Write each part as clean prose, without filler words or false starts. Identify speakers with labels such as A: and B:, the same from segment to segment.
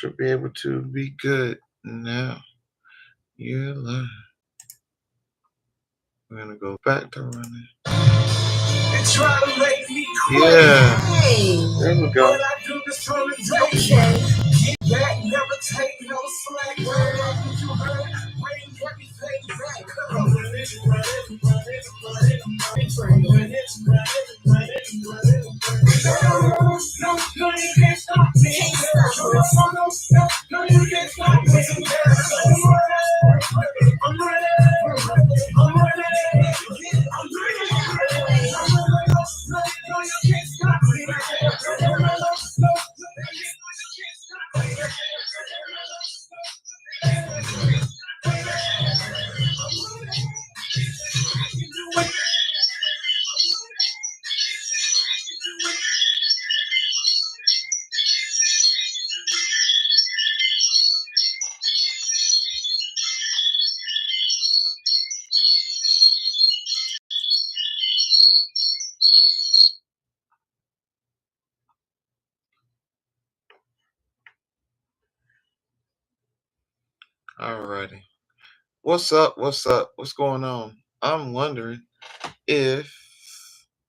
A: should be able to be good now. You're live. We're gonna go back to running. Yeah. There we go. Alrighty. What's up? What's up? What's going on? I'm wondering if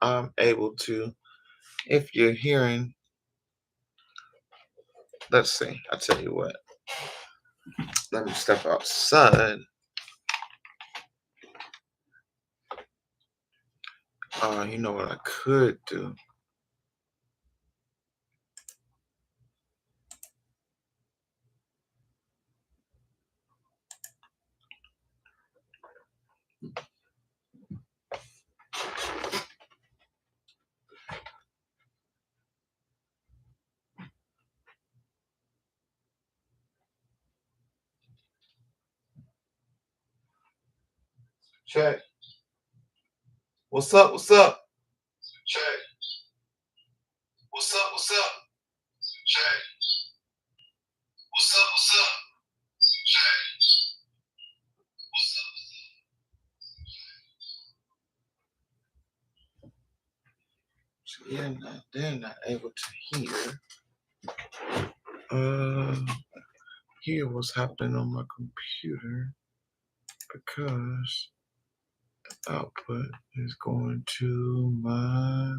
A: I'm able to, if you're hearing, let's see, I tell you what. Let me step outside. You know what I could do? Check. What's up? What's up? Check. What's up? What's up? Check. What's up? What's up? Check. What's up? So they're not able to hear what's happening on my computer because the output is going to my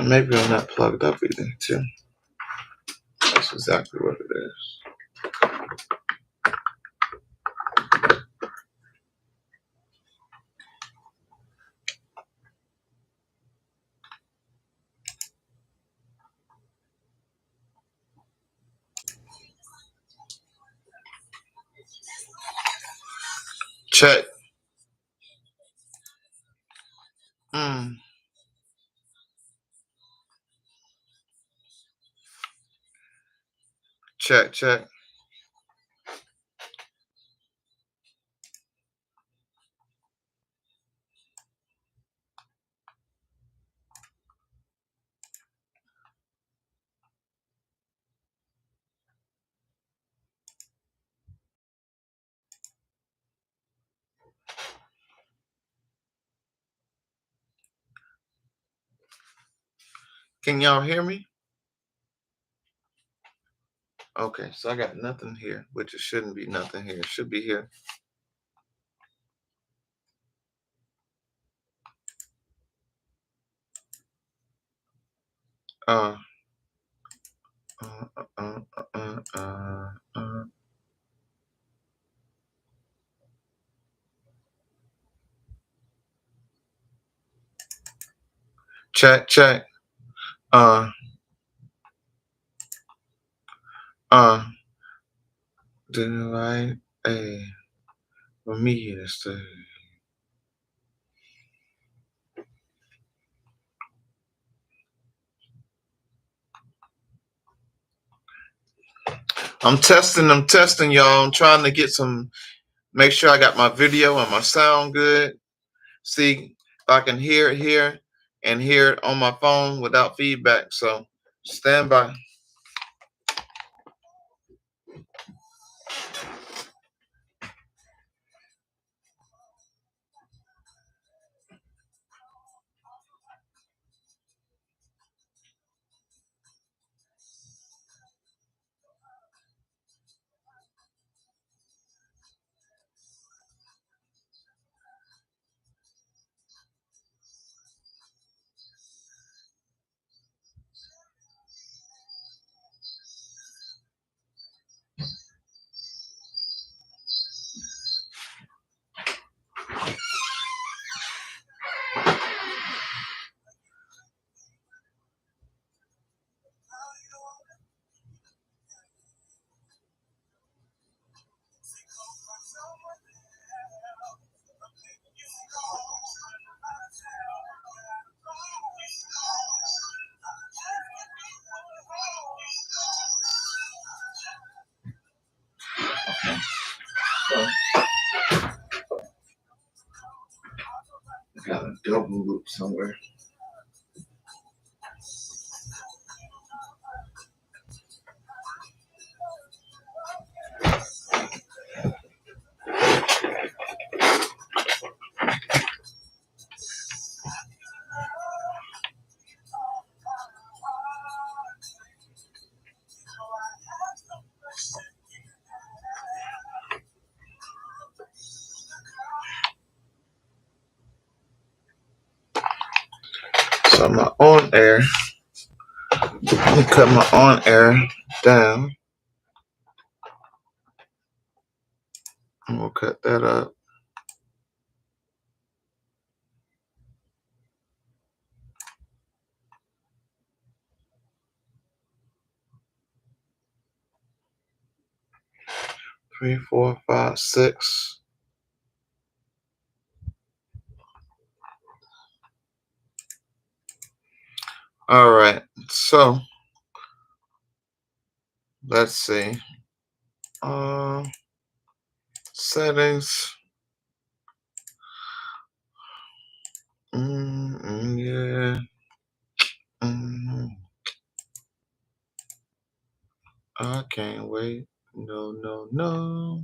A: maybe I'm not plugged up either too. That's exactly what it is. Check. Check, check. Can y'all hear me? Okay, so I got nothing here, which it shouldn't be nothing here. It should be here. Check, check. Do I for me is the I'm testing, y'all. I'm trying to get make sure I got my video and my sound good. See if I can hear it here and hear it on my phone without feedback. So stand by. So, got a double loop somewhere. So my on air, let me cut my on air down. I'm gonna cut that up. Three, 4, 5, 6. All right, so let's see. Settings. Yeah. I can't wait. No, no, no.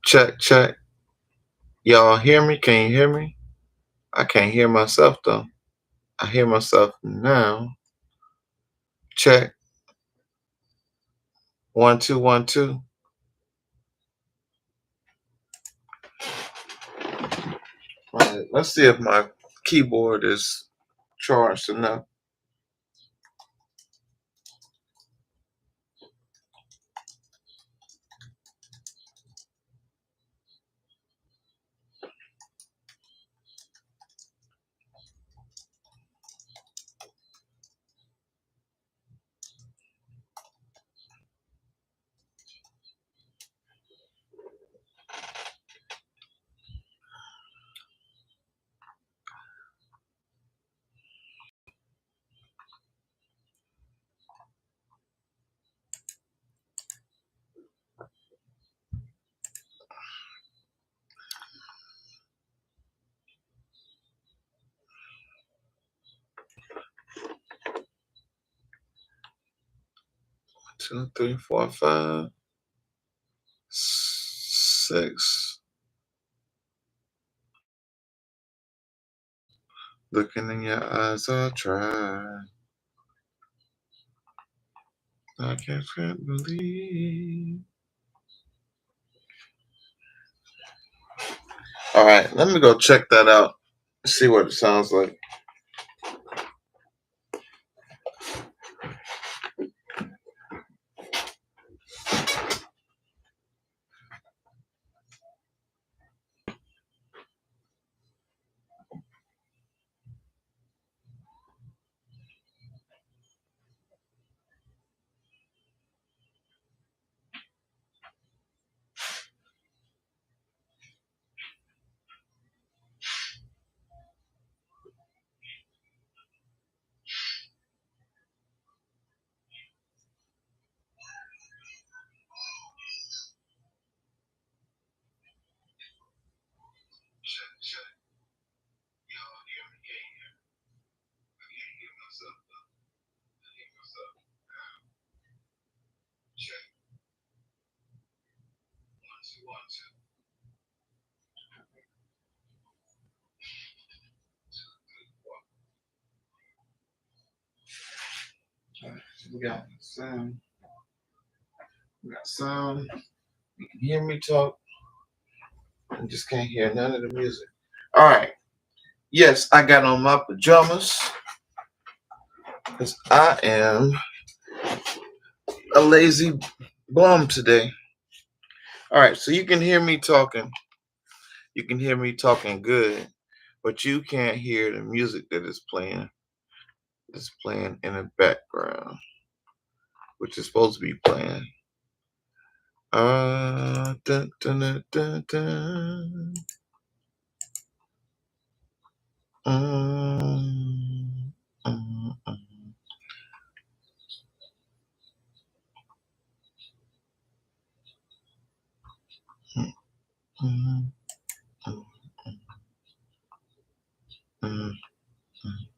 A: Check, check. Y'all hear me? Can you hear me? I can't hear myself though. I hear myself now. Check. 1, 2, 1, 2. All right, let's see if my keyboard is charged enough. Two, 3, 4, 5, 6. Looking in your eyes, I try. I can't believe. All right, let me go check that out. See what it sounds like. We got sound. We got sound. You can hear me talk. I just can't hear none of the music. All right. Yes, I got on my pajamas because I am a lazy bum today. All right, so you can hear me talking. You can hear me talking good, but you can't hear the music that is playing. It's playing in the background, which is supposed to be playing Dun, dun, dun, dun, dun. Mm, mm, mm, mm, mm, mm, mm, mm.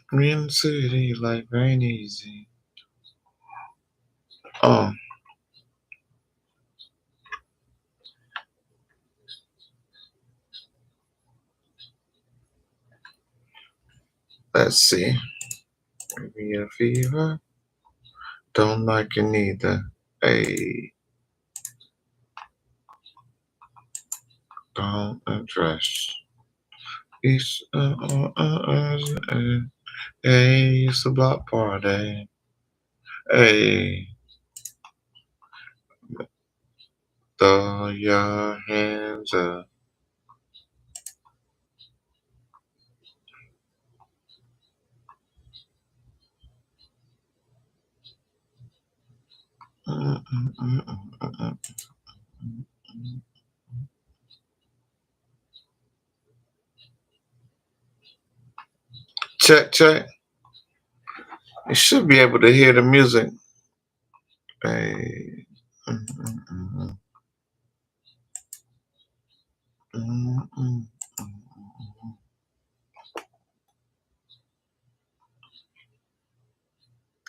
A: Green City, like rain easy. Oh, let's see. Maybe a fever. Don't like it neither. Hey, don't address. It's hey, it's a block party. Hey, throw your hands up. Mm, mm, mm, mm, mm, mm, mm. Check, check. You should be able to hear the music. Hey. Mm, mm, mm, mm, mm, mm,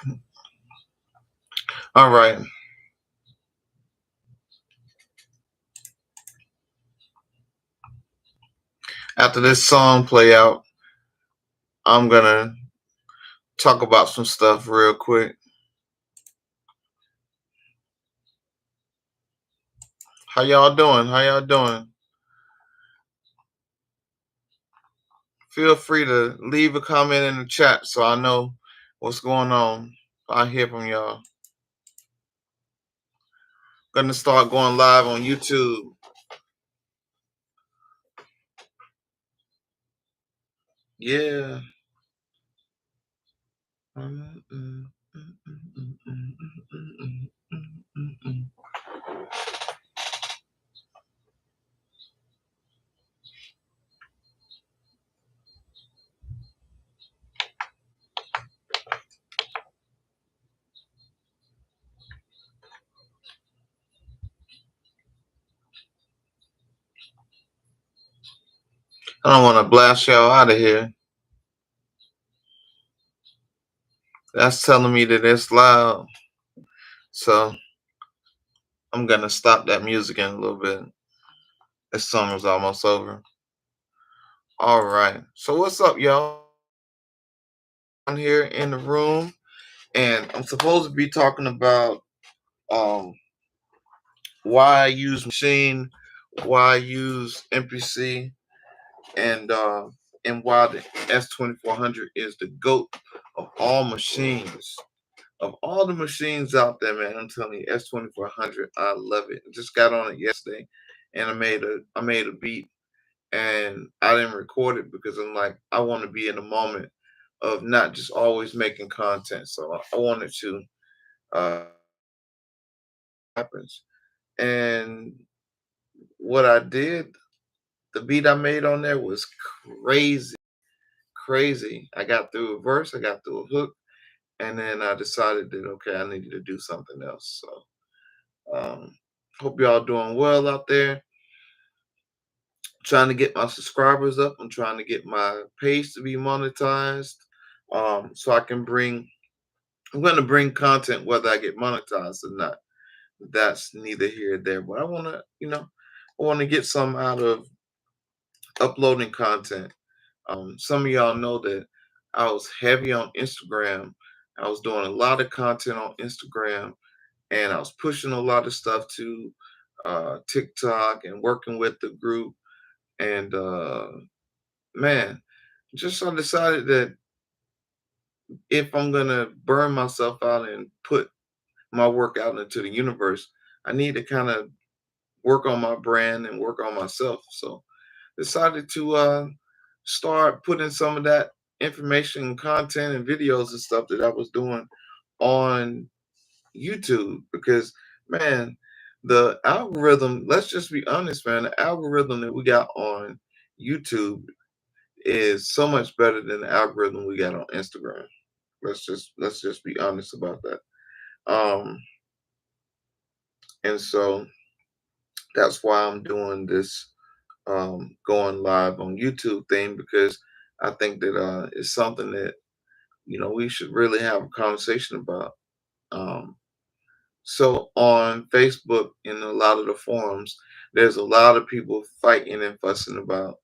A: mm. All right. After this song play out, I'm gonna talk about some stuff real quick. How y'all doing? How y'all doing? Feel free to leave a comment in the chat so I know what's going on. I hear from y'all. Gonna start going live on YouTube. Yeah. I don't want to blast y'all out of here. That's telling me that it's loud. So I'm gonna stop that music in a little bit. This song is almost over. All right. So what's up, y'all? I'm here in the room, and I'm supposed to be talking about um why I use Maschine, why I use MPC, and uh, and why the S2400 is the GOAT of all machines. Of all the machines out there, man, I'm telling you, S2400, I love it. I just got on it yesterday, and I made a beat, and I didn't record it because I'm like, I want to be in the moment of not just always making content. So I wanted to uh happens. And what I did, the beat I made on there was crazy, crazy. I got through a verse, I got through a hook, and then I decided that okay, I needed to do something else. So hope y'all doing well out there. Trying to get my subscribers up. I'm trying to get my page to be monetized. So I can bring I'm gonna bring content whether I get monetized or not. That's neither here nor there. But I wanna, I wanna get some out of uploading content. Some of y'all know that I was heavy on Instagram. I was doing a lot of content on Instagram, and I was pushing a lot of stuff to TikTok and working with the group. And man, just I decided that if I'm gonna burn myself out and put my work out into the universe, I need to kind of work on my brand and work on myself. So decided to start putting some of that information, content, and videos and stuff that I was doing on YouTube because, man, the algorithm, let's just be honest, man, the algorithm that we got on YouTube is so much better than the algorithm we got on Instagram. Let's just be honest about that. Um, and so that's why I'm doing this going live on YouTube thing because I think that it's something that we should really have a conversation about. Um, so on Facebook in a lot of the forums, there's a lot of people fighting and fussing about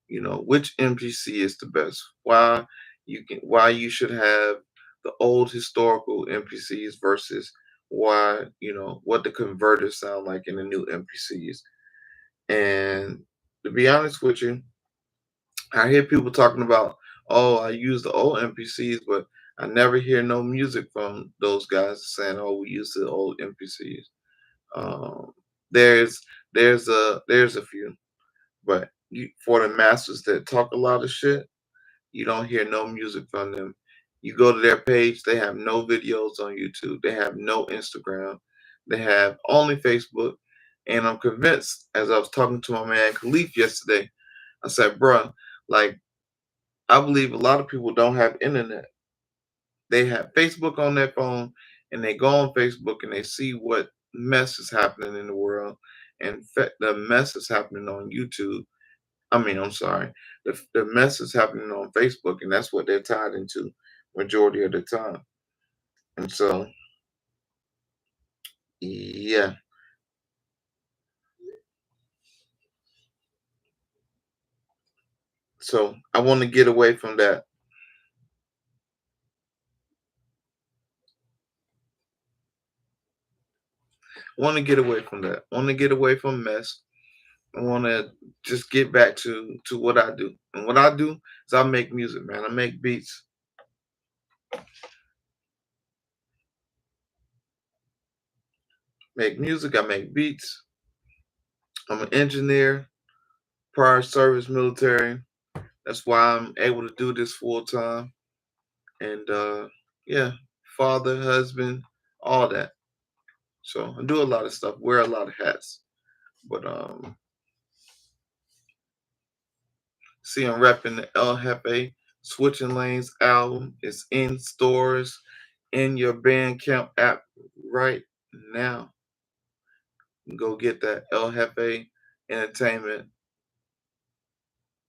A: which MPC is the best, why you should have the old historical MPCs versus why what the converters sound like in the new MPCs. And to be honest with you, I hear people talking about, oh, I use the old MPCs, but I never hear no music from those guys saying, oh, we use the old MPCs. Um, there's there's a few, but for the masters that talk a lot of shit, you don't hear no music from them. You go to their page, they have no videos on YouTube, they have no Instagram, they have only Facebook. And I'm convinced, as I was talking to my man Khalif yesterday, I said, bruh, like, I believe a lot of people don't have internet. They have Facebook on their phone and they go on Facebook and they see what mess is happening in the world. And the mess is happening on YouTube. I mean, I'm sorry. The mess is happening on Facebook, and that's what they're tied into majority of the time. And so, yeah. So I want to get away from that. I want to get away from that. I want to get away from mess. I want to just get back to what I do. And what I do is I make music, man. I make beats. Make music. I make beats. I'm an engineer, prior service military. That's why I'm able to do this full time. And yeah, father, husband, all that. So I do a lot of stuff, wear a lot of hats. But see, I'm repping the El Jefe Switching Lanes album. It's in stores, in your Bandcamp app right now. Go get that El Jefe Entertainment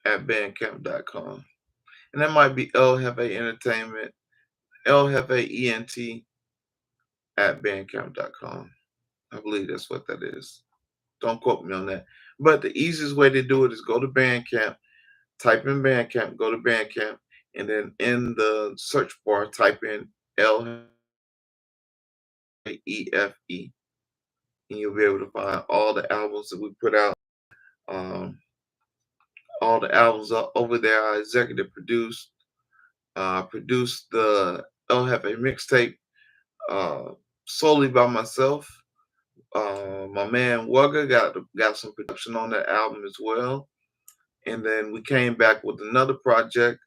A: at bandcamp.com. And that might be El Jefe Entertainment, El Jefe ENT at bandcamp.com. I believe that's what that is. Don't quote me on that. But the easiest way to do it is go to Bandcamp, type in Bandcamp, go to Bandcamp, and then in the search bar, type in LEFE, and you'll be able to find all the albums that we put out. Um, all the albums are over there. I executive produced the El Jefe mixtape uh, solely by myself. My man Wugga got some production on that album as well. And then we came back with another project,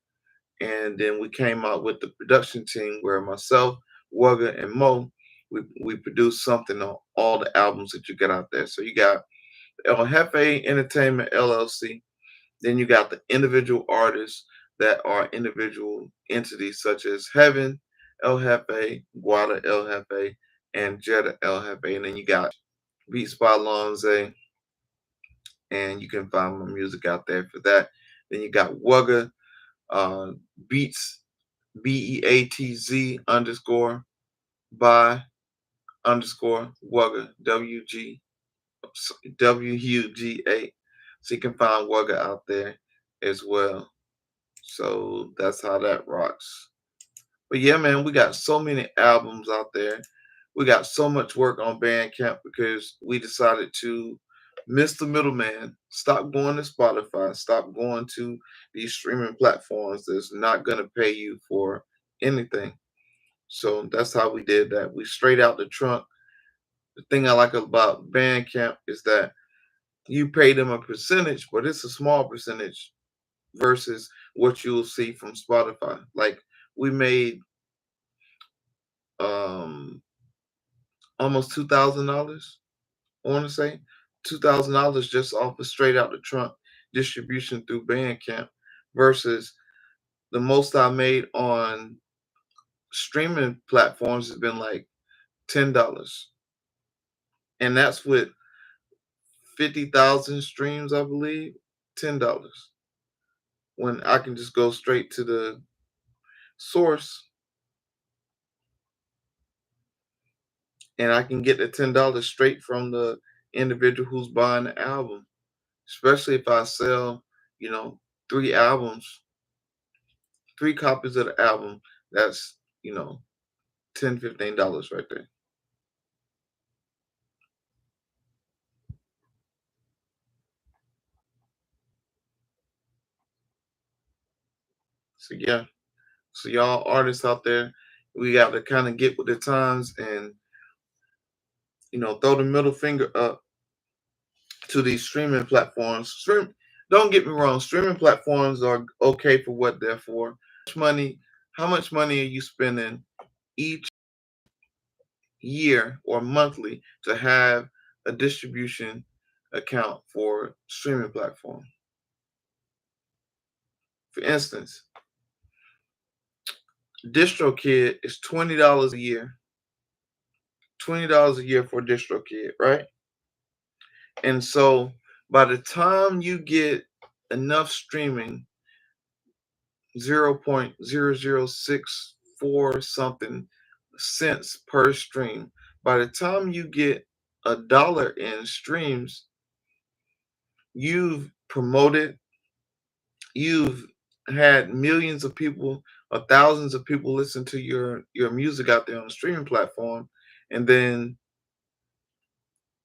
A: and then we came out with the production team where myself, Wugga, and Mo, we produced something on all the albums that you get out there. So you got El Jefe Entertainment LLC, then you got the individual artists that are individual entities such as Heaven El Jefe, Guada El Jefe, and Jetta El Jefe, and then you got BeatsbyLonza, and you can find my music out there for that. Then you got Wugga, uh, Beats, BEATZ underscore by underscore Wugga, WUGA. So you can find Wugga out there as well. So that's how that rocks. But yeah, man, we got so many albums out there. We got so much work on Bandcamp because we decided to miss the middleman. Stop going to Spotify. Stop going to these streaming platforms that's not going to pay you for anything. So that's how we did that. We straight out the trunk. The thing I like about Bandcamp is that you pay them a percentage, but it's a small percentage versus what you'll see from Spotify. Like we made um almost $2,000. I want to say $2,000 just off of straight out the trunk distribution through Bandcamp versus the most I made on streaming platforms has been like $10. And that's with 50,000 streams, I believe. $10. When I can just go straight to the source and I can get the $10 straight from the individual who's buying the album. Especially if I sell, you know, 3 albums, 3 copies of the album, that's, $10, $15 right there. So yeah. So y'all artists out there, we got to kind of get with the times and throw the middle finger up to these streaming platforms. Don't get me wrong, streaming platforms are okay for what they're for. How much money are you spending each year or monthly to have a distribution account for streaming platform? For instance, DistroKid is $20 a year. $20 a year for DistroKid, right? And so by the time you get enough streaming, 0.0064 something cents per stream, by the time you get $1 in streams, you've promoted, you've had millions of people or thousands of people listen to your music out there on the streaming platform, and then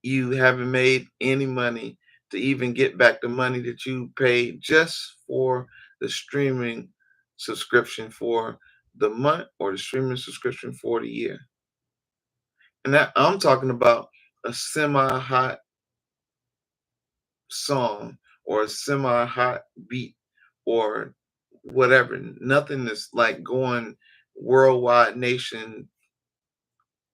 A: you haven't made any money to even get back the money that you paid just for the streaming subscription for the month or the streaming subscription for the year. And that I'm talking about a semi-hot song or a semi-hot beat or whatever. Nothing that's like going worldwide nation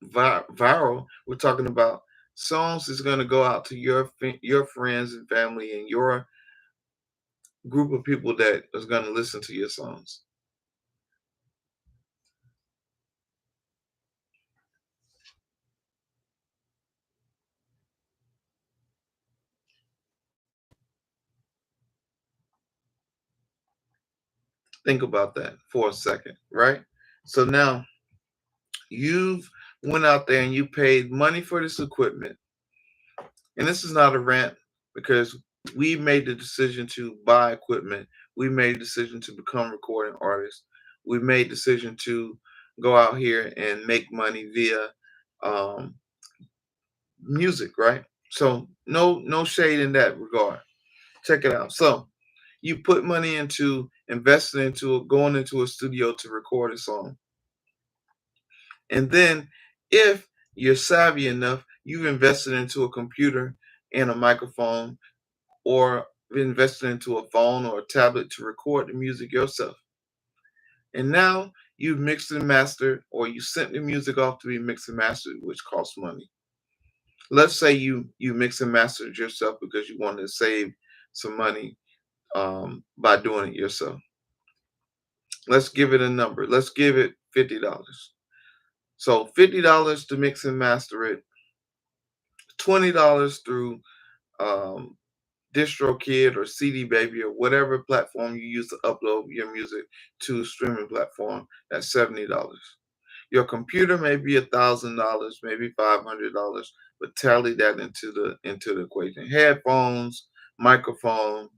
A: viral. We're talking about songs that's going to go out to your friends and family and your group of people that is going to listen to your songs. Think about that for a second, right? So now you've went out there and you paid money for this equipment. And this is not a rant because we made the decision to buy equipment. We made a decision to become recording artists. We made a decision to go out here and make money via um, music, right? So no shade in that regard. Check it out. So you put money into investing into going into a studio to record a song. And then if you're savvy enough, you've invested into a computer and a microphone or invested into a phone or a tablet to record the music yourself. And now you've mixed and mastered, or you sent the music off to be mixed and mastered, which costs money. Let's say you mix and mastered yourself because you wanted to save some money by doing it yourself. Let's give it a number. Let's give it $50. So $50 to mix and master it, $20 through um, DistroKid or CD Baby or whatever platform you use to upload your music to a streaming platform. That's $70. Your computer may be $1,000, maybe $500, but tally that into the equation. Headphones, microphone,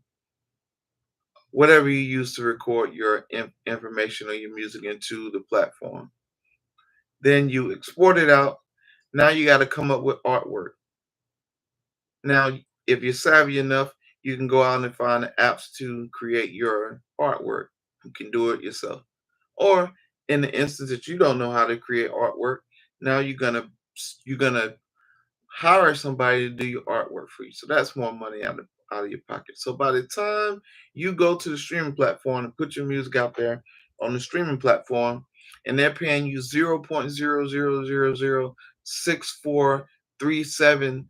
A: whatever you use to record your information or your music into the platform. Then you export it out. Now you got to come up with artwork. Now, if you're savvy enough, you can go out and find the apps to create your artwork. You can do it yourself. Or in the instance that you don't know how to create artwork, now you're gonna hire somebody to do your artwork for you. So that's more money out of your pocket. So by the time you go to the streaming platform and put your music out there on the streaming platform, and they're paying you 0.00006437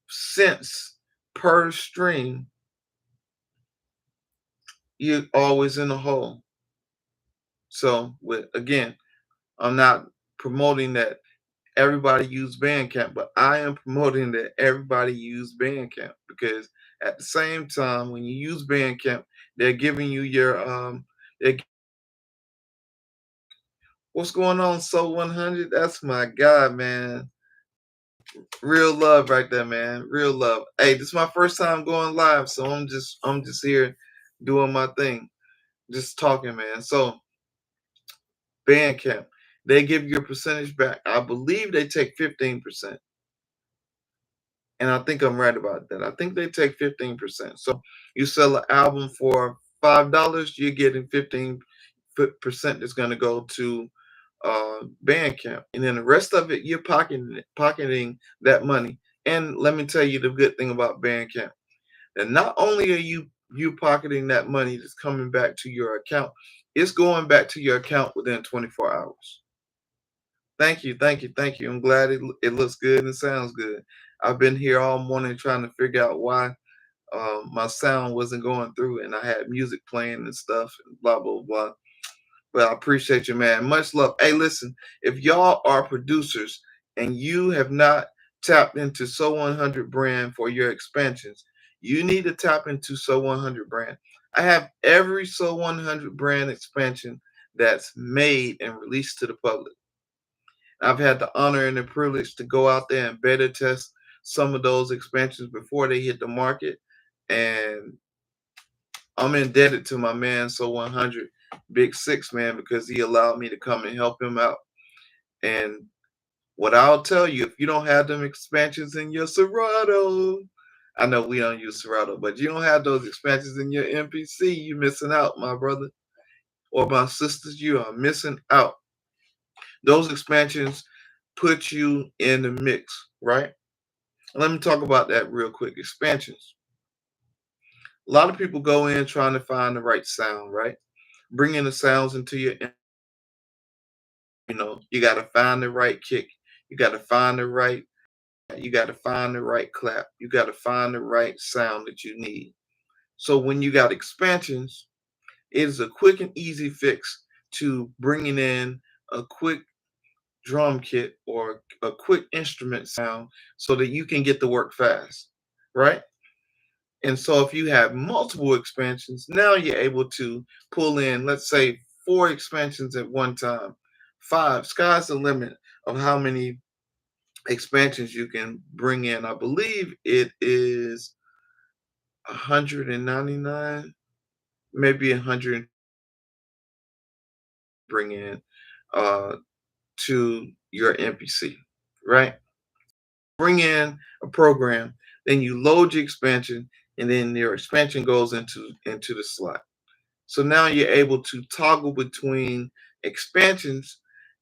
A: cents per stream, you're always in the hole. So with again, I'm not promoting that everybody use Bandcamp, but I am promoting that everybody use Bandcamp, because at the same time, when you use Bandcamp, they're giving you your they're, what's going on, So 100? That's my guy, man. Real love right there, man. Real love. Hey, this is my first time going live, so I'm just here doing my thing, just talking, man. So Bandcamp, they give you a percentage back. I believe they take 15%. And I think I'm right about that. I think they take 15%. So you sell an album for $5, you're getting 15% that's going to go to Bandcamp, and then the rest of it you're pocketing that money. And let me tell you the good thing about Bandcamp. And not only are you pocketing that money that's coming back to your account, it's going back to your account within 24 hours. Thank you, thank you, thank you. I'm glad it looks good and it sounds good. I've been here all morning trying to figure out why my sound wasn't going through, and I had music playing and stuff and blah blah blah. But I appreciate you, man. Much love. Hey, listen, if y'all are producers and you have not tapped into So 100 brand for your expansions, you need to tap into So 100 brand. I have every So 100 brand expansion that's made and released to the public. I've had the honor and the privilege to go out there and beta test some of those expansions before they hit the market. And I'm indebted to my man, So 100, Big Six, man, because he allowed me to come and help him out. And what I'll tell you, if you don't have them expansions in your Serato, I know we don't use Serato, but you don't have those expansions in your MPC, you're missing out, my brother or my sisters. You are missing out. Those expansions put you in the mix, right? Let me talk about that real quick. Expansions. A lot of people go in trying to find the right sound, right? Bringing the sounds into your, you got to find the right kick. You got to find the right, you got to find the right clap. You got to find the right sound that you need. So when you got expansions, it is a quick and easy fix to bringing in a quick drum kit or a quick instrument sound so that you can get to work fast, right? And so if you have multiple expansions, now you're able to pull in, let's say, 4 expansions at one time. 5, sky's the limit of how many expansions you can bring in. I believe it is 199, maybe 100 bring in uh, to your MPC, right? Bring in a program, then you load your expansion, and then your expansion goes into the slot. So now you're able to toggle between expansions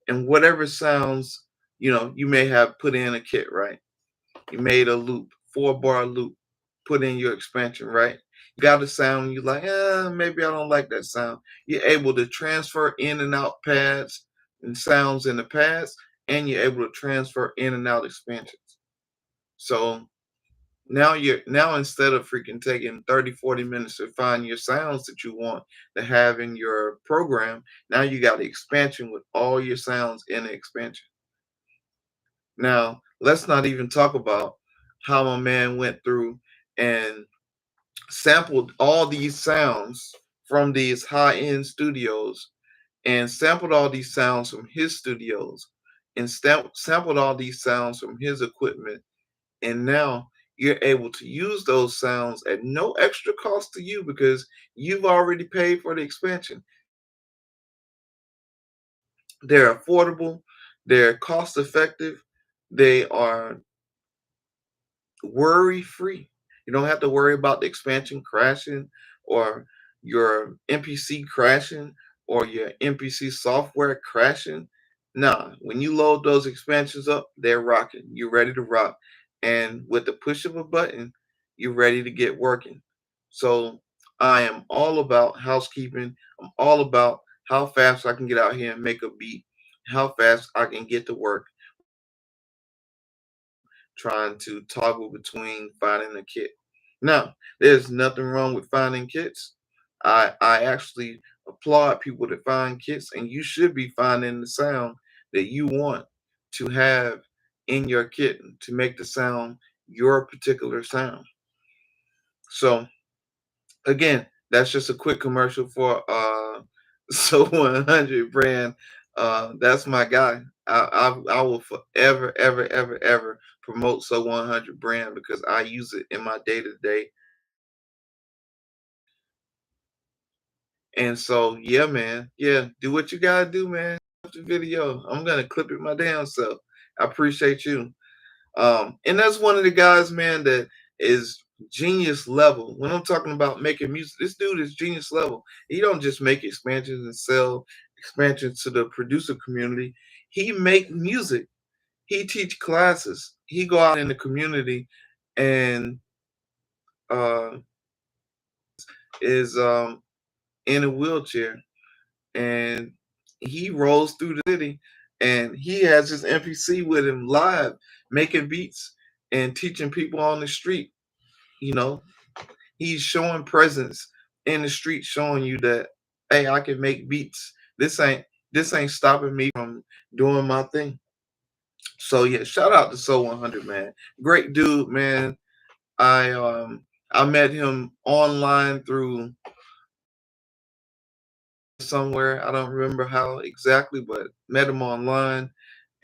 A: and whatever sounds, you may have put in a kit, right? You made a loop, 4-bar loop, put in your expansion, right? You got a sound, you like, maybe I don't like that sound. You're able to transfer in and out pads and sounds in the pads, and you're able to transfer in and out expansions. So now instead of freaking taking 30, 40 minutes to find your sounds that you want to have in your program, now you got the expansion with all your sounds in the expansion. Now, let's not even talk about how my man went through and sampled all these sounds from these high-end studios, and sampled all these sounds from his studios, and sampled all these sounds from his equipment. And now you're able to use those sounds at no extra cost to you because you've already paid for the expansion. They're affordable, they're cost effective, they are worry free. You don't have to worry about the expansion crashing or your MPC crashing or your MPC software crashing. Nah, when you load those expansions up, they're rocking. You're ready to rock. And with the push of a button, you're ready to get working. So I am all about housekeeping. I'm all about how fast I can get out here and make a beat, how fast I can get to work trying to toggle between finding a kit. Now, there's nothing wrong with finding kits. I actually applaud people that find kits, and you should be finding the sound that you want to have in your kit to make the sound your particular sound. So again, that's just a quick commercial for So 100 brand. That's my guy. I will forever, ever, ever, ever promote So 100 brand because I use it in my day to day. And so, yeah, man, yeah, do what you gotta do, man. The video, I'm gonna clip it my damn self. I appreciate you. And that's one of the guys, man, that is genius level. When I'm talking about making music, this dude is genius level. He don't just make expansions and sell expansions to the producer community. He make music. He teach classes. He go out in the community and uh, is in a wheelchair, and he rolls through the city, and he has his MPC with him live, making beats and teaching people on the street. You know, he's showing presence in the street, showing you that, hey, I can make beats. This ain't stopping me from doing my thing. So yeah, shout out to So 100, man. Great dude, man. I met him online through somewhere. I don't remember how exactly, but met him online,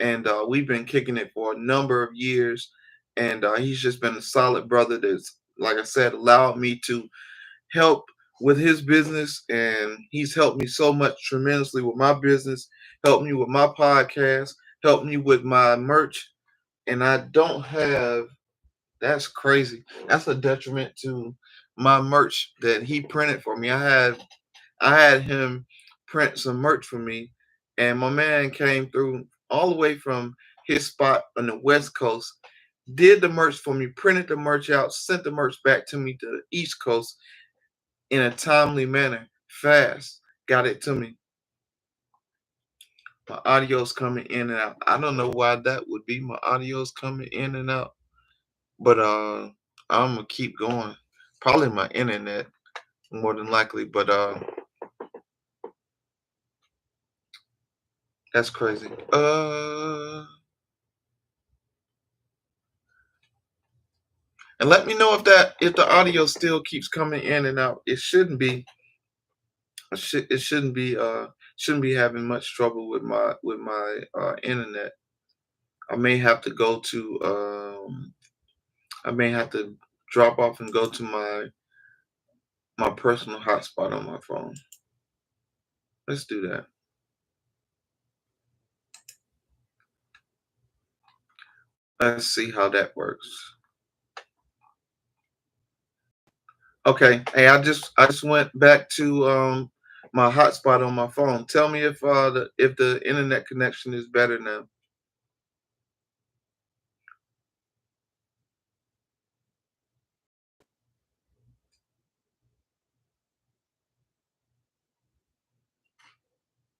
A: and we've been kicking it for a number of years. And he's just been a solid brother that's, like I said, allowed me to help with his business, and he's helped me so much tremendously with my business, helped me with my podcast, helped me with my merch, and I don't have. That's crazy. That's a detriment to my merch that he printed for me. I had him print some merch for me, and my man came through all the way from his spot on the West Coast, did the merch for me, printed the merch out, sent the merch back to me to the East Coast in a timely manner, fast, got it to me. My audio's coming in and out. I don't know why that would be. My audio's coming in and out, but I'm gonna keep going. Probably my internet, more than likely, but that's crazy. And let me know if the audio still keeps coming in and out. It shouldn't be. It shouldn't be having much trouble with my internet. I may have to go to I may have to drop off and go to my personal hotspot on my phone. Let's do that. Let's see how that works. Okay. Hey, I just went back to my hotspot on my phone. Tell me if the internet connection is better now.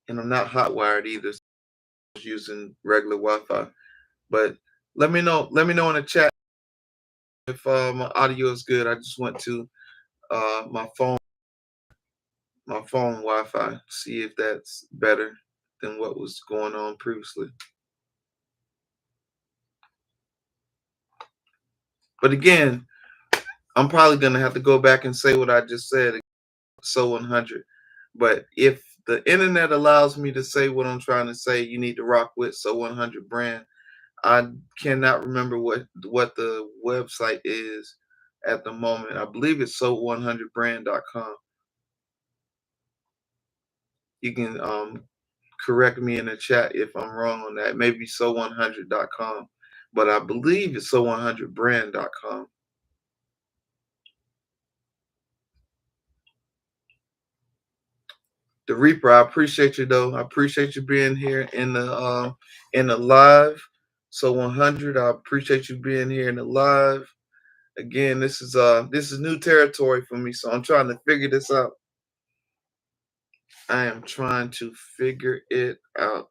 A: And I'm not hot wired either, so I'm just using regular Wi-Fi. But let me know in the chat if my audio is good. I just went to my phone Wi-Fi, see if that's better than what was going on previously. But again, I'm probably gonna have to go back and say what I just said. So 100. But if the internet allows me to say what I'm trying to say, you need to rock with So 100 brand. I cannot remember what the website is at the moment. I believe it's so100brand.com. You can correct me in the chat if I'm wrong on that. Maybe so100.com, but I believe it's so100brand.com. The Reaper, I appreciate you though. I appreciate you being here in the live. So 100, I appreciate you being here in the live. Again, this is new territory for me, so I'm trying to figure this out. I am trying to figure it out.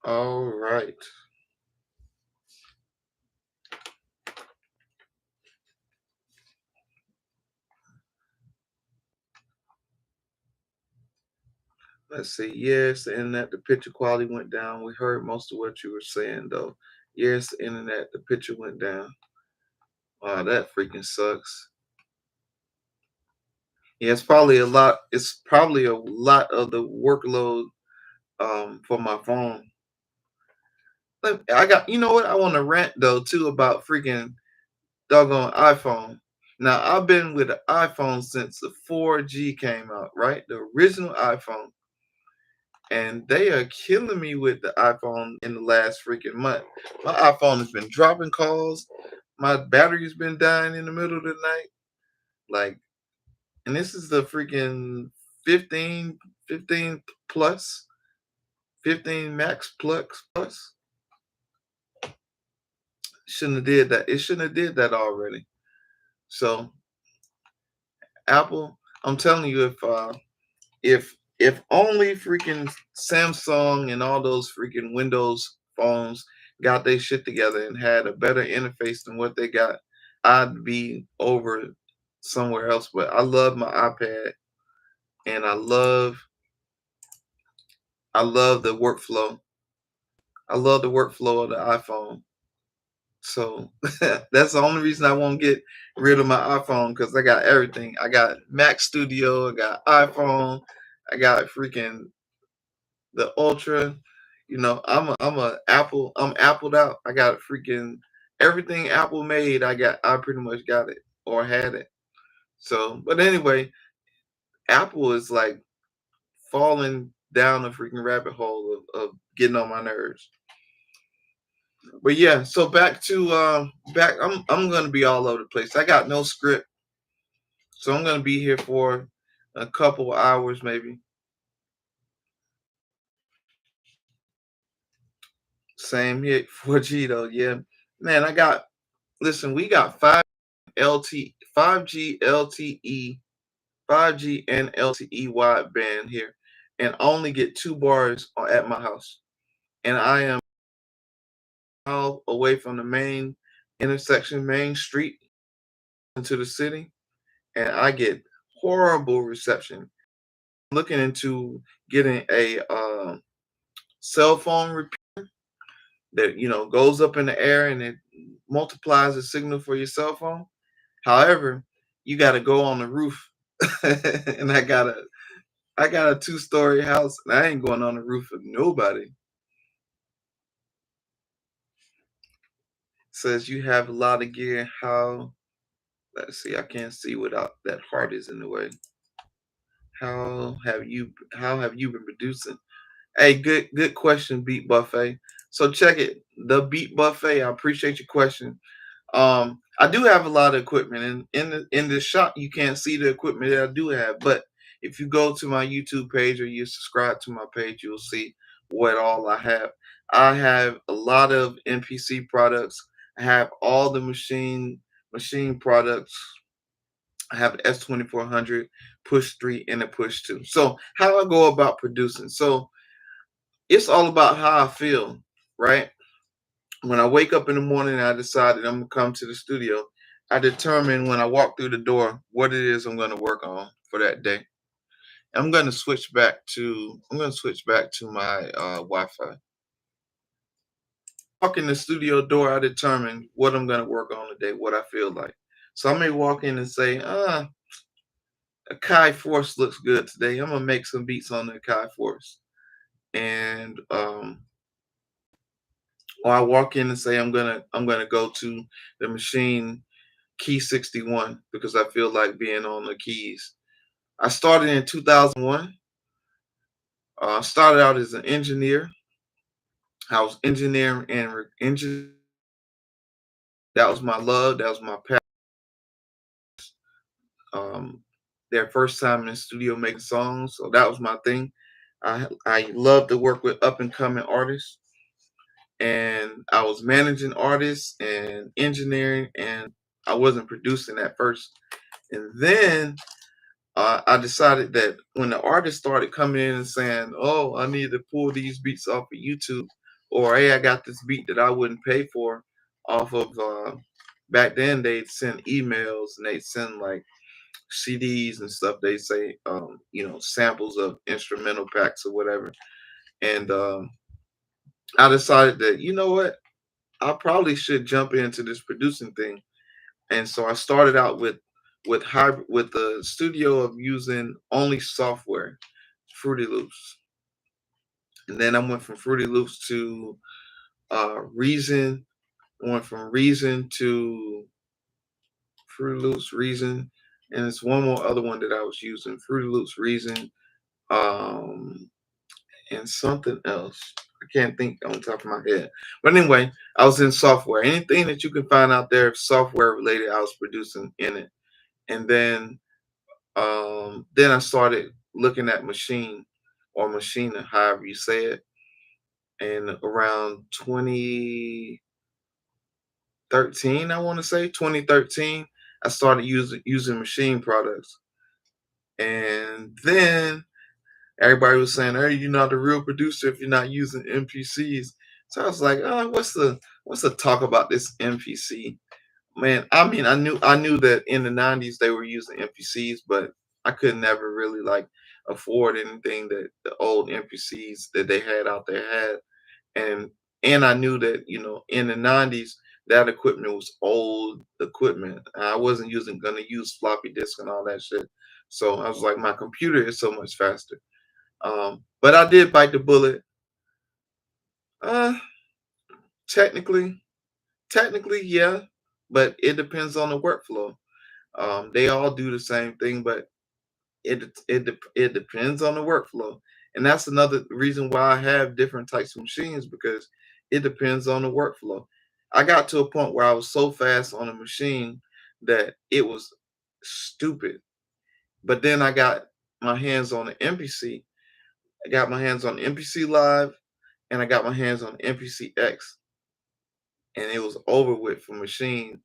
A: All right. Let's see. Yes, the internet, the picture quality went down. We heard most of what you were saying, though. Yes, the internet, the picture went down. Wow, that freaking sucks. Yeah, it's probably a lot. It's probably a lot of the workload for my phone. I got, you know what? I want to rant though too about freaking doggone iPhone. Now I've been with the iPhone since the 4G came out, right? The original iPhone. And they are killing me with the iPhone in the last freaking month. My iPhone has been dropping calls. My battery's been dying in the middle of the night. Like, and this is the freaking 15, 15 plus, 15 max plus. Shouldn't have did that. It shouldn't have did that already. So Apple, I'm telling you, if only freaking Samsung and all those freaking Windows phones got their shit together and had a better interface than what they got, I'd be over somewhere else. But I love my iPad and I love the workflow. I love the workflow of the iPhone. So that's the only reason I won't get rid of my iPhone because I got everything. I got Mac Studio, I got iPhone, I got freaking the Ultra. You know, I'm Apple. I'm Appled out. I got freaking everything Apple made. I pretty much got it or had it. So, but anyway, Apple is like falling down a freaking rabbit hole of getting on my nerves. But yeah, so back. I'm gonna be all over the place. I got no script, so I'm gonna be here for a couple hours maybe. Same here, 4G though. Yeah, man. Listen. We got LT 5G LTE 5G and LTE wideband here, and I only get 2 bars at my house, and I am all away from the main intersection, main street into the city, and I get horrible reception. Looking into getting a cell phone that goes up in the air and it multiplies the signal for your cell phone. However, you got to go on the roof, and I got a 2-story house, and I ain't going on the roof of nobody. Says you have a lot of gear. How? Let's see. I can't see without that heart is in the way. How have you been producing? Hey, good question, Beat Buffet. So check it. The Beat Buffet. I appreciate your question. I do have a lot of equipment, and in the shop you can't see the equipment that I do have. But if you go to my YouTube page or you subscribe to my page, you'll see what all I have. I have a lot of MPC products. I have all the machine products. I have the S2400, Push 3, and a Push 2. So how I go about producing. So it's all about how I feel, right? When I wake up in the morning, I decided I'm gonna come to the studio. I determine when I walk through the door what it is I'm gonna work on for that day. I'm gonna switch back to my Wi-Fi. Walk in the studio door, I determine what I'm gonna work on today, what I feel like. So I may walk in and say, Akai Force looks good today. I'm gonna make some beats on the Akai Force. And or I walk in and say I'm gonna go to the Maschine Key 61 because I feel like being on the keys. I started in 2001. Started out as an engineer. I was engineering and engine. That was my love. That was my passion. Um, their first time in the studio making songs, so that was my thing. I love to work with up and coming artists, and I was managing artists and engineering, and I wasn't producing at first. And then I decided that when the artists started coming in and saying, "Oh, I need to pull these beats off of YouTube," or "Hey, I got this beat that I wouldn't pay for off of," back then they'd send emails and they'd send like CDs and stuff. They say, samples of instrumental packs or whatever. And I decided that, you know what, I probably should jump into this producing thing. And so I started out with hybrid with the studio of using only software, Fruity Loops, and then I went from Fruity Loops to Reason. I went from Reason to Fruity Loops, Reason, and it's one more other one that I was using: Fruity Loops, Reason, um, and something else. I can't think on the top of my head. But anyway, I was in software. Anything that you can find out there software related, I was producing in it. And then I started looking at Machine or Machine, however you say it. And around 2013, I want to say 2013, I started using Machine products. And then everybody was saying, "Hey, you're not a real producer if you're not using MPCs." So I was like, "Oh, what's the talk about this MPC?" Man, I mean, I knew that in the '90s they were using MPCs, but I could never really like afford anything that the old MPCs that they had out there had. And I knew that, in the '90s that equipment was old equipment. I wasn't using gonna use floppy disk and all that shit. So I was like, my computer is so much faster. But I did bite the bullet. Uh, technically, technically, yeah, but it depends on the workflow. They all do the same thing, but it depends on the workflow, and that's another reason why I have different types of machines, because it depends on the workflow. I got to a point where I was so fast on a machine that it was stupid. But then I got my hands on the MPC. I got my hands on MPC Live, and I got my hands on MPC X, and it was over with for machine.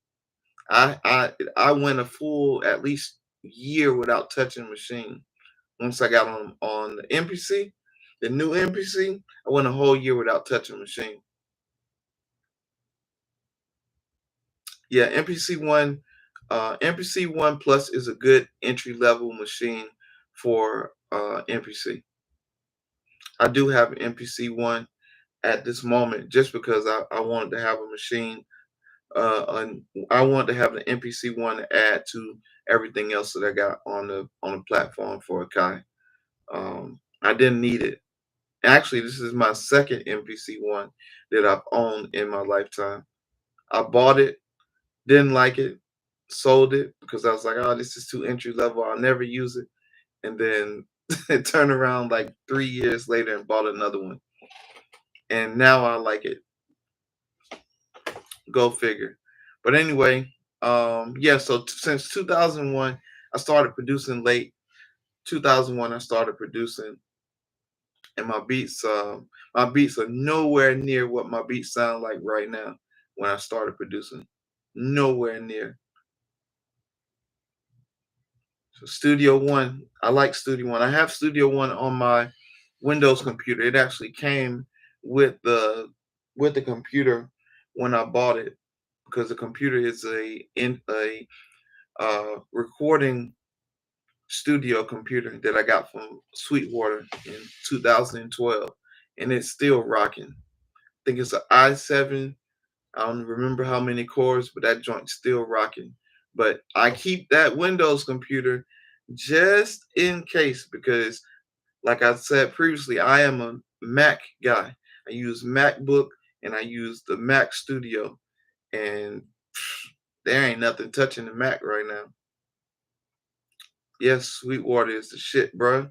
A: I went a full at least year without touching machine. Once I got on the MPC, the new MPC, I went a whole year without touching machine. Yeah, MPC One Plus is a good entry level machine for MPC. I do have an MPC One at this moment just because I wanted to have a machine. And I wanted to have the MPC One to add to everything else that I got on the platform for Akai. I didn't need it. Actually, this is my second MPC One that I've owned in my lifetime. I bought it, didn't like it, sold it because I was like, "Oh, this is too entry level. I'll never use it." And then turned around like 3 years later and bought another one, and now I like it. Go figure. But anyway, yeah. So since 2001, I started producing late. 2001, I started producing, and my beats are nowhere near what my beats sound like right now when I started producing. Nowhere near. So Studio One, I like Studio One. I have Studio One on my Windows computer. It actually came with the computer when I bought it, because the computer is a recording studio computer that I got from Sweetwater in 2012, and it's still rocking. I think it's an i7. I don't remember how many cores, but that joint's still rocking. But I keep that Windows computer just in case, because, like I said previously, I am a Mac guy. I use MacBook and I use the Mac Studio, and there ain't nothing touching the Mac right now. Yes, Sweetwater is the shit, bro.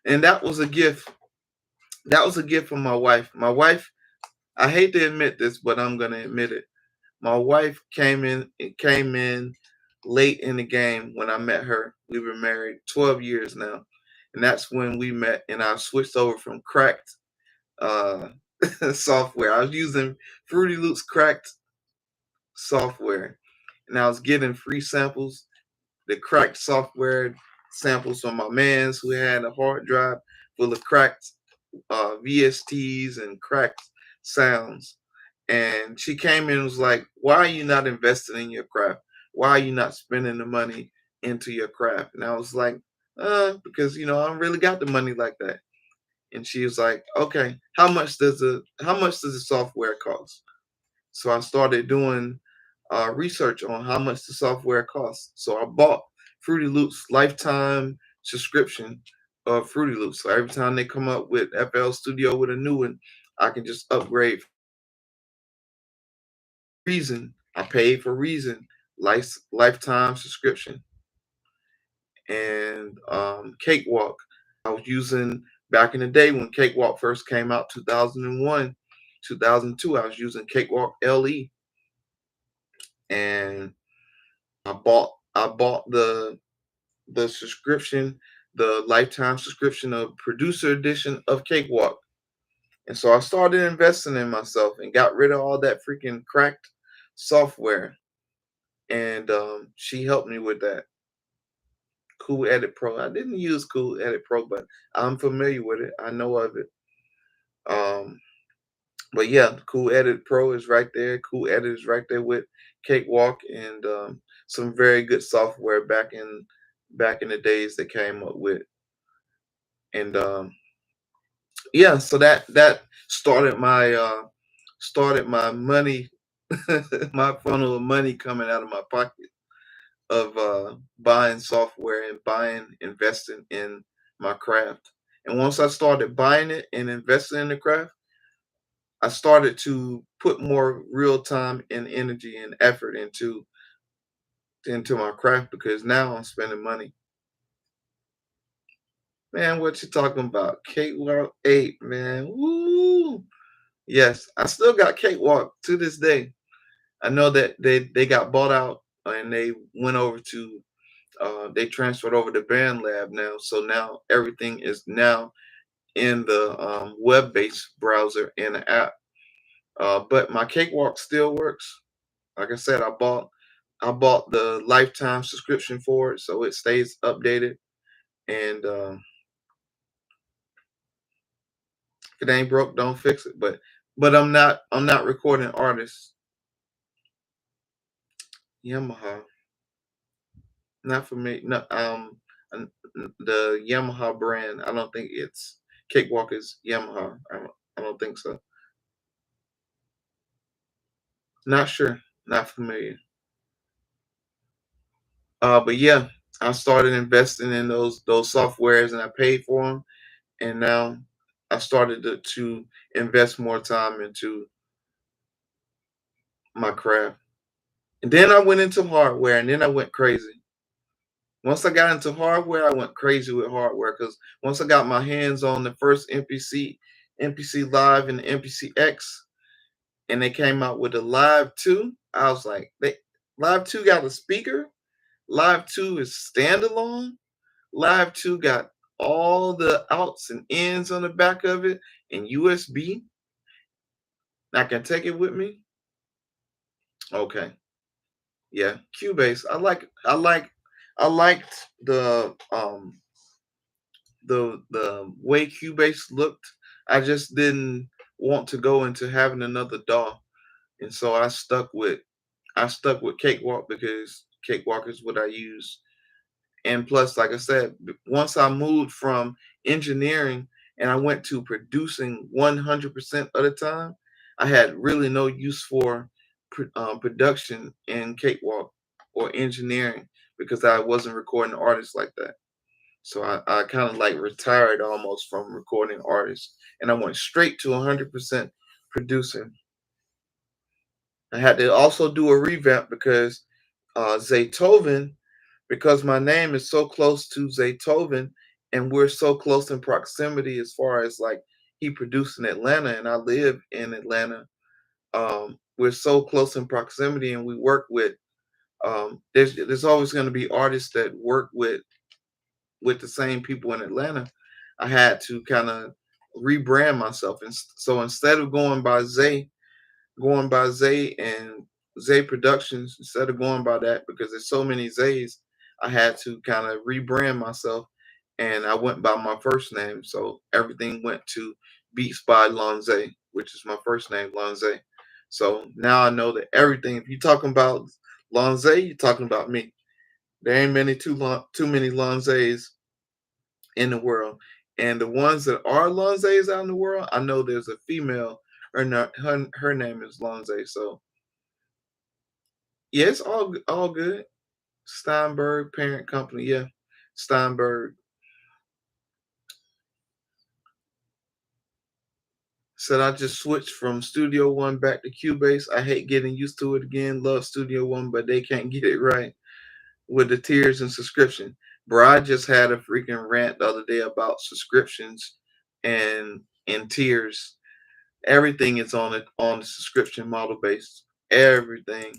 A: And that was a gift. That was a gift from my wife. My wife, I hate to admit this, but I'm gonna admit it. My wife came in late in the game when I met her. We were married 12 years now. and that's when we met. And I switched over from cracked uh, software. I was using Fruity Loops cracked software, and I was getting free samples, the cracked software samples from my man's who had a hard drive full of cracked VSTs and cracked sounds. And she came in and was like, "Why are you not investing in your craft? Why are you not spending the money into your craft?" And I was like, because I don't really got the money like that." And she was like, "Okay, how much does the software cost?" So I started doing research on how much the software costs. So I bought Fruity Loops lifetime subscription of Fruity Loops. So every time they come up with FL Studio with a new one, I can just upgrade. Reason I paid for Reason lifetime subscription, and Cakewalk. I was using back in the day when Cakewalk first came out, 2001, 2002. I was using Cakewalk LE, and I bought the subscription, the lifetime subscription of Producer Edition of Cakewalk. And so I started investing in myself and got rid of all that freaking cracked software. And she helped me with that. Cool Edit Pro. I didn't use Cool Edit Pro, but I'm familiar with it. I know of it. Um, but yeah, Cool Edit Pro is right there. Cool Edit is right there with Cakewalk, and some very good software back in the days that came up with. And yeah, so that started my money, my funnel of money coming out of my pocket of buying software and investing in my craft. And once I started buying it and investing in the craft, I started to put more real time and energy and effort into my craft, because now I'm spending money. Man, what you talking about? Cakewalk 8, man. Woo! Yes, I still got Cakewalk to this day. I know that they got bought out and they went over to they transferred over to Band Lab now. So now everything is now in the web-based browser and the app. But my Cakewalk still works. Like I said, I bought the lifetime subscription for it, so it stays updated. And if it ain't broke, don't fix it. But I'm not recording artists. Yamaha, not for me. No, the Yamaha brand. I don't think it's Cakewalk is Yamaha. I don't think so. Not sure. Not familiar. But yeah, I started investing in those softwares, and I paid for them. And now I started to invest more time into my craft. And then I went into hardware, and then I went crazy. Once I got into hardware, I went crazy with hardware, because once I got my hands on the first MPC Live and the MPC X, and they came out with the Live 2, I was like, Live 2 got a speaker. Live 2 is standalone. Live 2 got all the outs and ins on the back of it and USB. I can take it with me. Okay. Yeah. Cubase. I liked the way Cubase looked. I just didn't want to go into having another DAW. And so I stuck with Cakewalk, because Cakewalk is what I use. And plus, like I said, once I moved from engineering and I went to producing 100% of the time, I had really no use for production in Cakewalk or engineering, because I wasn't recording artists like that. So I kind of like retired almost from recording artists, and I went straight to 100% producing. I had to also do a revamp because Zaytoven, because my name is so close to Zaytoven, and we're so close in proximity as far as like he produced in Atlanta and I live in Atlanta. We're so close in proximity, and we work with. There's always going to be artists that work with with the same people in Atlanta, I had to kind of rebrand myself. And so instead of going by Zay and Zay Productions, instead of going by that, because there's so many Zays, I had to kind of rebrand myself, and I went by my first name. So everything went to Beats by Lonza, which is my first name, Lonza. So now I know that everything, if you're talking about Lonza, you're talking about me. There ain't too many Lonzas in the world. And the ones that are Lonzas out in the world, I know there's a female. Her name is Lonze. So yeah, it's all good. Steinberg parent company, yeah. Steinberg said I just switched from Studio One back to Cubase. I hate getting used to it again. Love Studio One, but they can't get it right with the tiers and subscription. Bro, I just had a freaking rant the other day about subscriptions and tiers. Everything is on the subscription model based. Everything.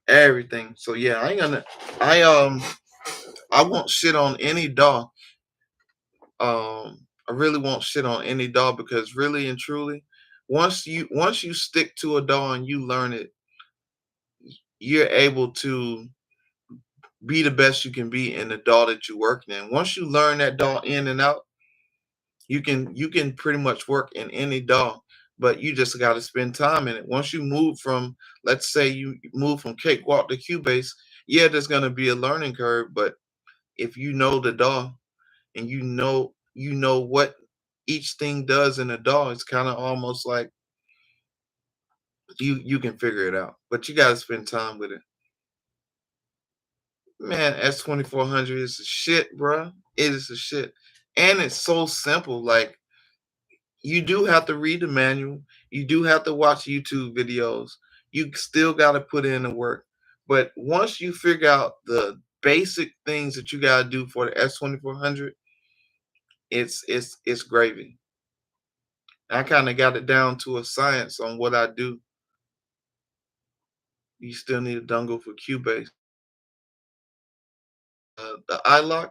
A: Everything. So yeah, I um I won't shit on any DAW. I really won't shit on any DAW because really and truly, once you stick to a DAW and you learn it, you're able to be the best you can be in the DAW that you're working in. Once you learn that DAW in and out, you can pretty much work in any DAW, but you just got to spend time in it. Once you move from, let's say you move from Cakewalk to Cubase, yeah, there's gonna be a learning curve, but if you know the DAW and you know what each thing does in a DAW, it's kind of almost like you can figure it out. But you got to spend time with it. Man, S2400 is a shit, bruh. It is a shit. And it's so simple. Like, you do have to read the manual. You do have to watch YouTube videos. You still got to put in the work. But once you figure out the basic things that you got to do for the S2400, it's gravy. I kind of got it down to a science on what I do. You still need a dongle for Cubase. The iLock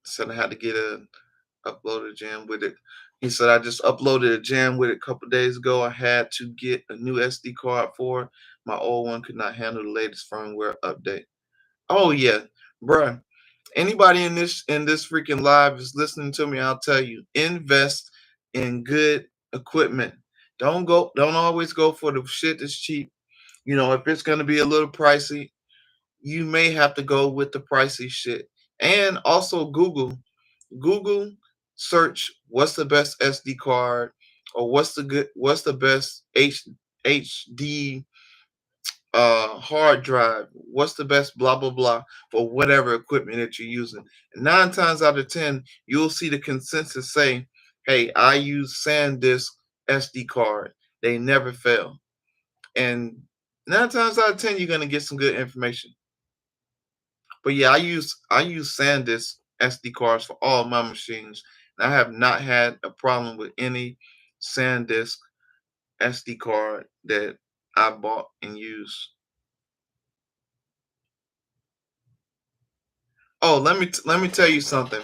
A: said I had to get a uploaded jam with it. He said I just uploaded a jam with it a couple days ago. I had to get a new SD card for my old one could not handle the latest firmware update. Oh yeah, bruh. Anybody in this freaking live is listening to me, I'll tell you, invest in good equipment. Don't always go for the shit that's cheap. You know, if it's gonna be a little pricey, you may have to go with the pricey shit. And also Google search what's the best SD card or what's the best HD hard drive, what's the best blah blah blah for whatever equipment that you're using. And 9 times out of 10, you'll see the consensus say, hey, I use SanDisk SD card. They never fail. And 9 times out of 10, you're gonna get some good information. But yeah, I use SanDisk SD cards for all my machines. And I have not had a problem with any SanDisk SD card that I bought and used. Oh, let me tell you something.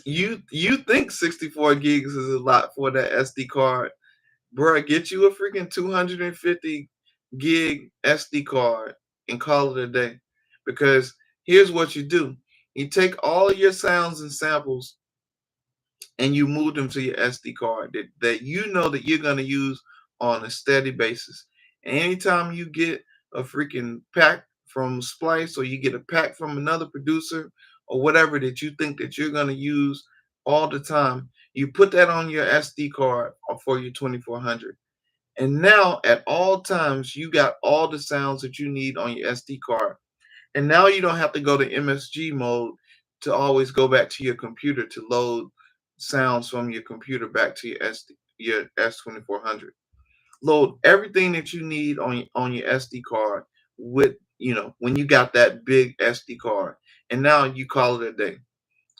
A: You think 64 gigs is a lot for that SD card, bruh? Get you a freaking 250 gig SD card and call it a day. Because here's what you do: you take all of your sounds and samples and you move them to your SD card that you know that you're going to use on a steady basis. And anytime you get a freaking pack from Splice or you get a pack from another producer or whatever that you think that you're going to use all the time, you put that on your SD card for your 2400. And now at all times, you got all the sounds that you need on your SD card. And now you don't have to go to MSG mode to always go back to your computer to load sounds from your computer back to your S2400. Load everything that you need on your SD card with, when you got that big SD card. And now you call it a day.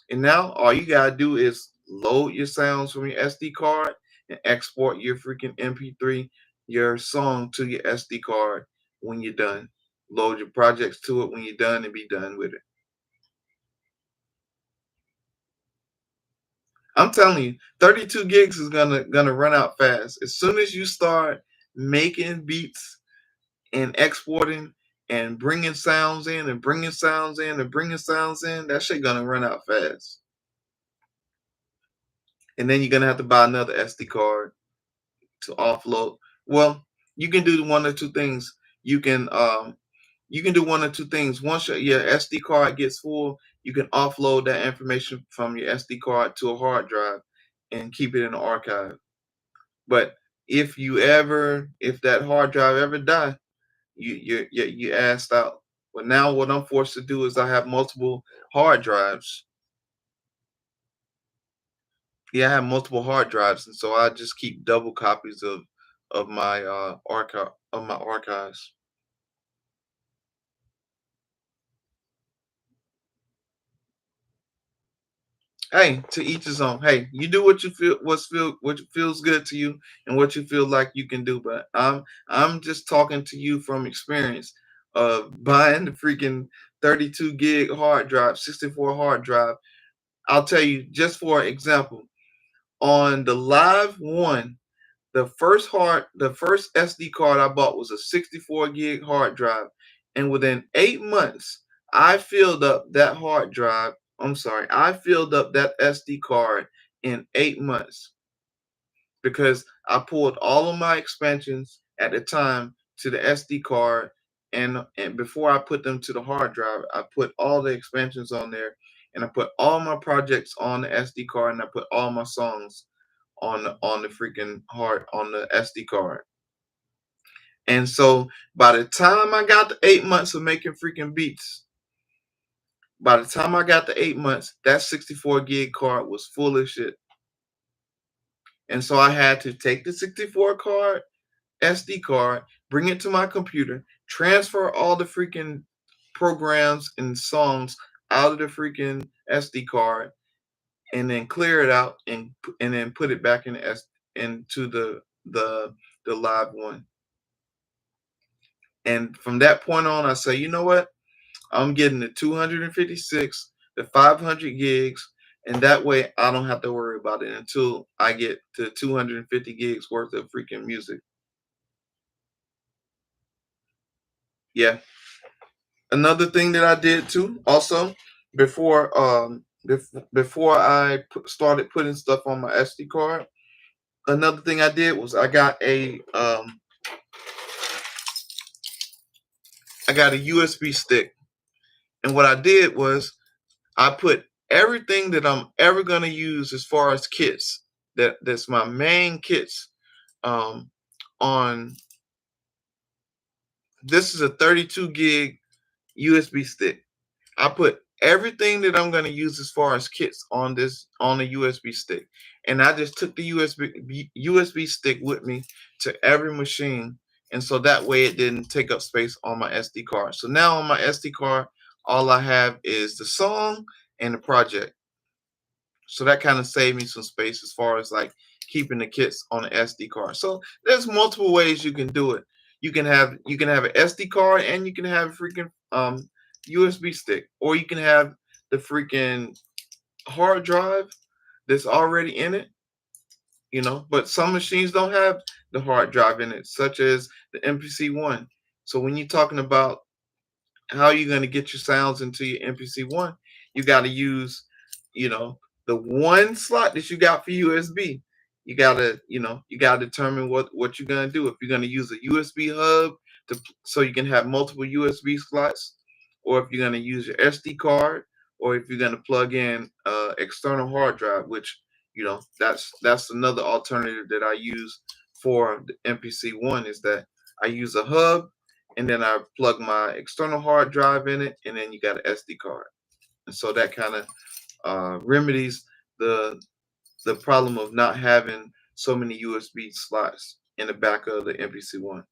A: And now all you gotta do is load your sounds from your SD card and export your freaking MP3, your song to your SD card when you're done. Load your projects to it when you're done and be done with it. I'm telling you, 32 gigs is gonna run out fast. As soon as you start making beats and exporting and bringing sounds in and bringing sounds in and bringing sounds in, that shit gonna run out fast. And then you're gonna have to buy another SD card to offload. Well, you can do one or two things. You can do one or two things. Once your SD card gets full, you can offload that information from your SD card to a hard drive and keep it in the archive. But if that hard drive ever die, you asked out. But now what I'm forced to do is I have multiple hard drives. Yeah, I have multiple hard drives, and so I just keep double copies of my archives. Hey, to each his own. Hey, you do what feels good to you and what you feel like you can do. But I'm just talking to you from experience of buying the freaking 32 gig hard drive, 64 hard drive. I'll tell you just for example, on the live one, the first SD card I bought was a 64 gig hard drive, and within 8 months, I filled up that hard drive. I'm sorry, I filled up that SD card in 8 months because I pulled all of my expansions at the time to the SD card, and before I put them to the hard drive, I put all the expansions on there, and I put all my projects on the SD card, and I put all my songs on the freaking hard on the SD card. And so by the time I got the 8 months of making freaking beats, by the time I got the 8 months, that 64 gig card was full of shit. And so I had to take the 64 card, SD card, bring it to my computer, transfer all the freaking programs and songs out of the freaking SD card, and then clear it out and then put it back into the live one. And from that point on, I say, you know what? I'm getting the 256, the 500 gigs, and that way I don't have to worry about it until I get to 250 gigs worth of freaking music. Yeah. Another thing that I did too, also before I started putting stuff on my SD card, another thing I did was I got a USB stick, and what I did was I put everything that I'm ever gonna use as far as kits that's my main kits um, on. This is a 32 gig USB stick. I put everything that I'm gonna use as far as kits on the USB stick, and I just took the USB stick with me to every machine, and so that way it didn't take up space on my SD card. So now on my SD card, all I have is the song and the project. So that kind of saved me some space as far as like keeping the kits on the SD card. So there's multiple ways you can do it. You can have an SD card and you can have a freaking USB stick, or you can have the freaking hard drive that's already in it. But some machines don't have the hard drive in it, such as the MPC one. So when you're talking about how are you going to get your sounds into your MPC one, you got to use, you know, the one slot that you got for USB. You gotta determine what you're gonna do. If you're gonna use a USB hub so you can have multiple USB slots, or if you're gonna use your SD card, or if you're gonna plug in external hard drive, which that's another alternative that I use for the MPC one is that I use a hub and then I plug my external hard drive in it, and then you got an SD card. And so that kind of remedies the the problem of not having so many USB slots in the back of the MPC one.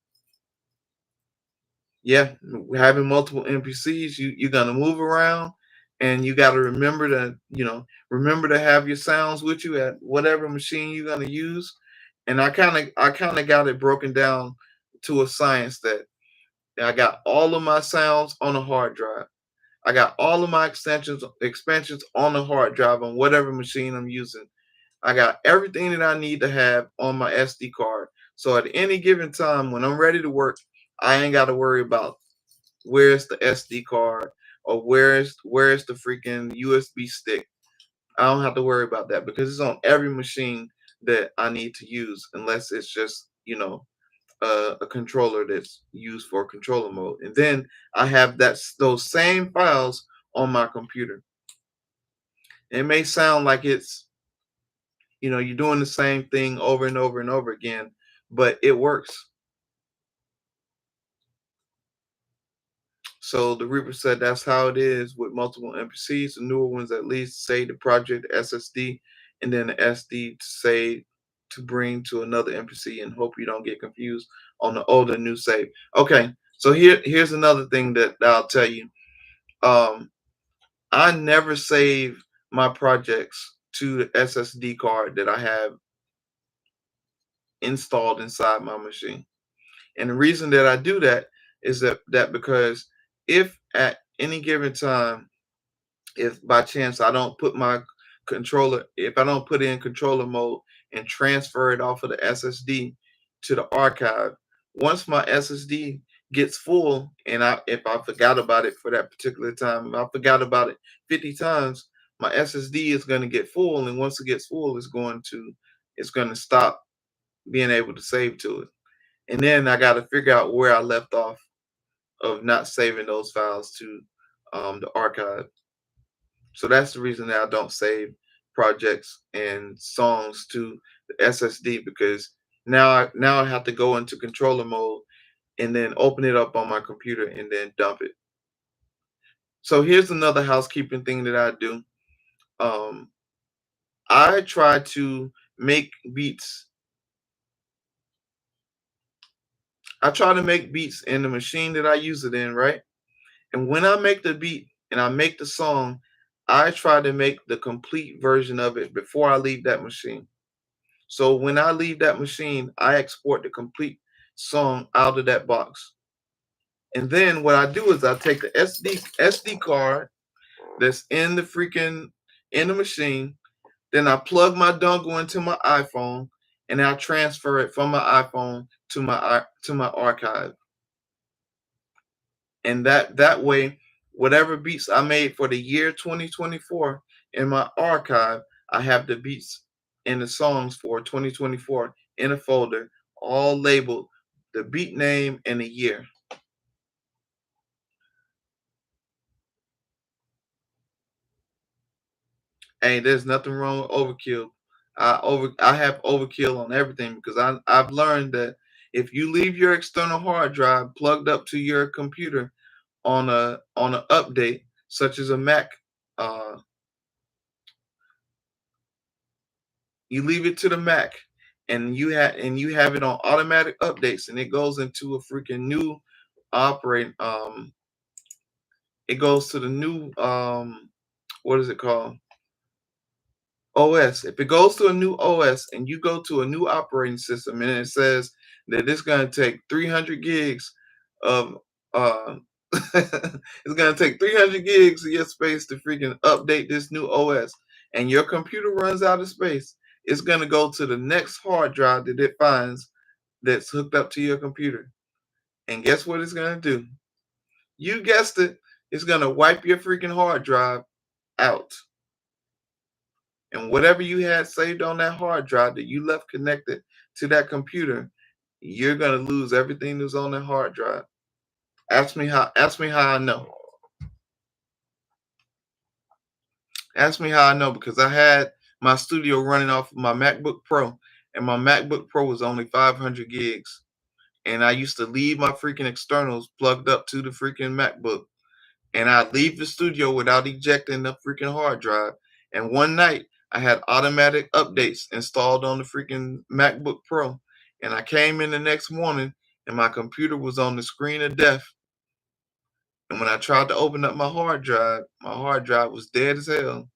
A: Yeah, having multiple MPCs, you're gonna move around, and you got to remember to, remember to have your sounds with you at whatever machine you're going to use. And I kind of got it broken down to a science that I got all of my sounds on a hard drive. I got all of my expansions on the hard drive on whatever machine I'm using. I got everything that I need to have on my SD card. So at any given time when I'm ready to work, I ain't got to worry about where's the SD card or where's the freaking USB stick. I don't have to worry about that because it's on every machine that I need to use, unless it's just a controller that's used for controller mode. And then I have those same files on my computer. It may sound like it's you're doing the same thing over and over and over again, but it works. So the Reaper said that's how it is with multiple MPCs. The newer ones at least say the project SSD, and then the SD to say to bring to another MPC, and hope you don't get confused on the older new save. Okay, so here's another thing that I'll tell you. I never save my projects to the SSD card that I have installed inside my machine. And the reason that I do that is that because if at any given time, if by chance I don't put my controller, if I don't put in controller mode and transfer it off of the SSD to the archive, once my SSD gets full, and if I forgot about it for that particular time, if I forgot about it 50 times, my SSD is going to get full, and once it gets full, it's going to stop being able to save to it. And then I got to figure out where I left off of not saving those files to the archive. So that's the reason that I don't save projects and songs to the SSD, because now I have to go into controller mode and then open it up on my computer and then dump it. So here's another housekeeping thing that I do. Um, I try to make beats. I try to make beats in the machine that I use it in, right? And when I make the beat and I make the song, I try to make the complete version of it before I leave that machine. So when I leave that machine, I export the complete song out of that box. And then what I do is I take the SD card that's in the machine, then I plug my dongle into my iPhone, and I transfer it from my iPhone to my archive. And that way, whatever beats I made for the year 2024 in my archive, I have the beats and the songs for 2024 in a folder, all labeled the beat name and the year. Hey, there's nothing wrong with overkill. I have overkill on everything because I've learned that if you leave your external hard drive plugged up to your computer on an update, such as a Mac, uh, you leave it to the Mac, and you have it on automatic updates, and it goes into a freaking new operating. It goes to the new what is it called? OS. If it goes to a new OS and you go to a new operating system and it says that it's going to take 300 gigs of it's going to take 300 gigs of your space to freaking update this new OS, and your computer runs out of space, it's going to go to the next hard drive that it finds that's hooked up to your computer. And guess what it's going to do? You guessed it. It's going to wipe your freaking hard drive out. And whatever you had saved on that hard drive that you left connected to that computer, you're gonna lose everything that's on that hard drive. Ask me how I know. Ask me how I know, because I had my studio running off of my MacBook Pro, and my MacBook Pro was only 500 gigs. And I used to leave my freaking externals plugged up to the freaking MacBook, and I'd leave the studio without ejecting the freaking hard drive. And one night I had automatic updates installed on the freaking MacBook Pro. And I came in the next morning and my computer was on the screen of death. And when I tried to open up my hard drive was dead as hell.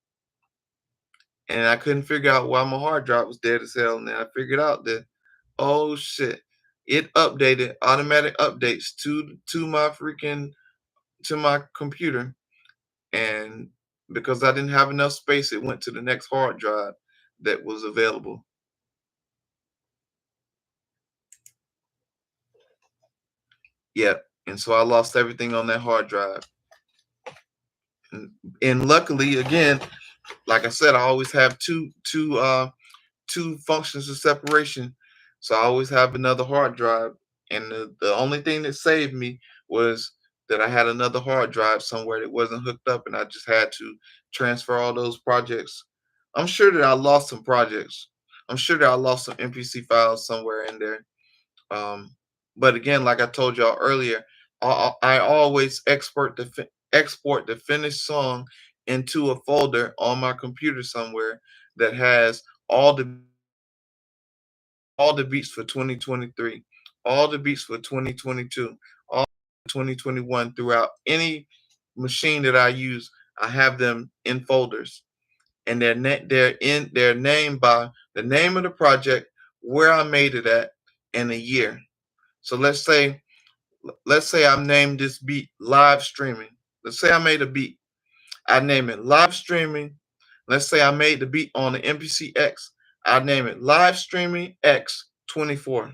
A: And I couldn't figure out why my hard drive was dead as hell. And then I figured out that, oh shit, it updated automatic updates to my freaking to my computer. And because I didn't have enough space, it went to the next hard drive that was available. Yep. And so I lost everything on that hard drive. And luckily, again, like I said, I always have two functions of separation. So I always have another hard drive. And the only thing that saved me was that I had another hard drive somewhere that wasn't hooked up, and I just had to transfer all those projects. I'm sure that I lost some projects. I'm sure that I lost some MPC files somewhere in there. Um, but again, like I told y'all earlier, I always export the finished song into a folder on my computer somewhere that has all the all the beats for 2023, all the beats for 2022, all 2021 throughout any machine that I use. I have them in folders, and they're named by the name of the project, where I made it at, and a year. So let's say I named this beat live streaming. Let's say I made a beat. I name it live streaming. Let's say I made the beat on the MPC X. I name it live streaming X 24.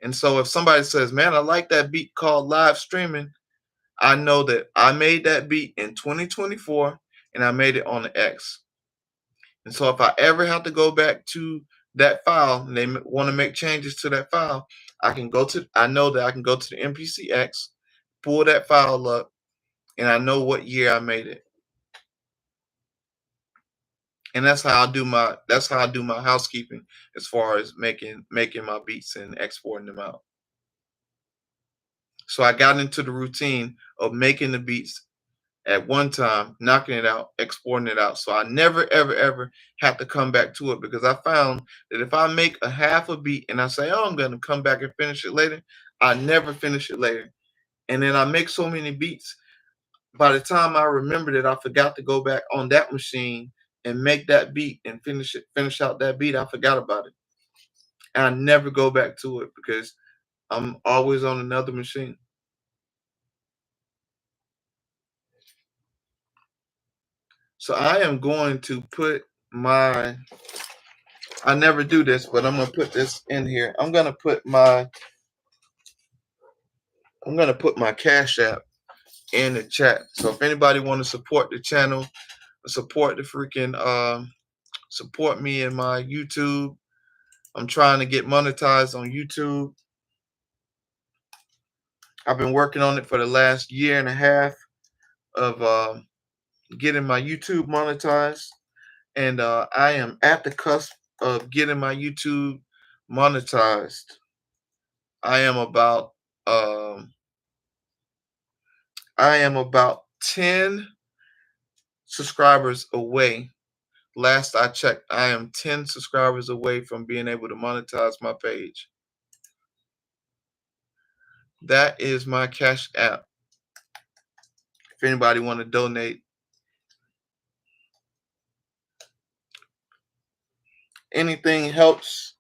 A: And so if somebody says, "Man, I like that beat called live streaming," I know that I made that beat in 2024 and I made it on the X. And so if I ever have to go back to that file and they want to make changes to that file, I know that I can go to the MPCX, pull that file up, and I know what year I made it. And that's how I do my housekeeping as far as making my beats and exporting them out. So I got into the routine of making the beats at one time, knocking it out, exporting it out. So I never, ever, ever have to come back to it, because I found that if I make a half a beat and I say, "Oh, I'm going to come back and finish it later," I never finish it later. And then I make so many beats. By the time I remember that I forgot to go back on that machine and make that beat and finish out that beat, I forgot about it. And I never go back to it because I'm always on another machine. So I am going to put my I never do this, but I'm gonna put this in here. I'm gonna put my Cash App in the chat. So if anybody want to support the channel, support the freaking support me in my YouTube. I'm trying to get monetized on YouTube. I've been working on it for the last year and a half of getting my YouTube monetized, and I am at the cusp of getting my YouTube monetized. I am about um, I am about 10 subscribers away. Last I checked, I am 10 subscribers away from being able to monetize my page. That is my Cash App. If anybody want to donate, anything helps.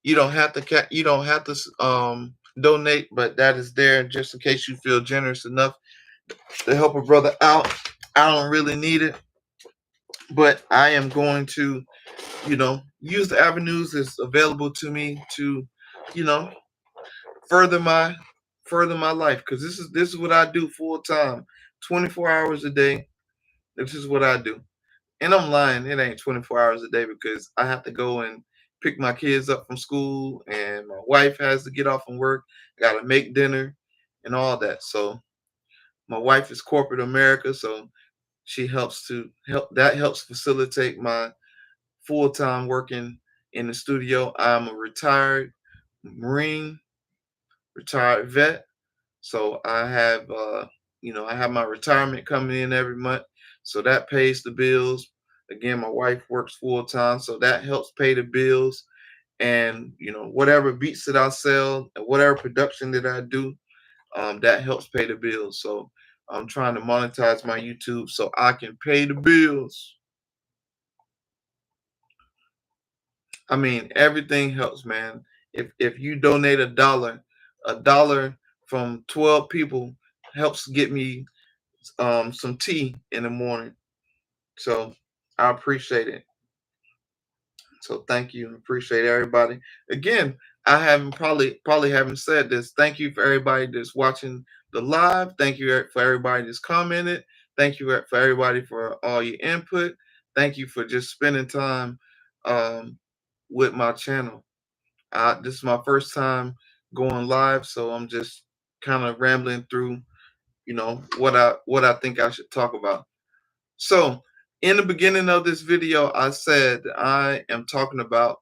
A: You don't have to donate, but that is there just in case you feel generous enough to help a brother out. I don't really need it, but I am going to, use the avenues that's available to me to, you know, further my life, because this is what I do full time, 24 hours a day. This is what I do. And I'm lying, it ain't 24 hours a day, because I have to go and pick my kids up from school, and my wife has to get off from work. I got to make dinner and all that. So my wife is corporate America, so she helps facilitate my full-time working in the studio. I'm a retired Marine, retired vet. So I have my retirement coming in every month. So that pays the bills. Again, my wife works full time, so that helps pay the bills. And whatever beats that I sell and whatever production that I do, that helps pay the bills. So I'm trying to monetize my YouTube so I can pay the bills. I mean, everything helps, man. If you donate a dollar from 12 people helps get me some tea in the morning. So I appreciate it. So thank you. Appreciate everybody. Again, I haven't probably haven't said this. Thank you for everybody that's watching the live. Thank you for everybody that's commented. Thank you for everybody for all your input. Thank you for just spending time um, with my channel. This is my first time going live, so I'm just kind of rambling through, what I think I should talk about. So, in the beginning of this video, I said I am talking about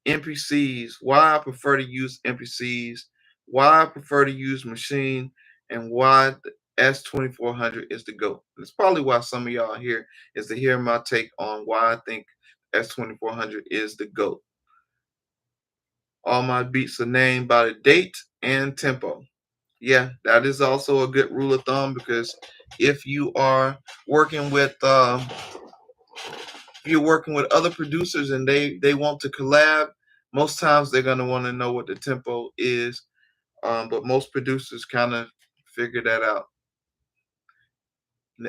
A: MPCs, why I prefer to use MPCs, why I prefer to use Maschine, and why the S2400 is the GOAT. That's probably why some of y'all are here, is to hear my take on why I think S2400 is the GOAT. All my beats are named by the date and tempo. Yeah, that is also a good rule of thumb, because if you are working with if you're working with other producers and they want to collab, most times they're gonna want to know what the tempo is. But most producers kind of figure that out,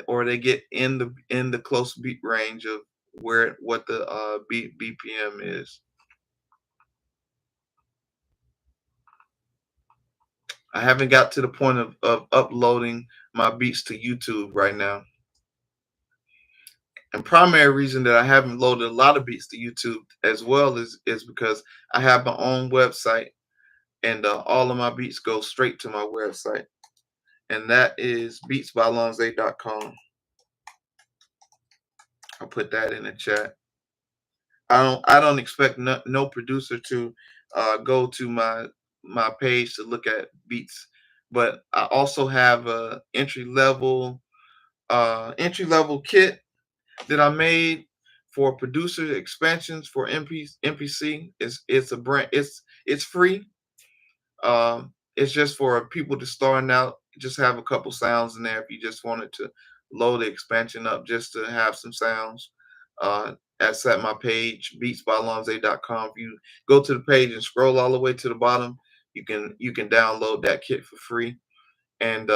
A: or they get in the close beat range of what the beat BPM is. I haven't got to the point of uploading my beats to YouTube right now. And primary reason that I haven't loaded a lot of beats to YouTube as well is because I have my own website, and all of my beats go straight to my website, and that is BeatsbyLonza.com. I'll put that in the chat. I don't expect no producer to go to my page to look at beats, but I also have a entry level kit that I made for producer expansions for MPC. It's a brand. It's free. It's just for people to starting out. Just have a couple sounds in there if you just wanted to load the expansion up just to have some sounds. That's at my page, beatsbylonza.com. If you go to the page and scroll all the way to the bottom, you can download that kit for free. And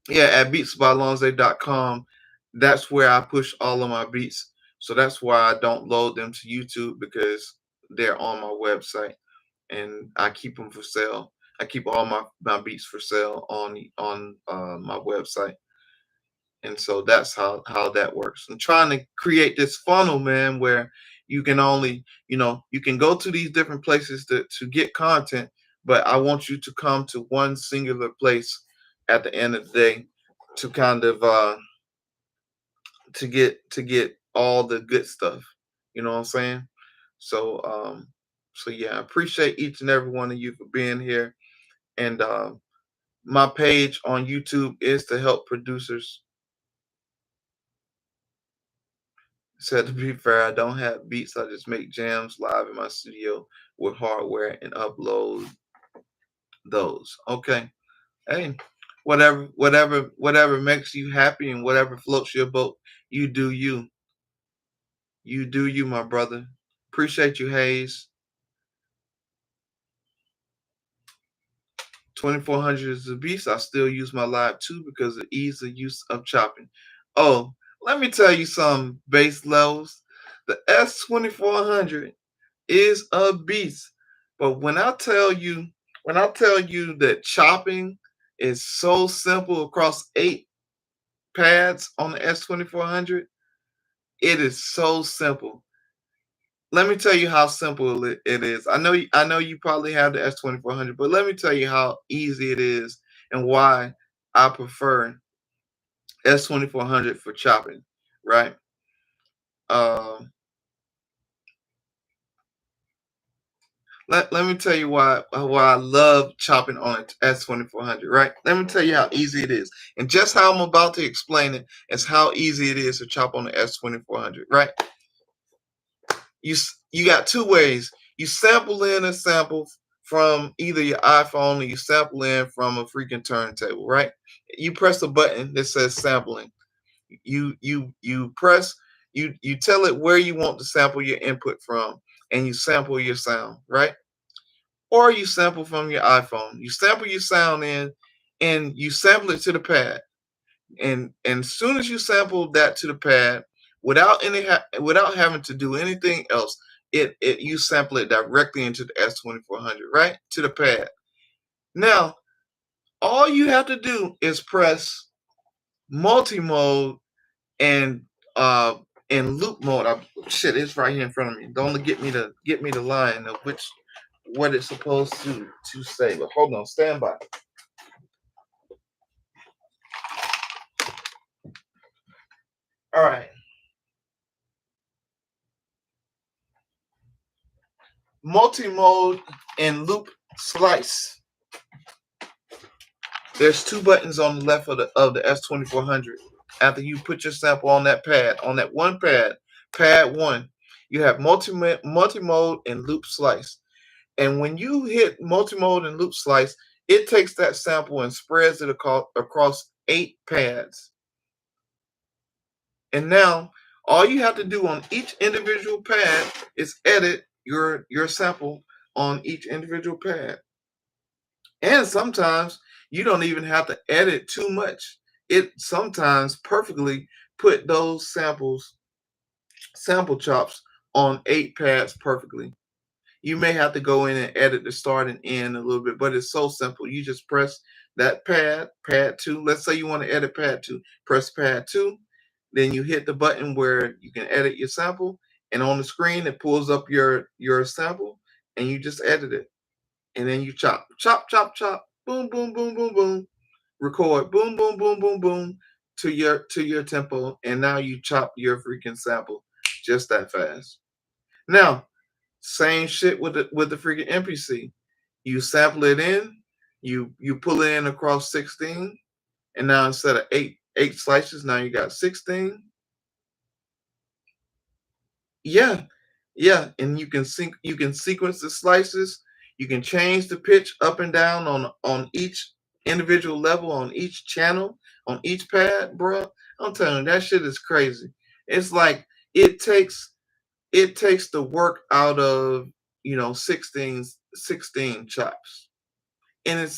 A: yeah, at beatsbylonza.com, that's where I push all of my beats. So that's why I don't load them to YouTube, because they're on my website and I keep them for sale. I keep all my beats for sale on my website. And so that's how that works. I'm trying to create this funnel, man, where you can only, you can go to these different places to get content, but I want you to come to one singular place at the end of the day to kind of to get all the good stuff. You know what I'm saying? So so yeah, I appreciate each and every one of you for being here. And my page on YouTube is to help producers. Said, to be fair, I don't have beats. I just make jams live in my studio with hardware and upload those. Okay. Hey, whatever makes you happy and whatever floats your boat, you do you. You do you, my brother. Appreciate you, Hayes. 2400 is a beast. I still use my Live 2 because of ease of use of chopping. Oh, let me tell you some bass levels. The S2400 is a beast. But when I tell you that chopping is so simple across 8 pads on the S2400, it is so simple. Let me tell you how simple it is. I know you probably have the S2400, but let me tell you how easy it is and why I prefer S2400 for chopping, right? Um, let me tell you why I love chopping on an S2400, right? Let me tell you how easy it is. And just how I'm about to explain it is how easy it is to chop on the S2400, right? You got two ways. You sample in a sample from either your iPhone or you sample in from a freaking turntable, right? You press a button that says sampling. You press, you tell it where you want to sample your input from, and you sample your sound, right? Or you sample from your iPhone. You sample your sound in, and you sample it to the pad. And as soon as you sample that to the pad, without without having to do anything else, it you sample it directly into the S2400, right, to the pad. Now all you have to do is press multi-mode and uh in loop mode. Shit, it's right here in front of me. Don't get me the line of which what it's supposed to say. But hold on, stand by. All right. Multi-mode and loop slice. There's two buttons on the left of the S2400. After you put your sample on that pad, on that one pad, pad one, you have multi-mode and loop slice. And when you hit multi-mode and loop slice, it takes that sample and spreads it across 8 pads. And now all you have to do on each individual pad is edit your sample on each individual pad. And sometimes you don't even have to edit too much. It sometimes perfectly put those sample chops on 8 pads perfectly. You may have to go in and edit the start and end a little bit, but it's so simple. You just press that pad 2. Let's say you want to edit pad 2. Press pad 2. Then you hit the button where you can edit your sample, and on the screen it pulls up your sample, and you just edit it. And then you chop, chop, chop, chop, boom, boom, boom, boom, boom, record, boom, boom, boom, boom, boom, to your tempo, and now you chop your freaking sample just that fast. Now, same shit with the freaking MPC. You sample it in, you pull it in across 16, and now instead of eight slices, now you got 16. Yeah, yeah, and you can sequence the slices. You can change the pitch up and down on each individual level, on each channel, on each pad, bro. I'm telling you, that shit is crazy. It's like it takes it takes the work out of 16 chops, and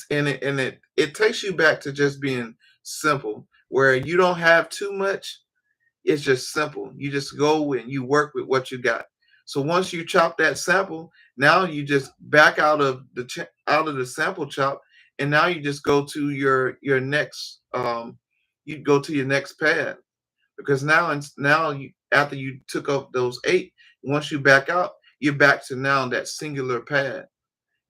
A: it takes you back to just being simple, where you don't have too much. It's just simple. You just go and you work with what you got. So once you chop that sample, now you just back out of the sample chop, and now you just go to your next you go to your next pad, because now you, after you took up those 8, once you back out, you're back to now that singular pad,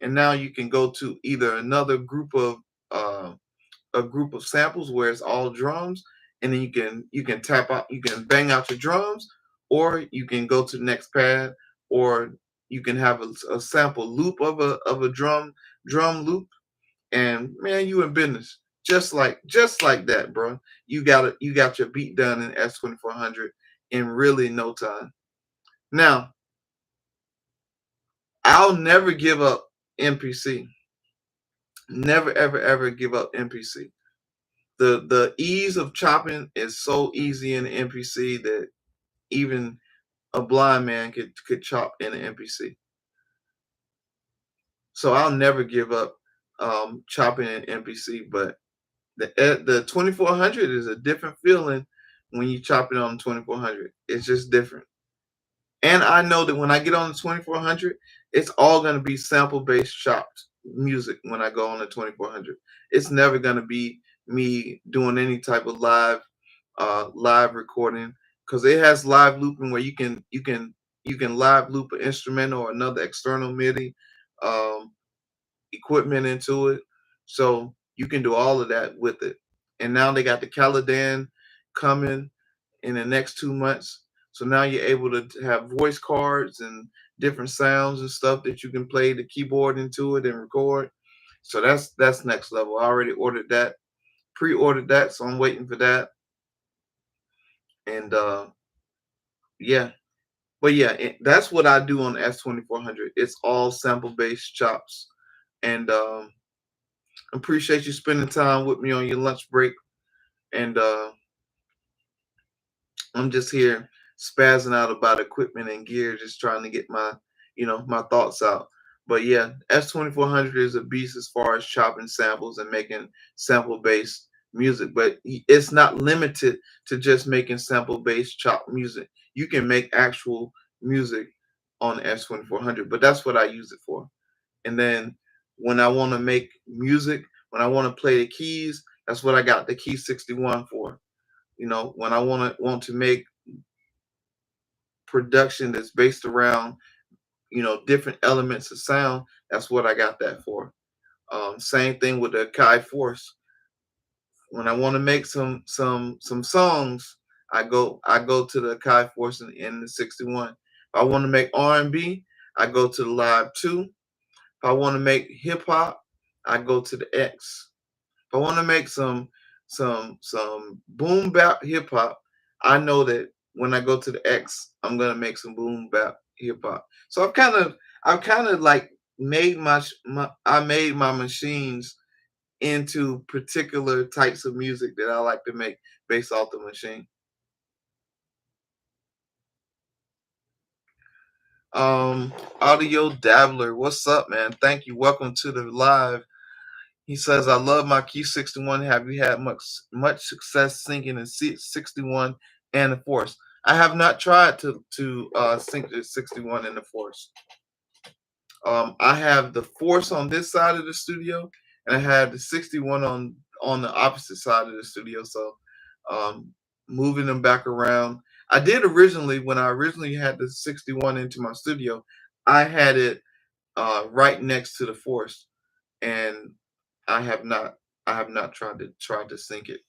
A: and now you can go to either another group of uh, a group of samples where it's all drums, and then you can tap out, you can bang out your drums, or you can go to the next pad, or you can have a sample loop of a drum loop, and man, you in business. Just like that, bro. You got your beat done in S2400 in really no time. Now, I'll never give up MPC. Never ever ever give up MPC. The ease of chopping is so easy in the MPC that even a blind man could chop in an MPC. So I'll never give up chopping in MPC, but the 2400 is a different feeling when you chop it on the 2400. It's just different. And I know that when I get on the 2400, it's all going to be sample based chopped music when I go on the 2400. It's never going to be me doing any type of live recording, because it has live looping where you can live loop an instrument or another external MIDI um, equipment into it. So you can do all of that with it. And now they got the Caladan coming in the next 2 months. So now you're able to have voice cards and different sounds and stuff that you can play the keyboard into it and record. So that's next level. I already ordered that, pre-ordered that, so I'm waiting for that. And yeah, but yeah, that's what I do on the S2400. It's all sample based chops. And appreciate you spending time with me on your lunch break. And I'm just here spazzing out about equipment and gear, just trying to get my, my thoughts out. But yeah, S2400 is a beast as far as chopping samples and making sample based music. But it's not limited to just making sample based chop music. You can make actual music on the S2400, but that's what I use it for. And then when I want to make music, when I want to play the keys, that's what I got the Key 61 for. When I want to make production that's based around different elements of sound, that's what I got that for. Same thing with the Akai Force. When I want to make some songs, I go to the Akai Force in the 61. If I want to make R&B, I go to the Live 2. If I want to make hip hop, I go to the X. If I want to make some boom bap hip hop, I know that when I go to the X, I'm gonna make some boom bap hip hop. So I've kind of like made I made my machines into particular types of music that I like to make based off the machine. Um, Audio Dabbler, what's up, man? Thank you. Welcome to the live. He says, I love my Key 61. Have you had much success singing in 61 and the Force? I have not tried to sync the 61 and the Force. I have the Force on this side of the studio, and I have the 61 on the opposite side of the studio. So moving them back around. I did originally when I originally had the 61 into my studio. I had it right next to the Force, and I have not I have not tried to sync it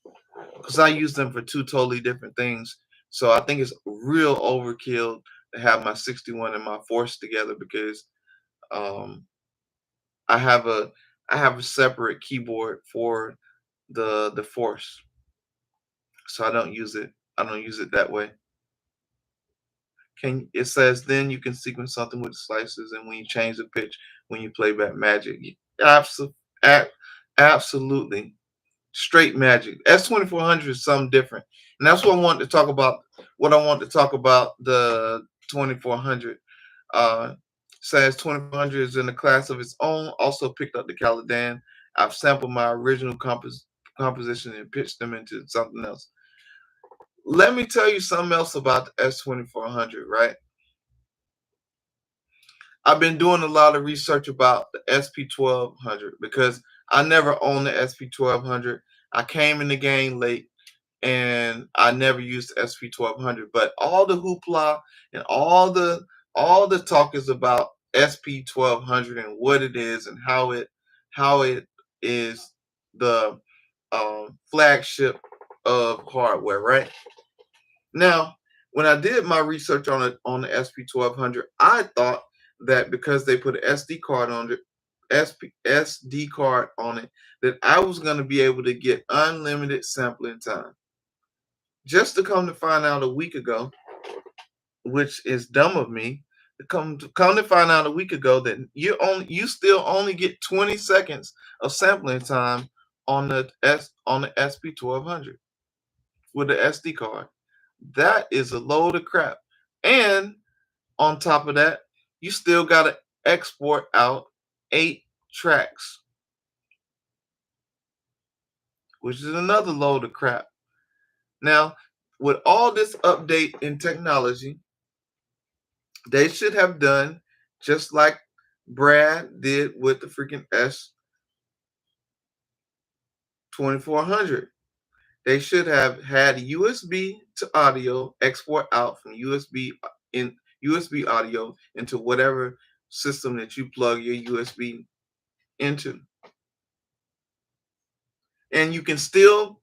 A: because I use them for two totally different things. So I think it's real overkill to have my 61 and my Force together because um, I have a I have a separate keyboard for the Force, so I don't use it that way. Can It says then you can sequence something with slices, and when you change the pitch when you play back Magic, absolutely, absolutely. Straight magic. S2400 is something different, and that's what I wanted to talk about. What I want to talk about the 2400. Says 2400 is in a class of its own. Also picked up the Caladan. I've sampled my original composition and pitched them into something else. Let me tell you something else about the S2400. Right, I've been doing a lot of research about the SP1200 because I never owned the SP1200. I came in the game late and I never used the SP1200. But all the hoopla and all the talk is about SP1200 and what it is and how it is the flagship of hardware. Right now, when I did my research on the SP1200, I thought that because they put an SD card on it, SD card on it, that I was going to be able to get unlimited sampling time. Just to come to find out a week ago, which is dumb of me, to come to find out a week ago that you still only get 20 seconds of sampling time on the SP1200 with the SD card. That is a load of crap. And on top of that, you still gotta export out 8 tracks, which is another load of crap. Now, with all this update in technology, they should have done just like Brad did with the freaking S2400. They should have had USB to audio export out from USB audio into whatever system that you plug your USB into. And you can still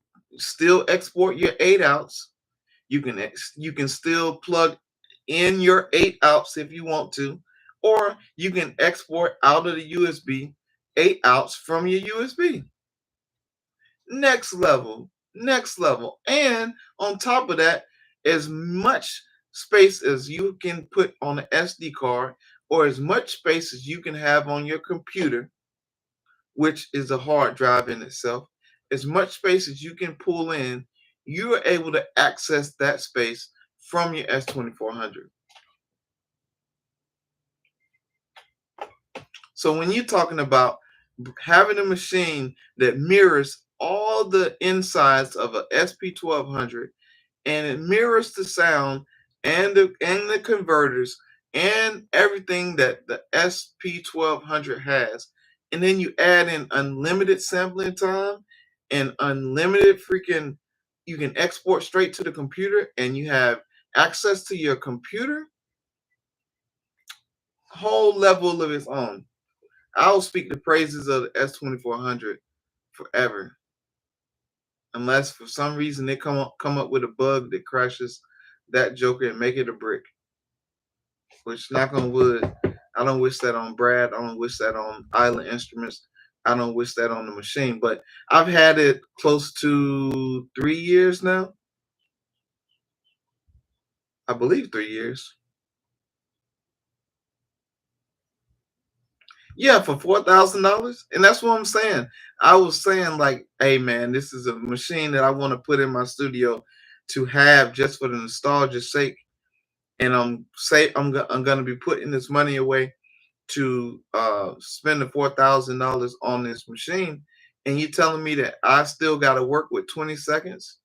A: export your 8 outs. You can still plug in your 8 outs if you want to, or you can export out of the USB 8 outs from your USB. Next level. And on top of that, as much space as you can put on an SD card, or as much space as you can have on your computer, which is a hard drive in itself. As much space as you can pull in, you are able to access that space from your S2400. So when you're talking about having a machine that mirrors all the insides of a SP1200, and it mirrors the sound and the converters and everything that the SP1200 has, and then you add in unlimited sampling time and unlimited freaking, you can export straight to the computer and you have access to your computer, whole level of its own. I'll speak the praises of the S2400 forever, unless for some reason they come up with a bug that crashes that joker and make it a brick. Which, knock on wood, I don't wish that on Brad. I don't wish that on Island Instruments. I don't wish that on the machine. But I've had it close to 3 years now. I believe 3 years. Yeah, for $4,000, and that's what I'm saying. I was saying like, hey man, this is a machine that I want to put in my studio to have just for the nostalgia's sake, and I'm gonna be putting this money away to spend the $4,000 on this machine, and you telling me that I still got to work with 20 seconds?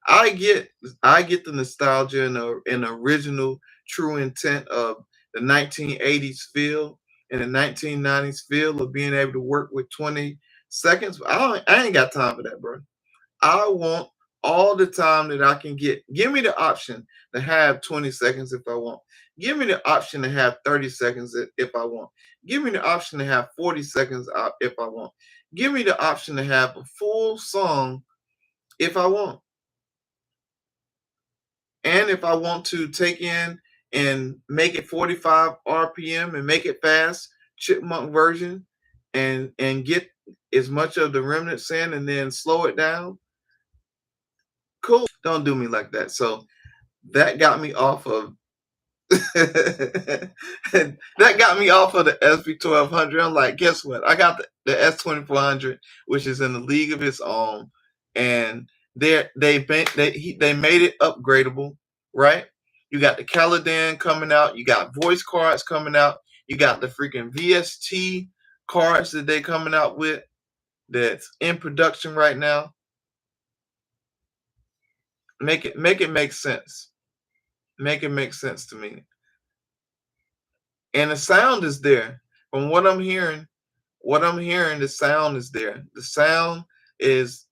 A: I get I get the nostalgia and the original true intent of the 1980s feel and the 1990s feel of being able to work with 20 seconds. I ain't got time for that, bro. I want all the time that I can get. Give me the option to have 20 seconds if I want. Give me the option to have 30 seconds if I want. Give me the option to have 40 seconds if I want. Give me the option to have a full song if I want. And if I want to take in and make it 45 RPM and make it fast, chipmunk version, and get as much of the remnants in and then slow it down, cool. Don't do me like that. So that got me off of that got me off of the SP1200. I'm like, guess what? I got the S2400, which is in the league of its own, and they made it upgradable, right? You got the Caladan coming out, you got voice cards coming out, you got the freaking VST cards that they coming out with that's in production right now. Make it make sense. Make it make sense to me. And the sound is there. From what I'm hearing, the sound is there. The sound is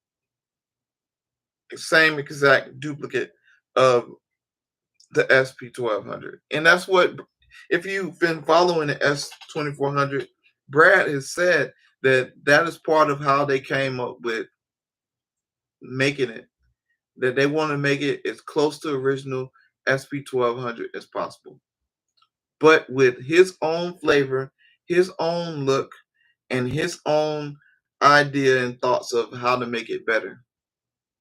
A: the same exact duplicate of the SP1200. And that's what, if you've been following the S2400, Brad has said that that is part of how they came up with making it, that they want to make it as close to original SP1200 as possible, but with his own flavor, his own look, and his own idea and thoughts of how to make it better,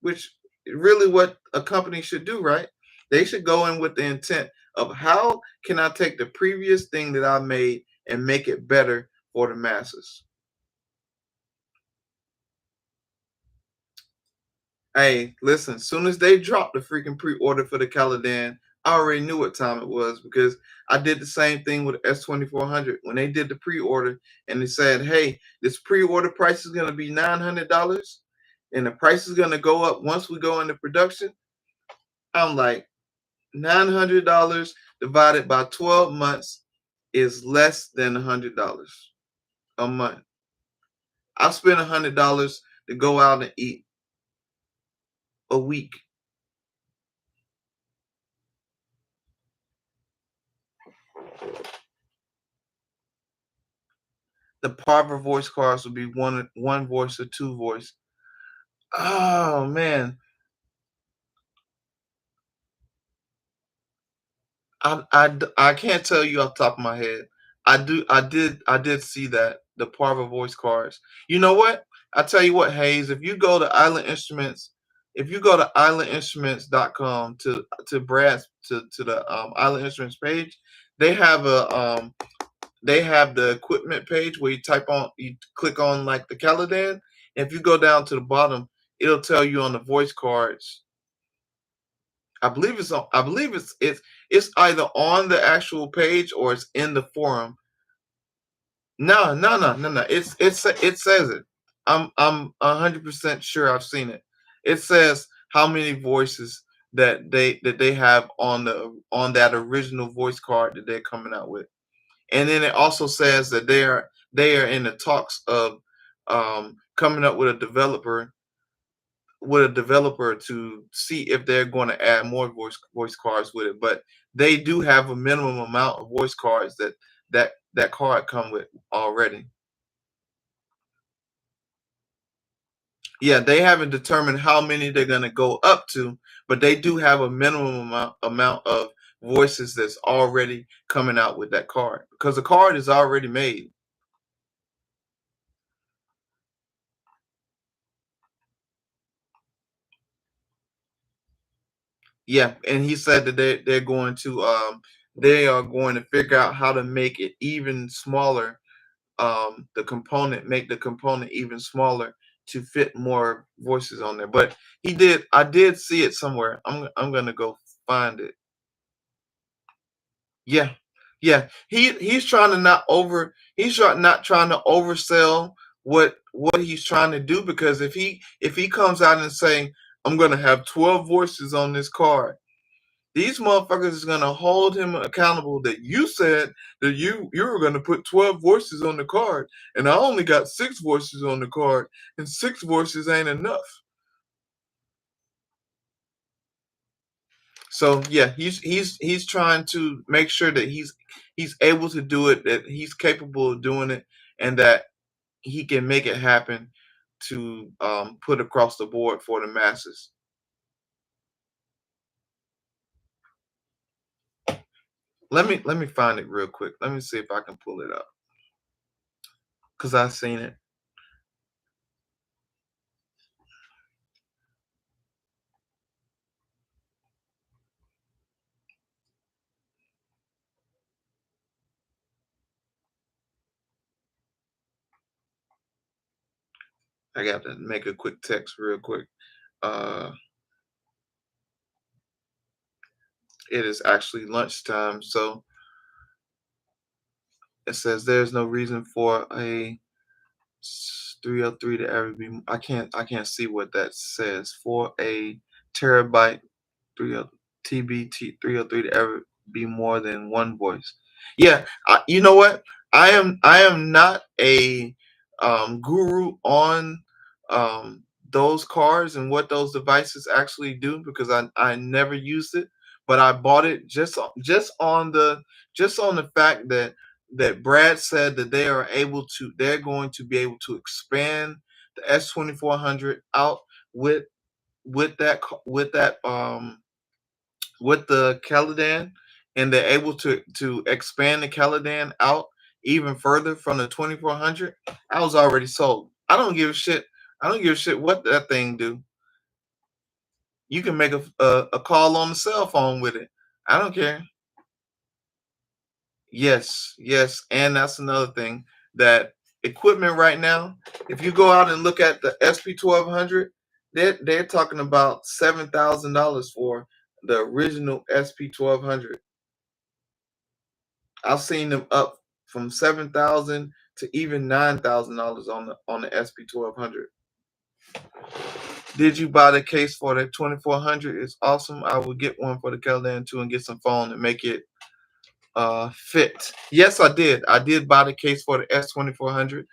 A: which is really what a company should do, right? They should go in with the intent of how can I take the previous thing that I made and make it better for the masses. Hey, listen, as soon as they dropped the freaking pre-order for the Caladan, I already knew what time it was because I did the same thing with the S2400. When they did the pre-order and they said, hey, this pre-order price is going to be $900 and the price is going to go up once we go into production, I'm like, $900 divided by 12 months is less than $100 a month. I spent $100 to go out and eat a week. The proper voice cards would be one voice or two voice. Oh man, I can't tell you off the top of my head. I did see that the Parva voice cards. You know what? I tell you what, Hayes. If you go to Island Instruments, if you go to islandinstruments.com to Brad's to the Island Instruments page, they have they have the equipment page where you click on like the Caladan. If you go down to the bottom, it'll tell you on the voice cards. I believe it's either on the actual page or it's in the forum. No, no, no, no, no. It says it. I'm 100% sure I've seen it. It says how many voices that they have on that original voice card that they're coming out with. And then it also says that they are in the talks of coming up with a developer to see if they're going to add more voice cards with it. But they do have a minimum amount of voice cards that card come with already. Yeah, they haven't determined how many they're going to go up to, but they do have a minimum amount of voices that's already coming out with that card because the card is already made. Yeah, and he said that they are going to figure out how to make it even smaller. Make the component even smaller to fit more voices on there. But I did see it somewhere. I'm gonna go find it. Yeah, yeah. He's trying to not trying to oversell what he's trying to do, because if he comes out and saying I'm gonna have 12 voices on this card, these motherfuckers is gonna hold him accountable that you said that you were gonna put 12 voices on the card, and I only got 6 voices on the card, and 6 voices ain't enough. So yeah, he's trying to make sure that he's able to do it, that he's capable of doing it, and that he can make it happen to put across the board for the masses. Let me find it real quick. Let me see if I can pull it up because I've seen it. I got to make a quick text real quick. Uh, it is actually lunchtime, so it says there's no reason for a 303 to ever be. I can't see what that says for a terabyte 30 TBT 303 to ever be more than one voice. Yeah, you know what? I am not a guru on those cards and what those devices actually do, because I never used it, but I bought it just on the fact that Brad said that they're going to be able to expand the S2400 out with with that with the Caladan, and they're able to expand the Caladan out even further from the 2400. I was already sold. I don't give a shit. I don't give a shit what that thing do. You can make a call on the cell phone with it. I don't care. Yes, yes, and that's another thing, that equipment right now. If you go out and look at the SP1200, they're talking about $7,000 for the original SP1200. I've seen them up from 7,000 to even $9,000 on the SP1200. Did you buy the case for the 2400? It's awesome. I would get one for the Caladan too and get some foam and make it fit. Yes, I did. I did buy the case for the S2400,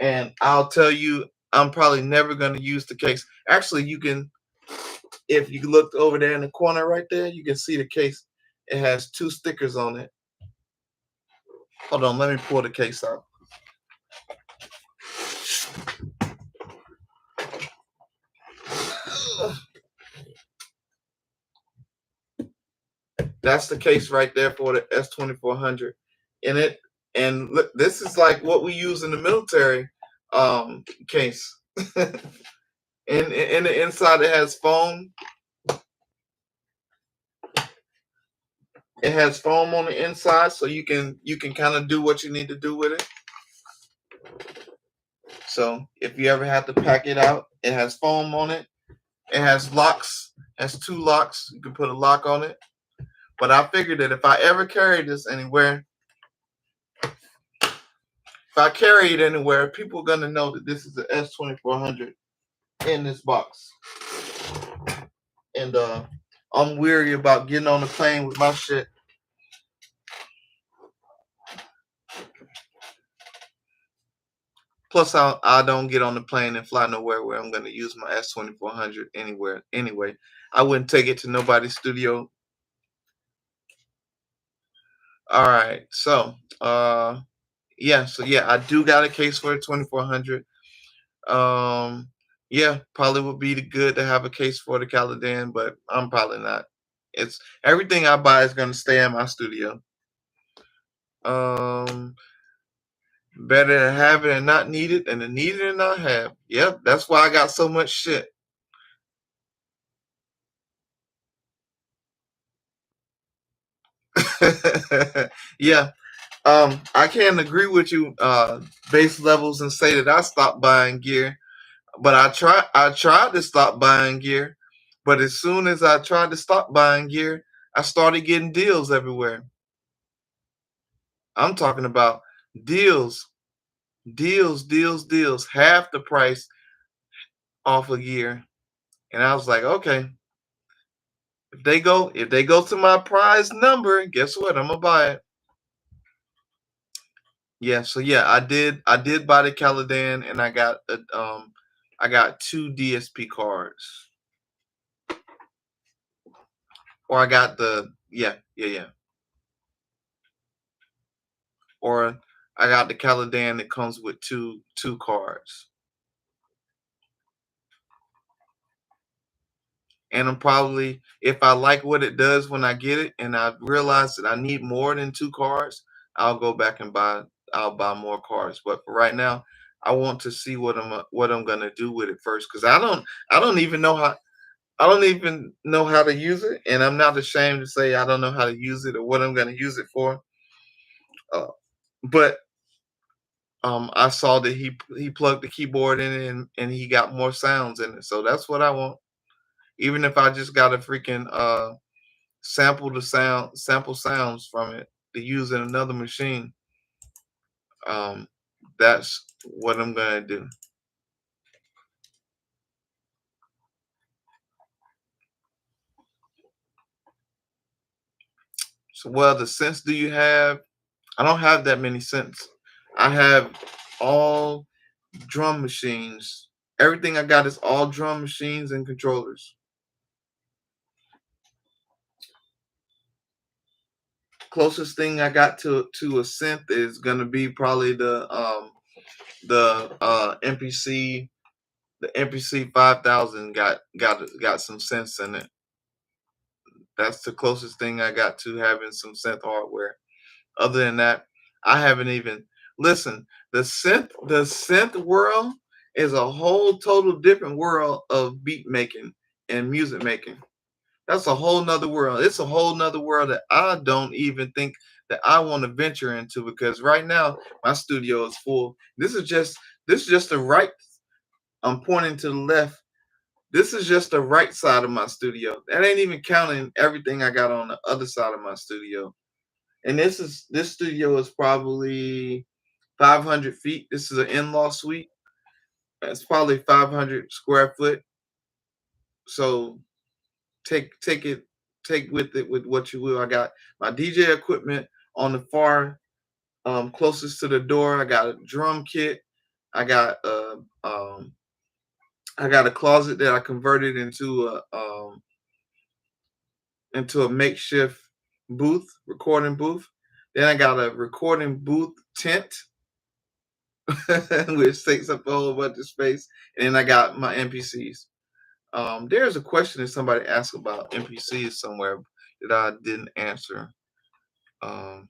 A: and I'll tell you, I'm probably never going to use the case. Actually, you can, if you look over there in the corner right there, you can see the case. It has 2 stickers on it. Hold on, let me pull the case out. That's the case right there for the S2400. In it, and look, this is like what we use in the military case. And in the inside, it has foam. It has foam on the inside, so you can kind of do what you need to do with it. So if you ever have to pack it out, it has foam on it. It has locks. It has 2 locks. You can put a lock on it. But I figured that if I ever carry this anywhere, if I carry it anywhere, people are gonna know that this is the S2400 in this box. And I'm weary about getting on the plane with my shit. Plus, I don't get on the plane and fly nowhere where I'm gonna use my S2400 anywhere. Anyway, I wouldn't take it to nobody's studio. All right, so yeah, I do got a case for the 2400. Yeah, probably would be good to have a case for the Caladan, but I'm probably not. It's everything I buy is gonna stay in my studio. Um, Better to have it and not need it than to need it and not have. Yep, that's why I got so much shit. Yeah, I can't agree with you, base levels, and say that I stopped buying gear. But I tried to stop buying gear. But as soon as I tried to stop buying gear, I started getting deals everywhere. I'm talking about deals, deals, half the price off a gear. And I was like, okay, if they go to my prize number, guess what? I'm gonna buy it. Yeah, so yeah, I did buy the Caladan, and I got 2 DSP cards. Or I got the yeah. Or I got the Caladan that comes with two cards. And I'm probably, if I like what it does when I get it and I realize that I need more than 2 cards, I'll go back and I'll buy more cards. But for right now, I want to see what I'm gonna do with it first, because I don't even know how I don't even know how to use it, and I'm not ashamed to say I don't know how to use it or what I'm gonna use it for. Uh, but I saw that he plugged the keyboard in it, and he got more sounds in it, so that's what I want. Even if I just got to freaking sample sounds from it to use in another machine, um, that's what I'm gonna do. So, well, the synths do you have? I don't have that many synths. I have all drum machines. Everything I got is all drum machines and controllers. Closest thing I got to a synth is gonna be probably the MPC. The MPC 5000 got some synths in it. That's the closest thing I got to having some synth hardware. Other than that, I haven't even listen. The synth world is a whole total different world of beat making and music making. That's a whole nother world. It's a whole nother world that I don't even think that I want to venture into, because right now my studio is full. This is just the right. I'm pointing to the left. This is just the right side of my studio. That ain't even counting everything I got on the other side of my studio. And this studio is probably 500 feet. This is an in-law suite. It's probably 500 square foot. So take it, take with it with what you will. I got my DJ equipment on the far closest to the door. I got a drum kit. I got I got a closet that I converted into a makeshift recording booth. Then I got a recording booth tent, which takes up a whole bunch of space. And then I got my MPCs. There's a question that somebody asked about MPCs somewhere that I didn't answer. Um,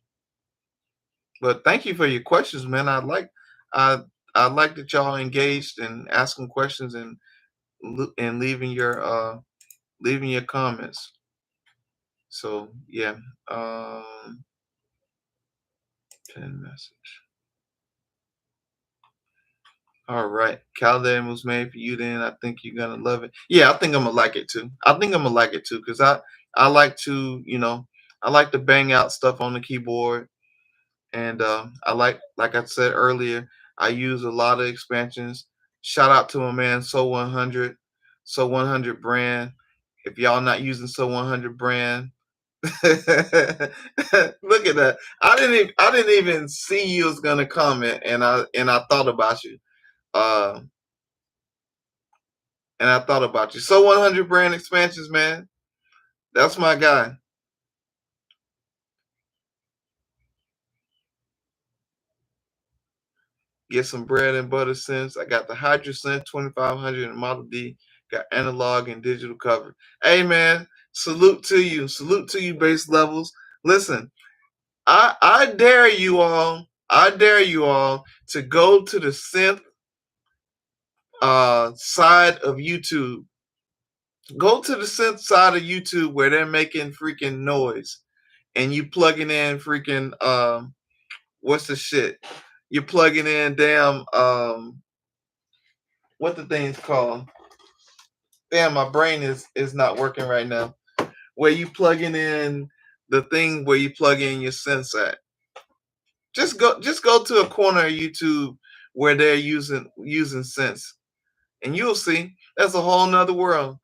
A: but thank you for your questions, man. I I like that y'all engaged in asking questions and leaving your comments. So yeah, pin message. All right, Caldera was made for you. Then I think you're gonna love it. Yeah, I think I'm gonna like it too. I think I'm gonna like it too because I like to I like to bang out stuff on the keyboard, and like I said earlier, I use a lot of expansions. Shout out to my man So 100, So 100 brand. If y'all not using So 100 brand, look at that. I didn't even see you was gonna comment, and I thought about you. Uh, and I thought about you. So 100 brand expansions, man. That's my guy. Get some bread and butter cents. I got the Hydra Cent 2500 and Model D. Got analog and digital cover. Hey, man, salute to you. Salute to you, base levels. Listen, I dare you all. I dare you all to go to the synth side of YouTube. Go to the synth side of YouTube where they're making freaking noise, and you plugging in freaking what's the shit? You're plugging in damn what the thing's called. Damn, my brain is not working right now. Where you plugging in the thing where you plug in your synths at. Just go to a corner of YouTube where they're using synths, and you'll see that's a whole nother world.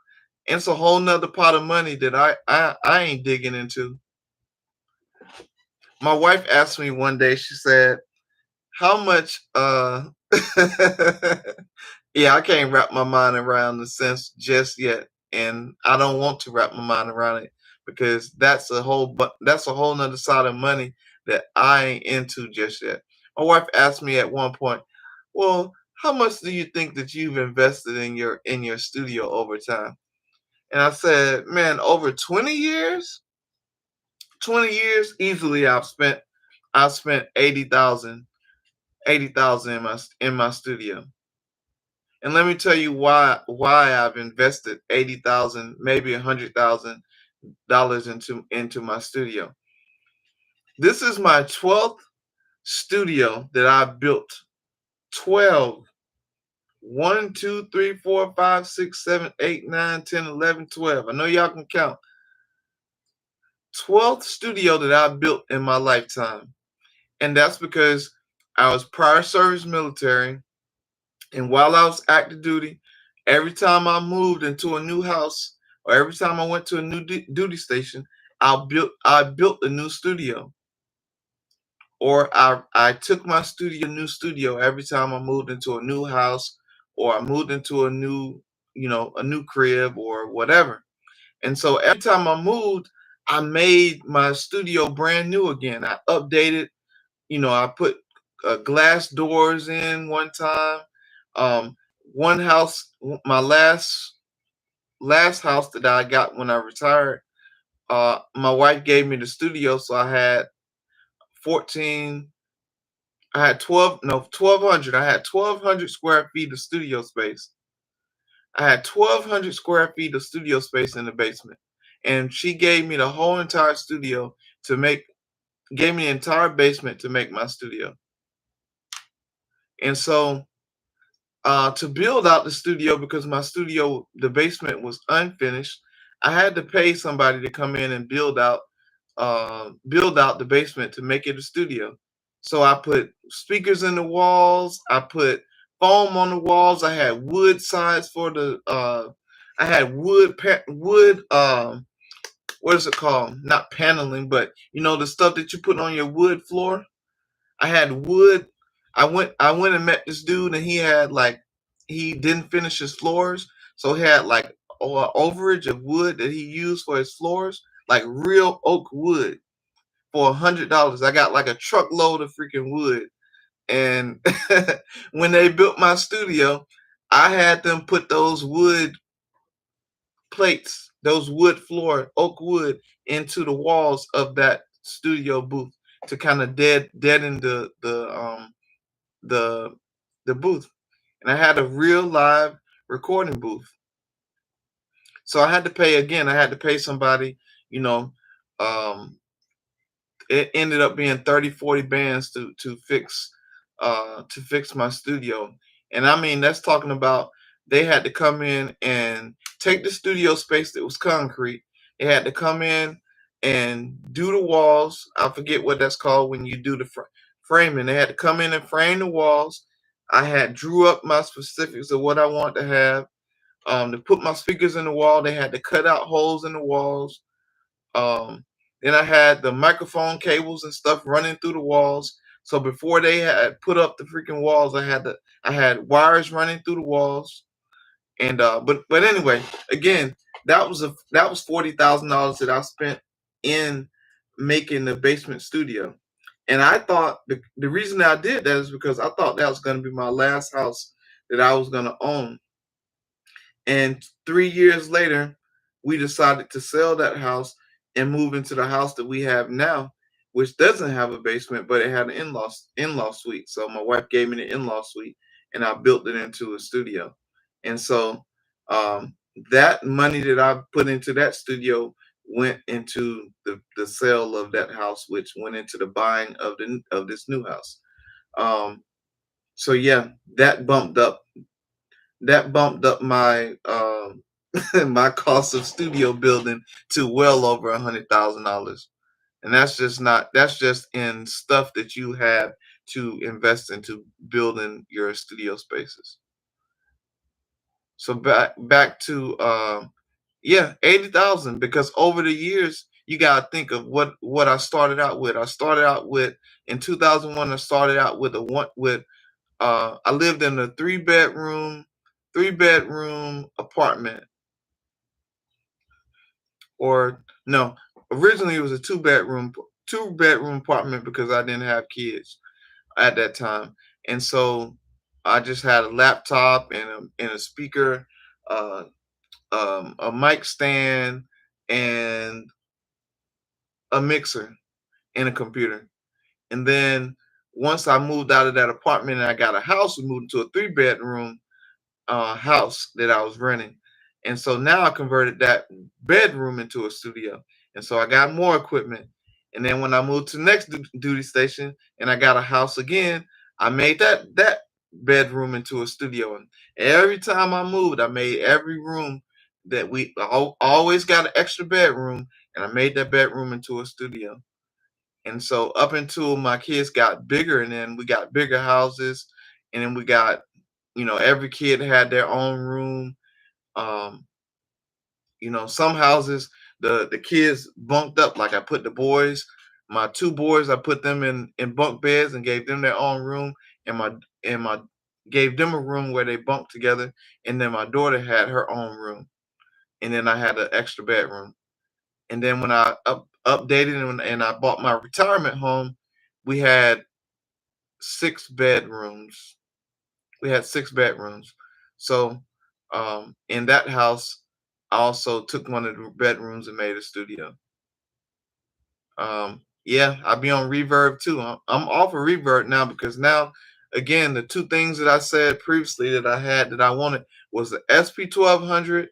A: And it's a whole nother pot of money that I ain't digging into. My wife asked me one day, she said, how much yeah, I can't wrap my mind around the sense just yet, and I don't want to wrap my mind around it because that's a whole nother side of money that I ain't into just yet. My wife asked me at one point, well, how much do you think that you've invested in your studio over time? And I said, man, over 20 years? 20 years easily I've spent 80,000 in my studio. And let me tell you why I've invested 80,000, maybe $100,000 into my studio. This is my 12th studio that I've built. 12. 1, 2, 3, 4, 5, 6, 7, 8, 9, 10, 11, 12. I know y'all can count. 12th studio that I built in my lifetime. And that's because I was prior service military. And while I was active duty, every time I moved into a new house or every time I went to a new duty station, I built a new studio, or I took my new studio every time I moved into a new house or I moved into a new crib or whatever. And so every time I moved, I made my studio brand new again. I updated, I put glass doors in one time. Um, one house, my last house that I got when I retired, my wife gave me the studio, so I had 14. I had 12, no, 1,200. I had 1,200 square feet of studio space. I had 1,200 square feet of studio space in the basement, and she gave me the whole entire studio to make. Gave me the entire basement to make my studio, and so to build out the studio because my studio, the basement was unfinished. I had to pay somebody to come in and build out the basement to make it a studio. So I put speakers in the walls. I put foam on the walls. I had wood sides for the. I had wood. What is it called? Not paneling, but the stuff that you put on your wood floor. I had wood. I went and met this dude, and he didn't finish his floors, so he had like overage of wood that he used for his floors, like real oak wood for $100. I got like a truckload of freaking wood, and when they built my studio, I had them put those wood plates, those wood floor, oak wood, into the walls of that studio booth to kind of deaden the the booth. And I had a real live recording booth. So I had to pay somebody, you know, um, it ended up being 30, 40 bands to fix my studio. And I mean, that's talking about they had to come in and take the studio space that was concrete. They had to come in and do the walls. I forget what that's called when you do the framing. They had to come in and frame the walls. I had drew up my specifics of what I want to have. To put my speakers in the wall, they had to cut out holes in the walls. um, then I had the microphone cables and stuff running through the walls. So before they had put up the freaking walls, I had wires running through the walls. And but anyway, again, that was $40,000 that I spent in making the basement studio. And I thought the reason I did that is because I thought that was going to be my last house that I was going to own. And 3 years later, we decided to sell that house and move into the house that we have now, which doesn't have a basement, but it had an in-law suite. So my wife gave me the in-law suite, and I built it into a studio. And so um, that money that I put into that studio went into the sale of that house, which went into the buying of this new house. Um, so yeah, that bumped up my my cost of studio building to well over $100,000. And that's just in stuff that you have to invest into building your studio spaces. So back to yeah, 80,000, because over the years you gotta think of what I started out with. I started out with in 2001. I started out with I lived in a three bedroom apartment. Or no, originally it was a two bedroom apartment because I didn't have kids at that time. And so I just had a laptop and a speaker, uh, a mic stand, and a mixer and a computer. And then once I moved out of that apartment and I got a house, we moved into a three-bedroom house that I was renting. And so now I converted that bedroom into a studio. And so I got more equipment. And then when I moved to the next duty station and I got a house again, I made that bedroom into a studio. And every time I moved, I made every room that always got an extra bedroom, and I made that bedroom into a studio. And so up until my kids got bigger, and then we got bigger houses, and then we got, every kid had their own room. Um, some houses, the kids bunked up. Like I put my two boys, I put them in bunk beds and gave them their own room, and my gave them a room where they bunked together, and then my daughter had her own room, and then I had an extra bedroom. And then when I updated and I bought my retirement home, we had 6 bedrooms. We had 6 bedrooms. So in that house, I also took one of the bedrooms and made a studio. Yeah, I'll be on Reverb too. I'm off of Reverb now because now, again, the two things that I said previously that I had that I wanted was the SP1200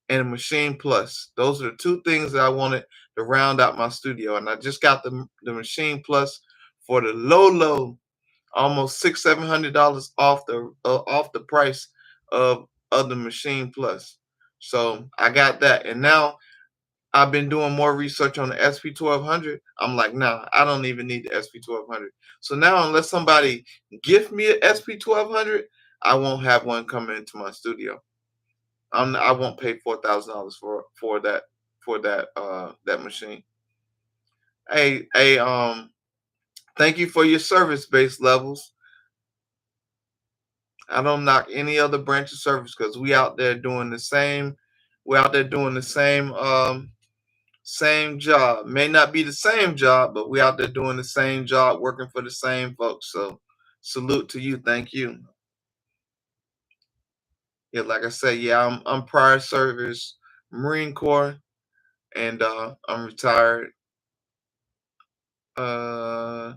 A: and a Maschine Plus. Those are the two things that I wanted to round out my studio, and I just got the Maschine Plus for the low, almost $600-700 off the price of the Maschine Plus. So I got that, and now I've been doing more research on the SP1200. I'm like, nah, I don't even need the SP1200. So now, unless somebody gift me an SP1200, I won't have one coming into my studio. I won't pay $4,000 for that machine. Hey, thank you for your service base levels. I don't knock any other branch of service because we out there doing the same. We're out there doing the same job. May not be the same job, but we out there doing the same job, working for the same folks. So salute to you. Thank you. Yeah, like I said, yeah, I'm prior service Marine Corps, and I'm retired. Uh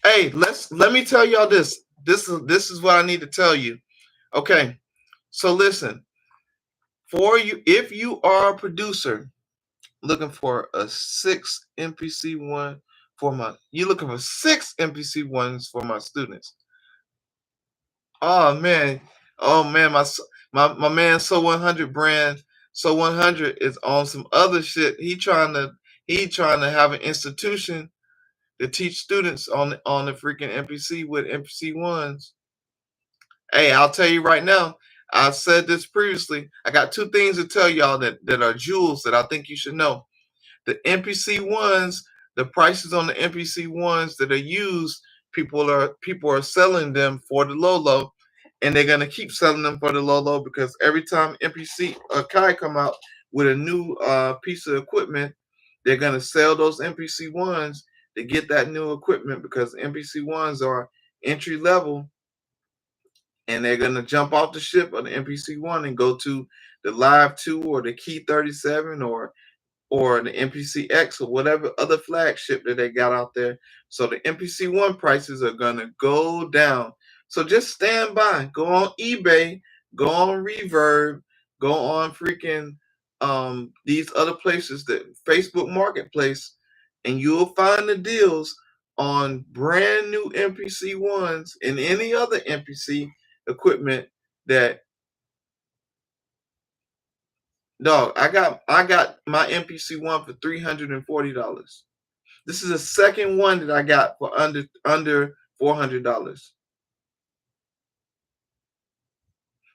A: hey, let me tell y'all this. This is what I need to tell you. Okay. So listen, for you, if you are a producer looking for a 6 MPC one for my. You looking for 6 MPC ones for my students? Oh man, oh man, my man So 100 brand. So 100 is on some other shit. He trying to have an institution to teach students on the freaking MPC with MPC ones. Hey, I'll tell you right now. I said this previously. I got two things to tell y'all that are jewels that I think you should know. The MPC ones, the prices on the MPC ones that are used, people are selling them for the low, and they're gonna keep selling them for the low because every time MPC Akai come out with a new piece of equipment, they're gonna sell those MPC ones to get that new equipment because MPC ones are entry level, and they're gonna jump off the ship of the MPC one and go to the Live 2 or the Key 37 or the MPC X or whatever other flagship that they got out there. So the MPC one prices are gonna go down. So just stand by. Go on eBay, go on Reverb, go on freaking these other places, that Facebook Marketplace, and you'll find the deals on brand new MPC ones and any other MPC equipment that. Dog, I got my MPC one for $340. This is the second one that I got for under $400.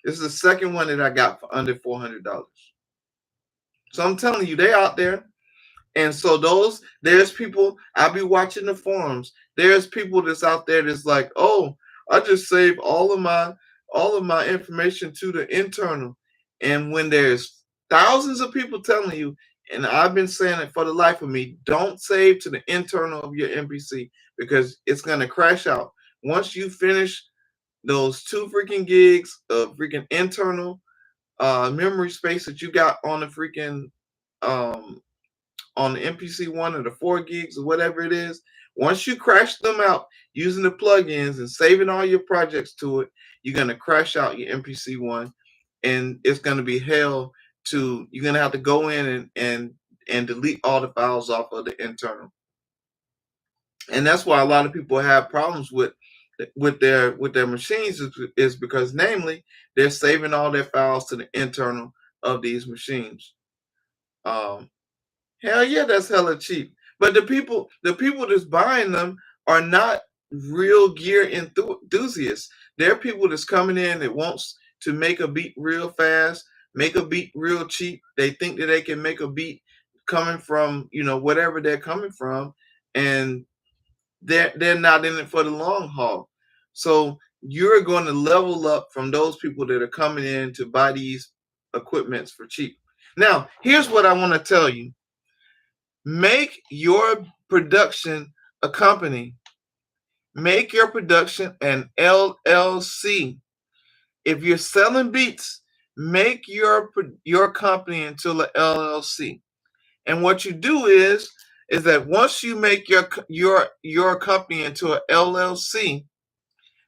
A: This is the second one that I got for under $400. So I'm telling you, they out there. And so there's people, I'll be watching the forums. There's people that's out there that's like, oh, I just save all of my information to the internal. And when there's thousands of people telling you, and I've been saying it for the life of me, don't save to the internal of your MPC because it's gonna crash out. Once you finish those 2 freaking gigs of freaking internal memory space that you got on the freaking um on the MPC one or the 4 gigs or whatever it is, once you crash them out using the plugins and saving all your projects to it, you're gonna crash out your MPC one, and it's gonna be hell to. You're gonna have to go in and delete all the files off of the internal, and that's why a lot of people have problems with their machines is because namely they're saving all their files to the internal of these machines. Um, Hell yeah, that's hella cheap. But the people that's buying them are not real gear enthusiasts. They're people that's coming in that wants to make a beat real fast, make a beat real cheap. They think that they can make a beat coming from, whatever they're coming from, and they're not in it for the long haul. So you're going to level up from those people that are coming in to buy these equipments for cheap. Now, here's what I want to tell you. Make your production a company. Make your production an LLC. If you're selling beats, make your company into an LLC. And what you do is that once you make your company into an LLC,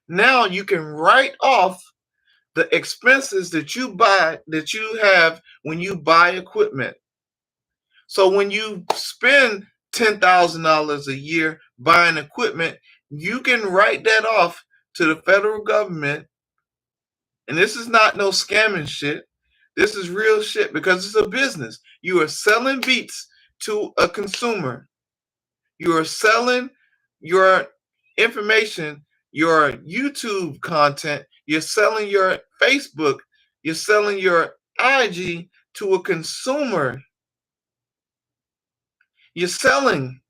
A: now you can write off the expenses that you have when you buy equipment. So when you spend $10,000 a year buying equipment, you can write that off to the federal government. And this is not no scamming shit. This is real shit because it's a business. You are selling beats to a consumer. You are selling your information, your YouTube content. You're selling your Facebook. You're selling your IG to a consumer. You're selling.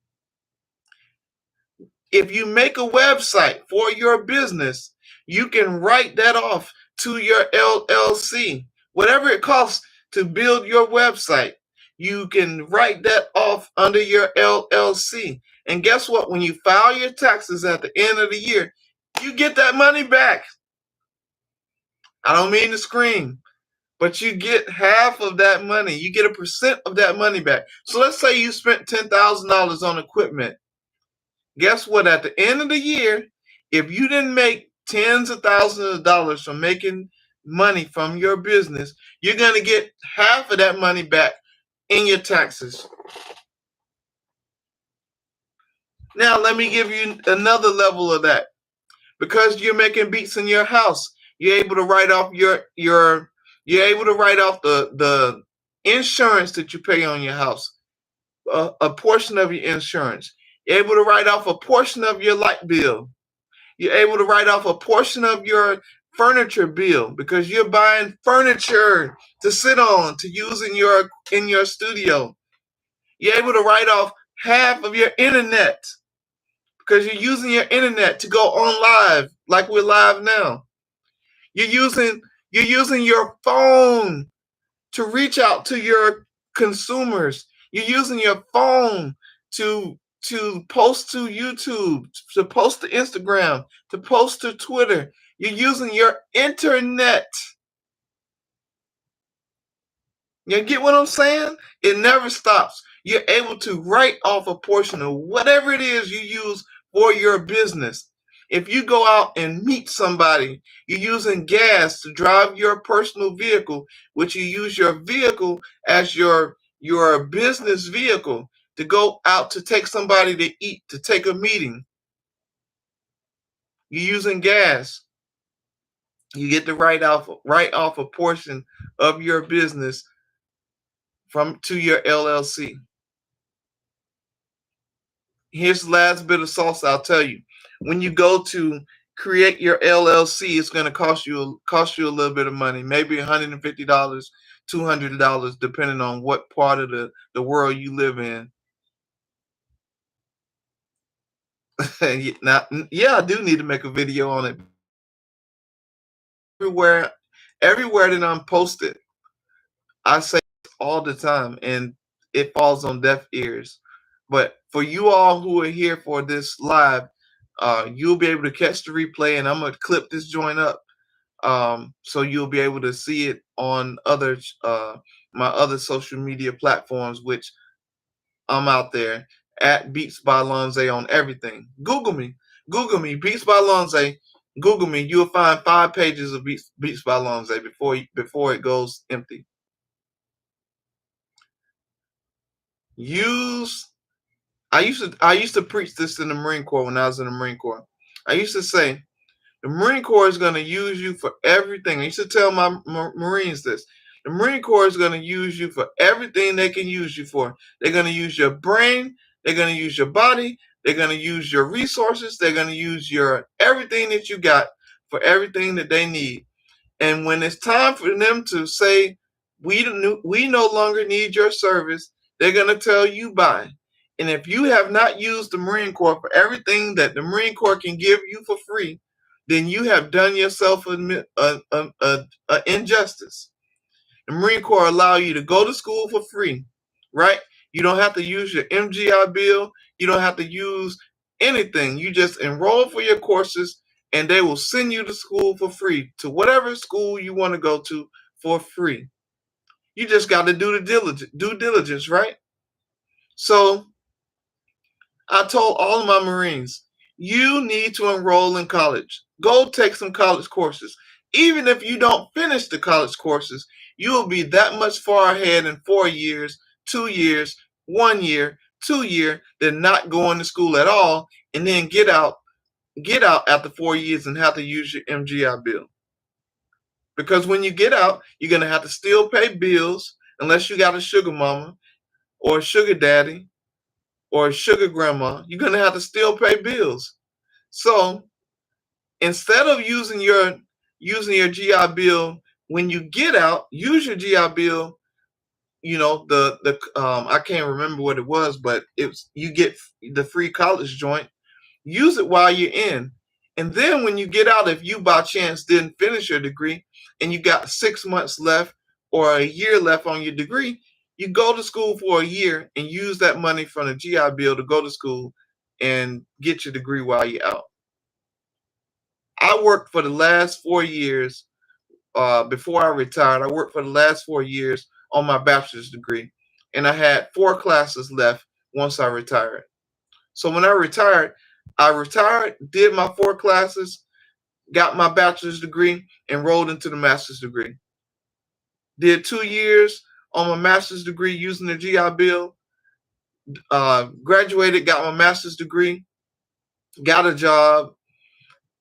A: If you make a website for your business, you can write that off to your LLC. Whatever it costs to build your website, you can write that off under your LLC. And guess what? When you file your taxes at the end of the year, you get that money back. I don't mean to scream, but you get half of that money. You get a percent of that money back. So let's say you spent $10,000 on equipment. Guess what? At the end of the year, if you didn't make tens of thousands of dollars from making money from your business, you're going to get half of that money back in your taxes. Now let me give you another level of that. Because you're making beats in your house, you're able to write off you're able to write off the insurance that you pay on your house, a portion of your insurance. You're able to write off a portion of your light bill. You're able to write off a portion of your furniture bill because you're buying furniture to sit on to use in your studio. You're able to write off half of your internet because you're using your internet to go on live like we're live now. You're using your phone to reach out to your consumers. You're using your phone to post to YouTube, to post to Instagram, to post to Twitter. You're using your internet. You get what I'm saying? It never stops. You're able to write off a portion of whatever it is you use for your business. If you go out and meet somebody, you're using gas to drive your personal vehicle, which you use your vehicle as your business vehicle to go out to take somebody to eat, to take a meeting. You're using gas. You get to write off a portion of your business to your LLC. Here's the last bit of sauce I'll tell you. When you go to create your LLC, it's going to cost you a little bit of money, maybe $150, $200, depending on what part of the world you live in. Now, yeah, I do need to make a video on it. Everywhere that I'm posted, I say all the time, and it falls on deaf ears. But for you all who are here for this live, you'll be able to catch the replay, and I'm gonna clip this joint up, so you'll be able to see it on my other social media platforms, which I'm out there at BeatsbyLonza on everything. Google me, BeatsbyLonza. Google me. You'll find 5 pages of BeatsbyLonza before it goes empty. I used to preach this in the Marine Corps when I was in the Marine Corps. I used to say the Marine Corps is going to use you for everything. I used to tell my Marines this. The Marine Corps is going to use you for everything they can use you for. They're going to use your brain. They're going to use your body. They're going to use your resources. They're going to use your everything that you got for everything that they need. And when it's time for them to say, we no longer need your service, they're going to tell you bye. And if you have not used the Marine Corps for everything that the Marine Corps can give you for free, then you have done yourself an injustice. The Marine Corps allow you to go to school for free, right? You don't have to use your MGI bill. You don't have to use anything. You just enroll for your courses, and they will send you to school for free, to whatever school you want to go to for free. You just got to do the due diligence, right? So I told all of my Marines, you need to enroll in college. Go take some college courses. Even if you don't finish the college courses, you will be that much far ahead in 4 years, 2 years, 1 year, 2 year than not going to school at all, and then get out after 4 years and have to use your MGI bill. Because when you get out, you're going to have to still pay bills unless you got a sugar mama or a sugar daddy or a sugar grandma. You're going to have to still pay bills. So instead of using your GI Bill when you get out, use your GI Bill. You know, I can't remember what it was, but you get the free college joint. Use it while you're in. And then when you get out, if you by chance didn't finish your degree and you got 6 months left or a year left on your degree, you go to school for a year and use that money from the GI Bill to go to school and get your degree while you're out. I worked for the last 4 years before I retired. I worked for the last 4 years on my bachelor's degree, and I had 4 classes left once I retired. So when I retired, did my 4 classes, got my bachelor's degree, enrolled into the master's degree. Did 2 years on my master's degree using the GI Bill. Graduated, got my master's degree, got a job,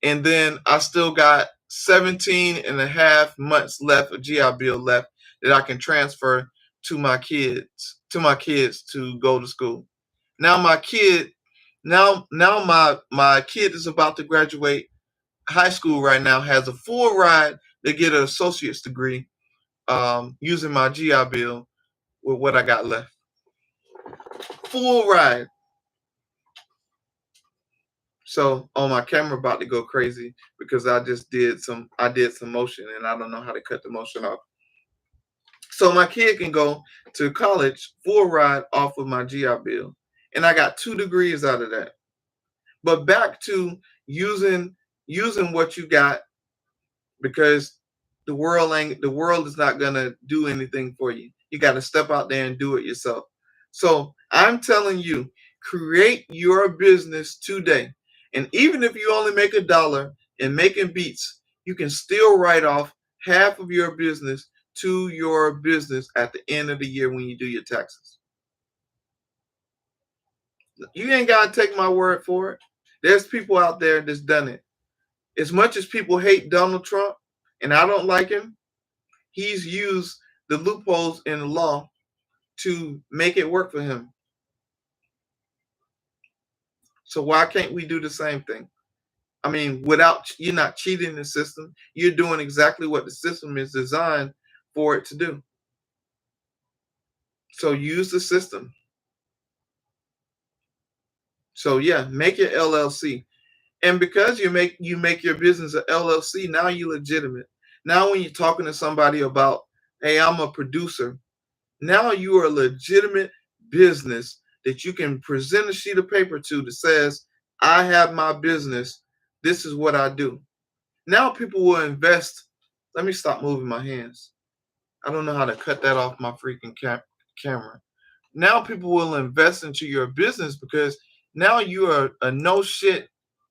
A: and then I still got 17 and a half months left of GI Bill left that I can transfer to my kids to go to school. Now my kid my kid is about to graduate high school right now, has a full ride to get an associate's degree using my GI Bill with what I got left. Full ride. So on my camera about to go crazy because I did some motion and I don't know how to cut the motion off. So my kid can go to college full ride off of my GI Bill. And I got 2 degrees out of that. But back to using what you got, because the world is not gonna do anything for you. You got to step out there and do it yourself. So I'm telling you, create your business today. And even if you only make $1 in making beats, you can still write off half of your business to your business at the end of the year when you do your taxes. You ain't gotta take my word for it. There's people out there that's done it. As much as people hate Donald Trump, and I don't like him, he's used the loopholes in the law to make it work for him. So why can't we do the same thing? I mean, you're not cheating the system. You're doing exactly what the system is designed for it to do. So use the system. So yeah, make your LLC. And because you make your business an LLC, now you're legitimate. Now when you're talking to somebody about, hey, I'm a producer, now you are a legitimate business that you can present a sheet of paper to that says, I have my business. This is what I do. Now people will invest. Let me stop moving my hands. I don't know how to cut that off my freaking camera. Now people will invest into your business because now you are a no shit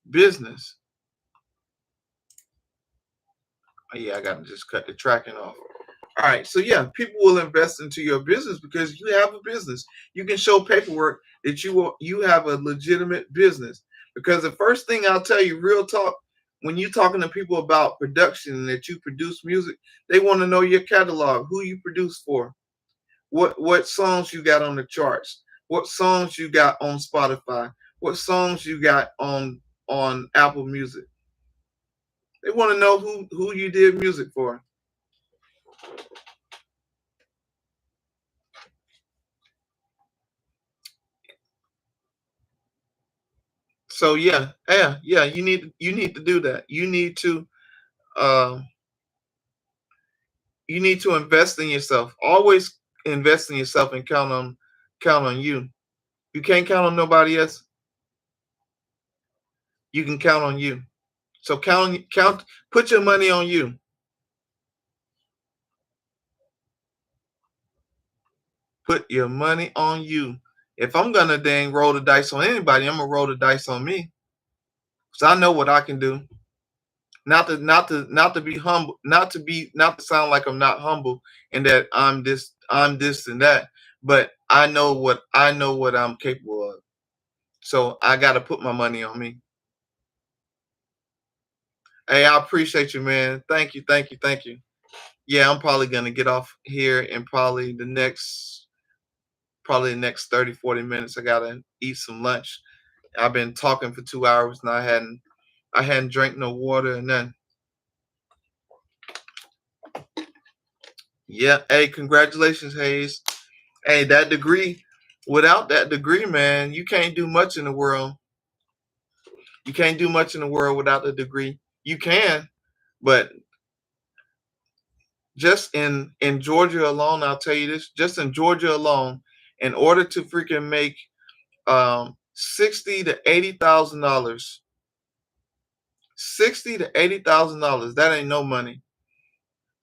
A: business. Oh, yeah, I got to just cut the tracking off. All right, so yeah, people will invest into your business because you have a business. You can show paperwork that you have a legitimate business. Because the first thing I'll tell you, real talk, when you're talking to people about production and that you produce music, they want to know your catalog, who you produce for, what songs you got on the charts, what songs you got on Spotify, what songs you got on Apple Music. They want to know who you did music for. So yeah, you need to do that. You need to invest in yourself. Always invest in yourself and count on you. You can't count on nobody else. You can count on you. So put your money on you. Put your money on you. If I'm gonna dang roll the dice on anybody, I'm gonna roll the dice on me. Cause I know what I can do. Not to be humble, not to sound like I'm not humble and that I'm this and that, but I know what I'm capable of. So I gotta put my money on me. Hey, I appreciate you, man. Thank you, thank you, thank you. Yeah, I'm probably gonna get off here in probably the next 30, 40 minutes. I gotta eat some lunch. I've been talking for 2 hours and I hadn't drank no water and then yeah, hey, congratulations, Hayes. Hey, that degree, without that degree, man, you can't do much in the world. You can't do much in the world without the degree. You can, but just in Georgia alone, I'll tell you this, just in Georgia alone, in order to freaking make $60,000 to $80,000, $60,000 to $80,000, that ain't no money.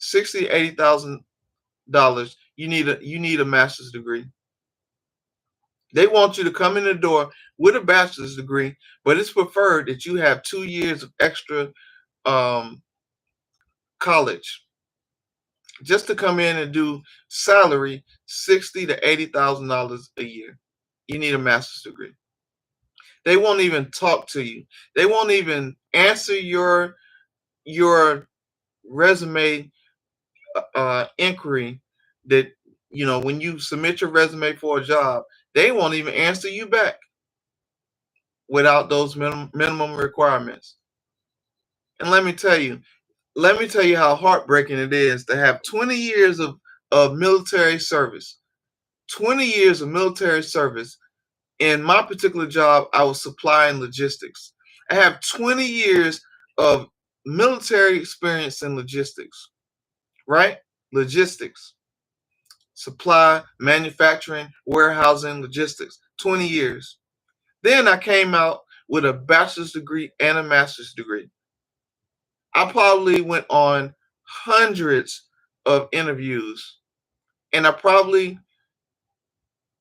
A: $60,000 to $80,000, you need a master's degree. They want you to come in the door with a bachelor's degree, but it's preferred that you have 2 years of extra college. just to come in and do salary $60,000 to $80,000 a year. You need a master's degree. They won't even talk to you. They won't even answer your resume inquiry. That when you submit your resume for a job, they won't even answer you back without those minimum requirements. And let me tell you how heartbreaking it is to have 20 years of military service. 20 years of military service. In my particular job, I was supplying logistics. I have 20 years of military experience in logistics, right? Logistics, supply, manufacturing, warehousing, logistics, 20 years. Then I came out with a bachelor's degree and a master's degree. I probably went on hundreds of interviews, and I probably,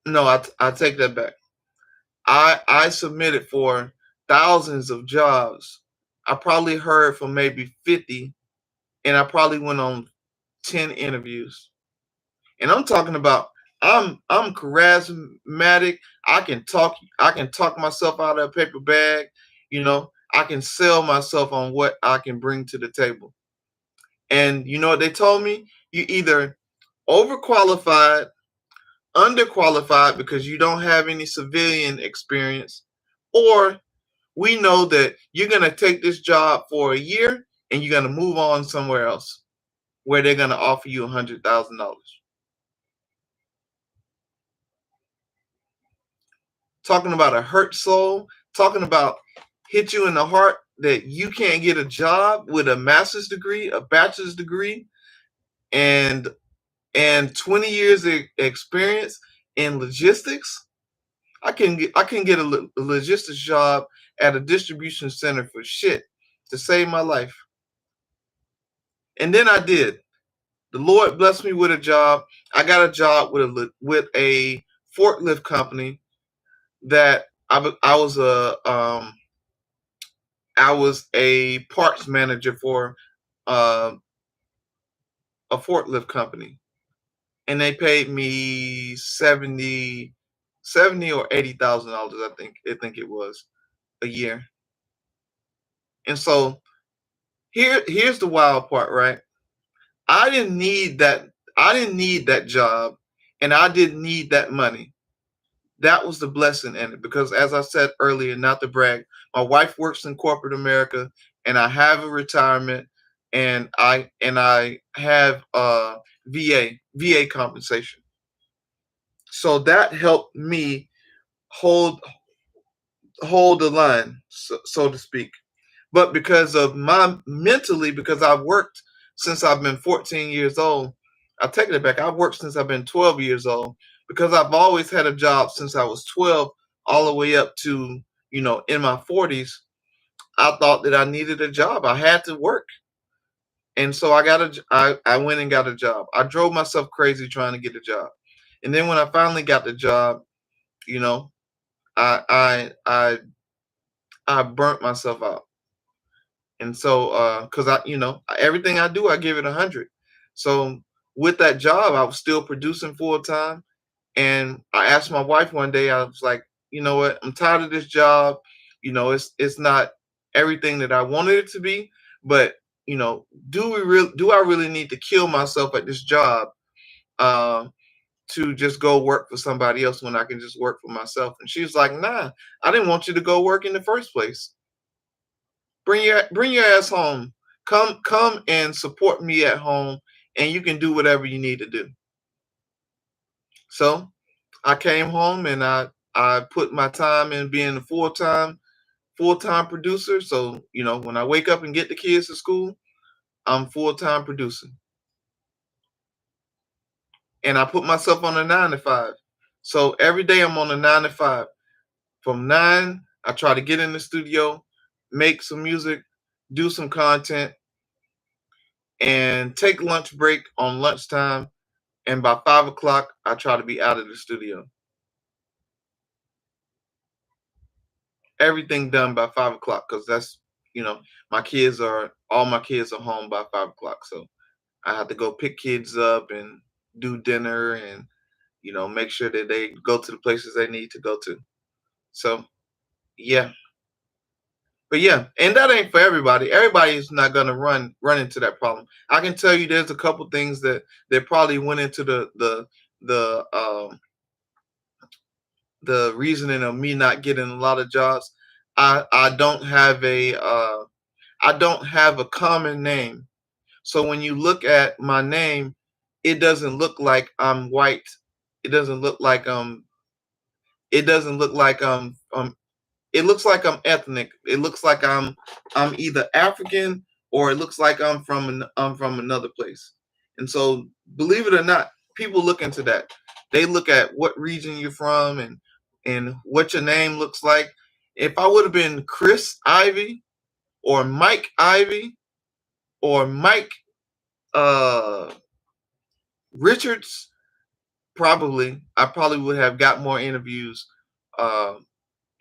A: no, I take that back. I submitted for thousands of jobs. I probably heard from maybe 50, and I probably went on 10 interviews. And I'm talking about I'm charismatic. I can talk myself out of a paper bag. I can sell myself on what I can bring to the table. And you know what they told me? You either overqualified, underqualified because you don't have any civilian experience, or we know that you're going to take this job for a year and you're going to move on somewhere else where they're going to offer you $100,000. Talking about a hurt soul, talking about hit you in the heart that you can't get a job with a master's degree, a bachelor's degree, and 20 years of experience in logistics. I can get a logistics job at a distribution center for shit to save my life. And then I did. The Lord blessed me with a job. I got a job with a forklift company that I was a parts manager for uh, a forklift company, and they paid me 70 or $80,000. I think it was a year. And so here's the wild part, right? I didn't need that. I didn't need that job, and I didn't need that money. That was the blessing in it, because as I said earlier, not to brag, my wife works in corporate America, and I have a retirement, and I have VA compensation. So that helped me hold hold the line, so to speak. But because of because I've worked since I've been 14 years old, I'll take it back. I've worked since I've been 12 years old, because I've always had a job since I was 12 all the way up to, in my 40s. I thought that I needed a job. I had to work. And so I went and got a job. I drove myself crazy trying to get a job. And then when I finally got the job, you know, I I I I burnt myself out. And so, because everything I do, I give it 100. So with that job, I was still producing full time. And I asked my wife one day, I was like, you know what? I'm tired of this job. It's not everything that I wanted it to be. But do I really need to kill myself at this job um, to just go work for somebody else when I can just work for myself? And she was like, nah, I didn't want you to go work in the first place. Bring your ass home. Come and support me at home, and you can do whatever you need to do. So I came home, and I put my time in being a full time producer. So when I wake up and get the kids to school, I'm full time producing, and I put myself on a 9 to 5. So every day I'm on a 9 to 5. From 9, I try to get in the studio, make some music, do some content, and take lunch break on lunchtime. And by 5 o'clock, I try to be out of the studio. Everything done by 5 o'clock, because that's, my kids are all my kids are home by 5 o'clock. So I have to go pick kids up and do dinner and make sure that they go to the places they need to go to. So yeah, but yeah, and that ain't for everybody. Everybody is not gonna run into that problem. I can tell you, there's a couple things that probably went into the reasoning of me not getting a lot of jobs. I don't have a common name. So when you look at my name, it doesn't look like I'm white. It doesn't look like it doesn't look like it looks like I'm ethnic. It looks like I'm either African, or it looks like I'm from another place. And so, believe it or not, people look into that. They look at what region you're from and what your name looks like. If I would have been Chris Ivy or Mike Ivy or Mike uh Richards, I probably would have got more uh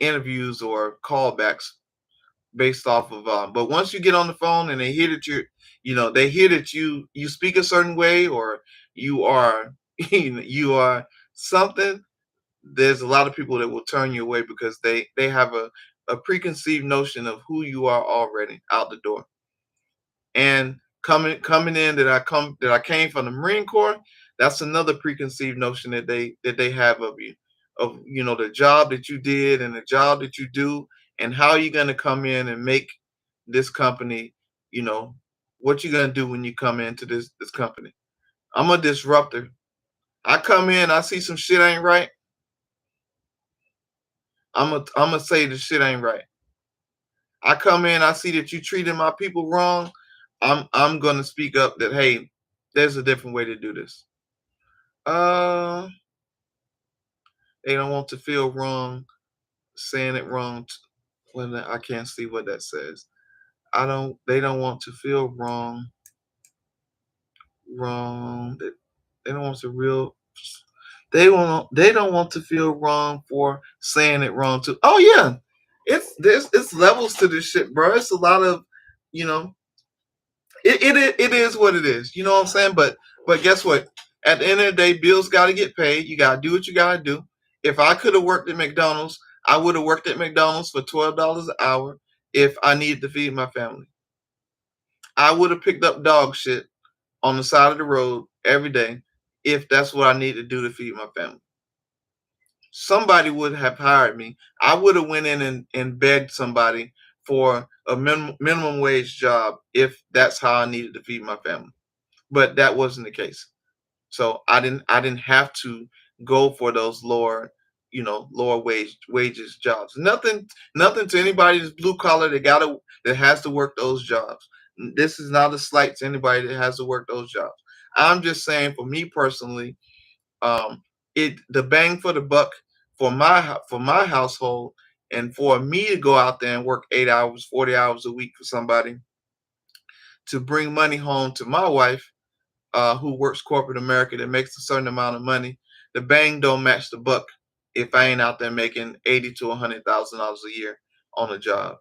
A: interviews or callbacks based off of but once you get on the phone and they hear that they hear that you speak a certain way, or you are you are something. There's a lot of people that will turn you away because they have a preconceived notion of who you are already out the door. And coming in that I came from the Marine Corps, that's another preconceived notion that they have of you, of the job that you did and the job that you do, and how you're going to come in and make this company, you know what you're going to do when you come into this company. I'm a disruptor. I come in, I see some shit ain't right. I'm gonna say the shit ain't right. I come in, I see that you treating my people wrong. I'm gonna speak up that, hey, there's a different way to do this. Uh, they don't want to feel wrong, saying it wrong. When I can't see what that says. I don't. They don't want to feel wrong. Wrong. They don't want to real. They don't want to feel wrong for saying it wrong too. Oh yeah, it's levels to this shit, bro. It's a lot of, you know, it is what it is. You know what I'm saying? But guess what? At the end of the day, bills got to get paid. You got to do what you got to do. If I could have worked at McDonald's, I would have worked at McDonald's for $12 an hour if I needed to feed my family. I would have picked up dog shit on the side of the road every day if that's what I need to do to feed my family. Somebody would have hired me. I would have went in and begged somebody for a minimum wage job if that's how I needed to feed my family. But that wasn't the case. So I didn't have to go for those lower wages jobs. Nothing to anybody that's blue collar that has to work those jobs. This is not a slight to anybody that has to work those jobs. I'm just saying, for me personally, um, the bang for the buck for my household, and for me to go out there and work 8 hours, 40 hours a week for somebody to bring money home to my wife, who works corporate America, that makes a certain amount of money. The bang don't match the buck if I ain't out there making 80 to $100,000 a year on a job.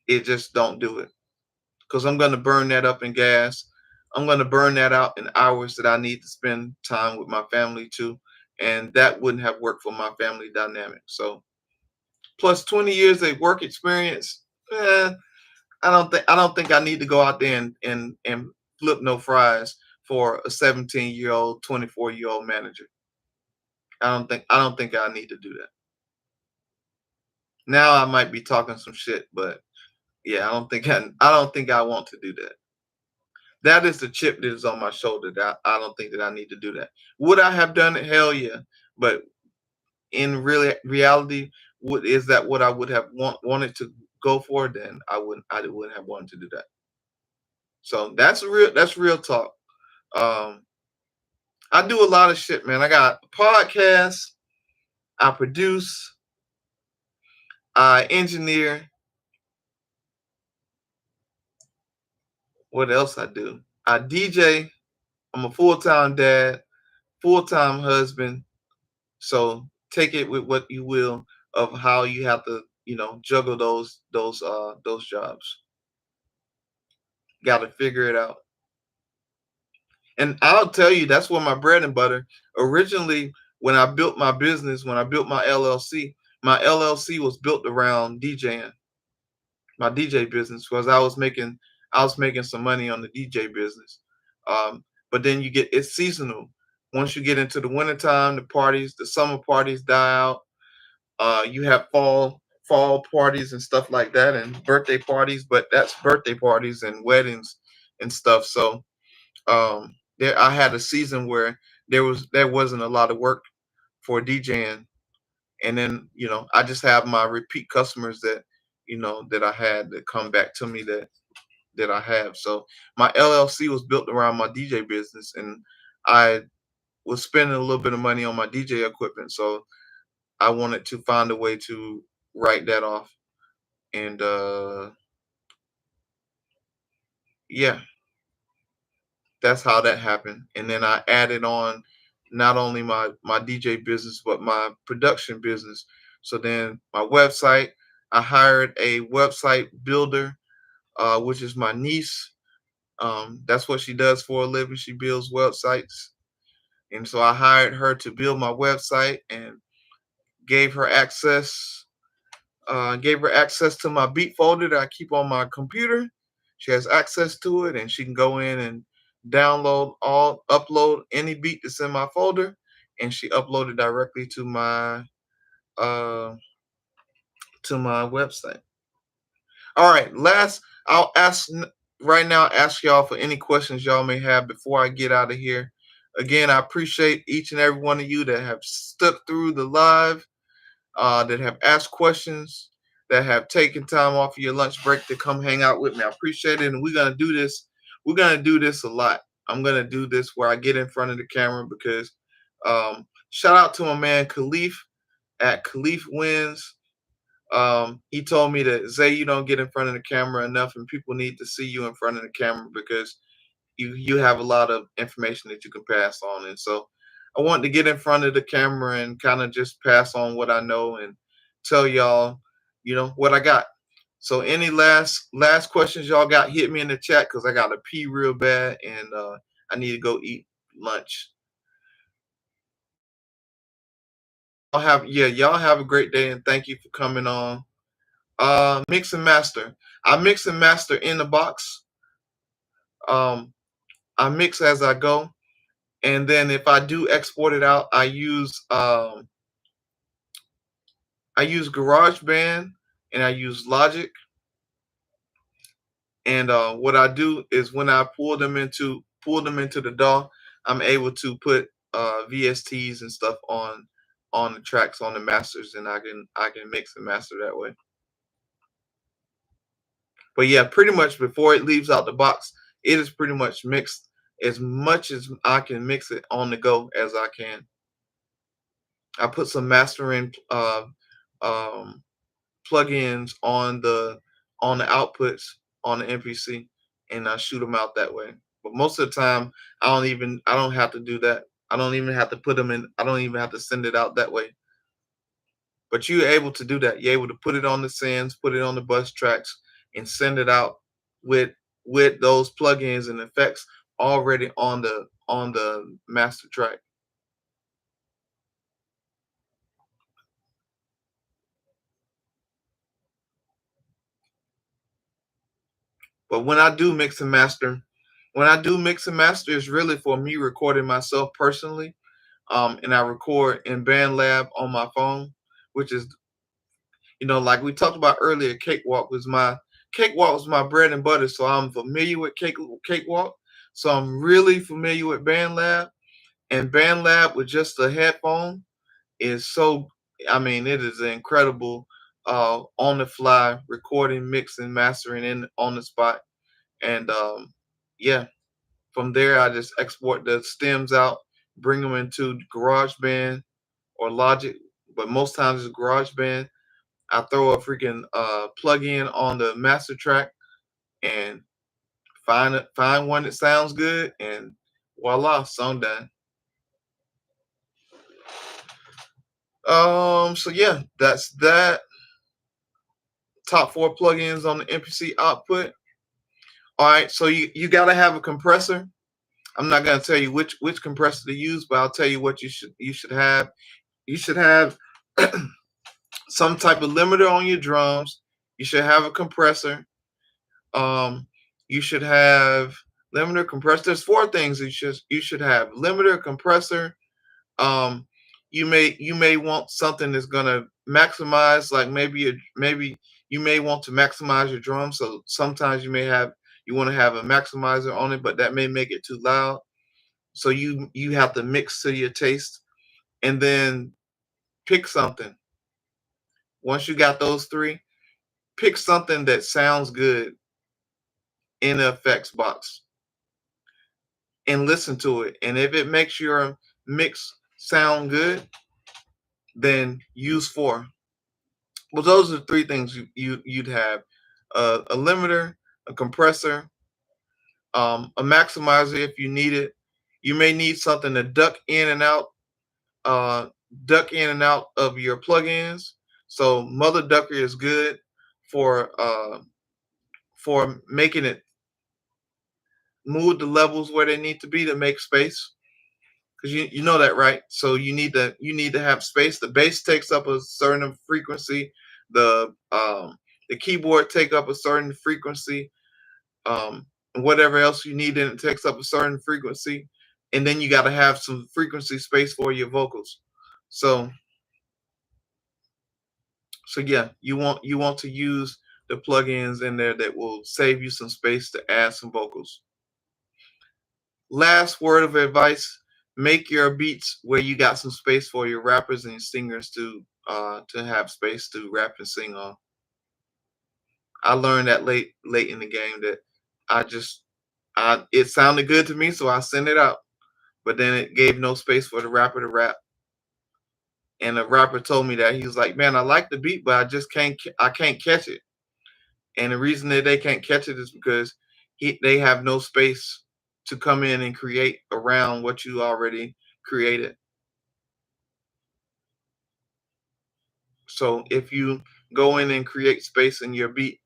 A: It just don't do it, because I'm gonna burn that up in gas. I'm gonna burn that out in hours that I need to spend time with my family too, and that wouldn't have worked for my family dynamic. So plus 20 years of work experience, eh, I don't think I need to go out there and flip no fries for a 17-year-old, 24-year-old manager. I don't think I need to do that. Now I might be talking some shit, but yeah, I don't think I want to do that. That is the chip that is on my shoulder. That I don't think that I need to do that. Would I have done it? Hell yeah. But in reality, is that what I would have wanted to go for? Then I wouldn't have wanted to do that. So that's real talk. Um, I do a lot of shit, man. I got podcasts, I produce, I engineer. What else I do? I DJ. I'm a full-time dad, full-time husband. So take it with what you will of how you have to, juggle those jobs. Got to figure it out. And I'll tell you, that's where my bread and butter. Originally, when I built my business, when I built my LLC was built around DJing, my DJ business, because I was making some money on the DJ business. But then it's seasonal. Once you get into the wintertime, the summer parties die out. You have fall parties and stuff like that, and birthday parties, but that's birthday parties and weddings and stuff. So there I had a season where there wasn't a lot of work for DJing, and then I just have my repeat customers that I had that come back to me that I have. So my LLC was built around my DJ business, and I was spending a little bit of money on my DJ equipment. So I wanted to find a way to write that off, and yeah, that's how that happened. And then I added on not only my DJ business but my production business. So then my website, I hired a website builder, which is my niece. That's what she does for a living. She builds websites, and so I hired her to build my website and gave her access gave her access to my beat folder that I keep on my computer. She has access to it, and she can go in and upload any beat that's in my folder, and she uploaded directly uh, to my website. All right, I'll right now. Ask y'all for any questions y'all may have before I get out of here. Again, I appreciate each and every one of you that have stuck through the live, that have asked questions, that have taken time off of your lunch break to come hang out with me. I appreciate it. And we're gonna do this. We're gonna do this a lot. I'm gonna do this where I get in front of the camera because shout out to my man Khalif at Khalif Wins. He told me that Zay, you don't get in front of the camera enough, and people need to see you in front of the camera because you have a lot of information that you can pass on. And so I want to get in front of the camera and kind of just pass on what I know and tell y'all, what I got. So any last questions y'all got, hit me in the chat because I got to pee real bad, and I need to go eat lunch. Y'all have a great day, and thank you for coming on. Mix and master. I mix and master in the box. I mix as I go. And then if I do export it out, I use GarageBand and I use Logic. And what I do is when I pull them into the DAW, I'm able to put VSTs and stuff on the tracks, on the masters, and I can mix and master that way. But yeah, pretty much before it leaves out the box, it is pretty much mixed as much as I can mix it on the go as I can. I put some mastering um, plugins on the outputs on the MPC, and I shoot them out that way. But most of the time, I don't have to do that. I don't even have to put them in. I don't even have to send it out that way. But you're able to do that. You're able to put it on the sends, put it on the bus tracks, and send it out with those plugins and effects already on the master track. But when I do mix and master, it's really for me recording myself personally. And I record in BandLab on my phone, which is, like we talked about earlier, Cakewalk was my bread and butter. So I'm familiar with Cakewalk. So I'm really familiar with BandLab, and BandLab with just the headphone is so. I mean, it is incredible. On the fly recording, mixing, mastering in on the spot, and yeah. From there, I just export the stems out, bring them into GarageBand or Logic, but most times it's GarageBand. I throw a freaking plug-in on the master track and find one that sounds good, and voila, song done. So yeah, that's that. Top 4 plugins on the MPC output. All right, so you gotta have a compressor. I'm not gonna tell you which compressor to use, but I'll tell you what you should have. You should have some type of limiter on your drums. You should have a compressor. Um, you should have limiter, compressor. There's four things you should have: limiter, compressor. Um, you may want something that's gonna maximize, like maybe you may want to maximize your drum. So sometimes you want to have a maximizer on it, but that may make it too loud. So you have to mix to your taste, and then pick something. Once you got those three, pick something that sounds good in the effects box and listen to it. And if it makes your mix sound good, then use four. Well, those are the three things you'd have: a limiter, a compressor, a maximizer if you need it. You may need something to uh, duck in and out of your plugins. So Mother Ducker is good for making it move the levels where they need to be to make space. Because you know that, right? So you need to have space. The bass takes up a certain frequency. The keyboard take up a certain frequency. And whatever else you need in it takes up a certain frequency. And then you got to have some frequency space for your vocals. So yeah, you want to use the plugins in there that will save you some space to add some vocals. Last word of advice: make your beats where you got some space for your rappers and singers to have space to rap and sing on. I learned that late in the game that I just it sounded good to me, so I sent it out. But then it gave no space for the rapper to rap. And the rapper told me that he was like, "Man, I like the beat, but I can't catch it." And the reason that they can't catch it is because they have no space to come in and create around what you already created. So if you go in and create space in your beat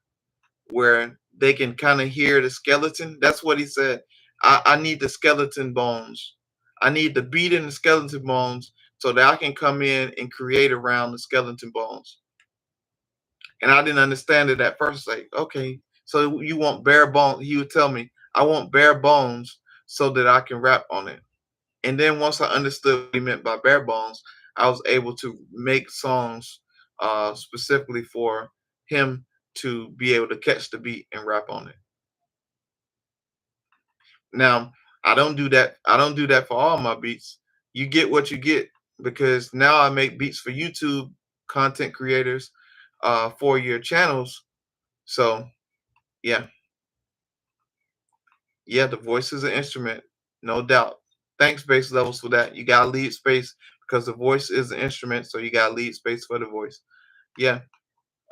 A: where they can kind of hear the skeleton, that's what he said. I need the skeleton bones. I need the beat and the skeleton bones so that I can come in and create around the skeleton bones. And I didn't understand it at first. Like, okay, so you want bare bones? He would tell me, I want bare bones so that I can rap on it. And then once I understood what he meant by bare bones, I was able to make songs specifically for him to be able to catch the beat and rap on it. Now, I don't do that. I don't do that for all my beats. You get what you get, because now I make beats for YouTube content creators for your channels. So yeah, yeah, the voice is an instrument, no doubt. Thanks, Bass Levels, for that. You gotta leave space because the voice is an instrument, so you gotta leave space for the voice. Yeah.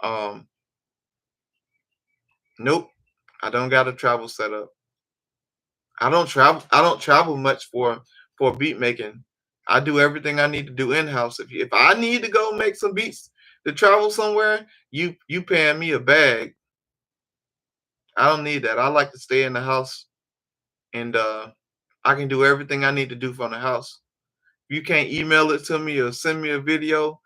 A: Um, nope. I don't got a travel setup. I don't travel much for beat making. I do everything I need to do in house. If I need to go make some beats to travel somewhere, you paying me a bag. I don't need that. I like to stay in the house, and I can do everything I need to do from the house. If you can't email it to me or send me a video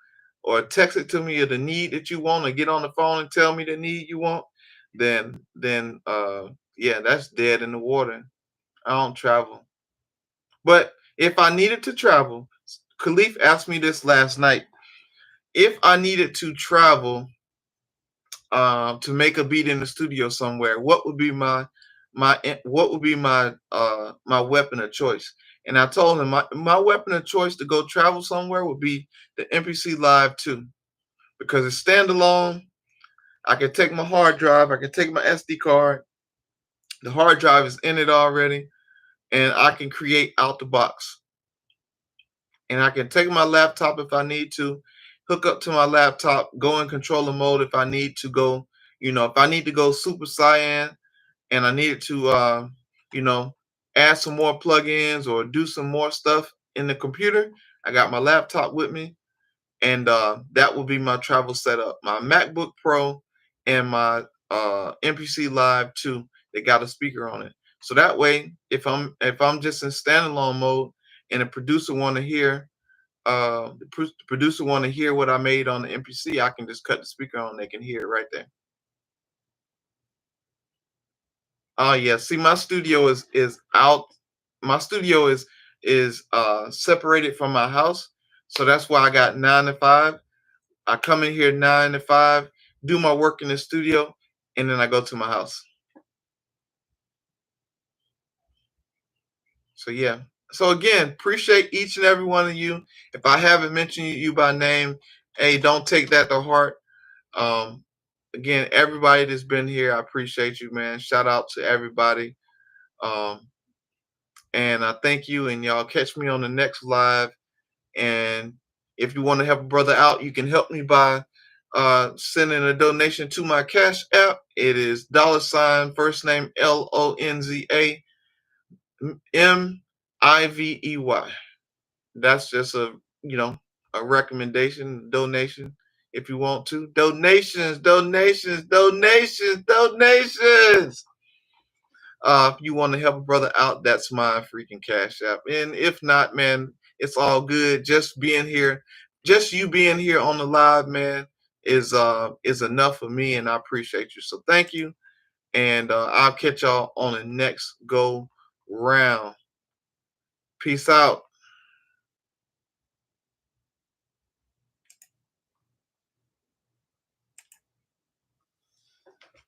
A: or text it to me of the need that you want, or get on the phone and tell me the need you want, then yeah, that's dead in the water. I don't travel. But if I needed to travel, Khalif asked me this last night. If I needed to travel to make a beat in the studio somewhere, what would be my weapon of choice? And I told him my weapon of choice to go travel somewhere would be the MPC Live 2, because it's standalone. I can take my hard drive, I can take my SD card. The hard drive is in it already, and I can create out the box. And I can take my laptop if I need to, hook up to my laptop, go in controller mode if I need to go. If I need to go Super Cyan and I needed to, you know, add some more plugins or do some more stuff in the computer, I got my laptop with me, and that will be my travel setup. My MacBook Pro and my MPC Live 2. They got a speaker on it. So that way, if I'm just in standalone mode and the producer want to hear the producer want to hear what I made on the MPC, I can just cut the speaker on. They can hear it right there. Oh yeah. See, my studio is out. My studio is separated from my house, so that's why I got 9 to 5. I come in here 9 to 5, do my work in the studio, and then I go to my house. So yeah. So again, appreciate each and every one of you. If I haven't mentioned you by name, hey, don't take that to heart. Um, Again, everybody that's been here, I appreciate you, man. Shout out to everybody. Um, and I thank you. And y'all catch me on the next live. And if you want to help a brother out, you can help me by sending a donation to my Cash App. It is $ first name LONZA MIVEY. That's just a recommendation, donation. If you want to, donations, donations, donations, donations. If you want to help a brother out, that's my freaking Cash App. And if not, man, it's all good. Just being here, just you being here on the live, man, is enough for me, and I appreciate you. So thank you, and I'll catch y'all on the next go round. Peace out.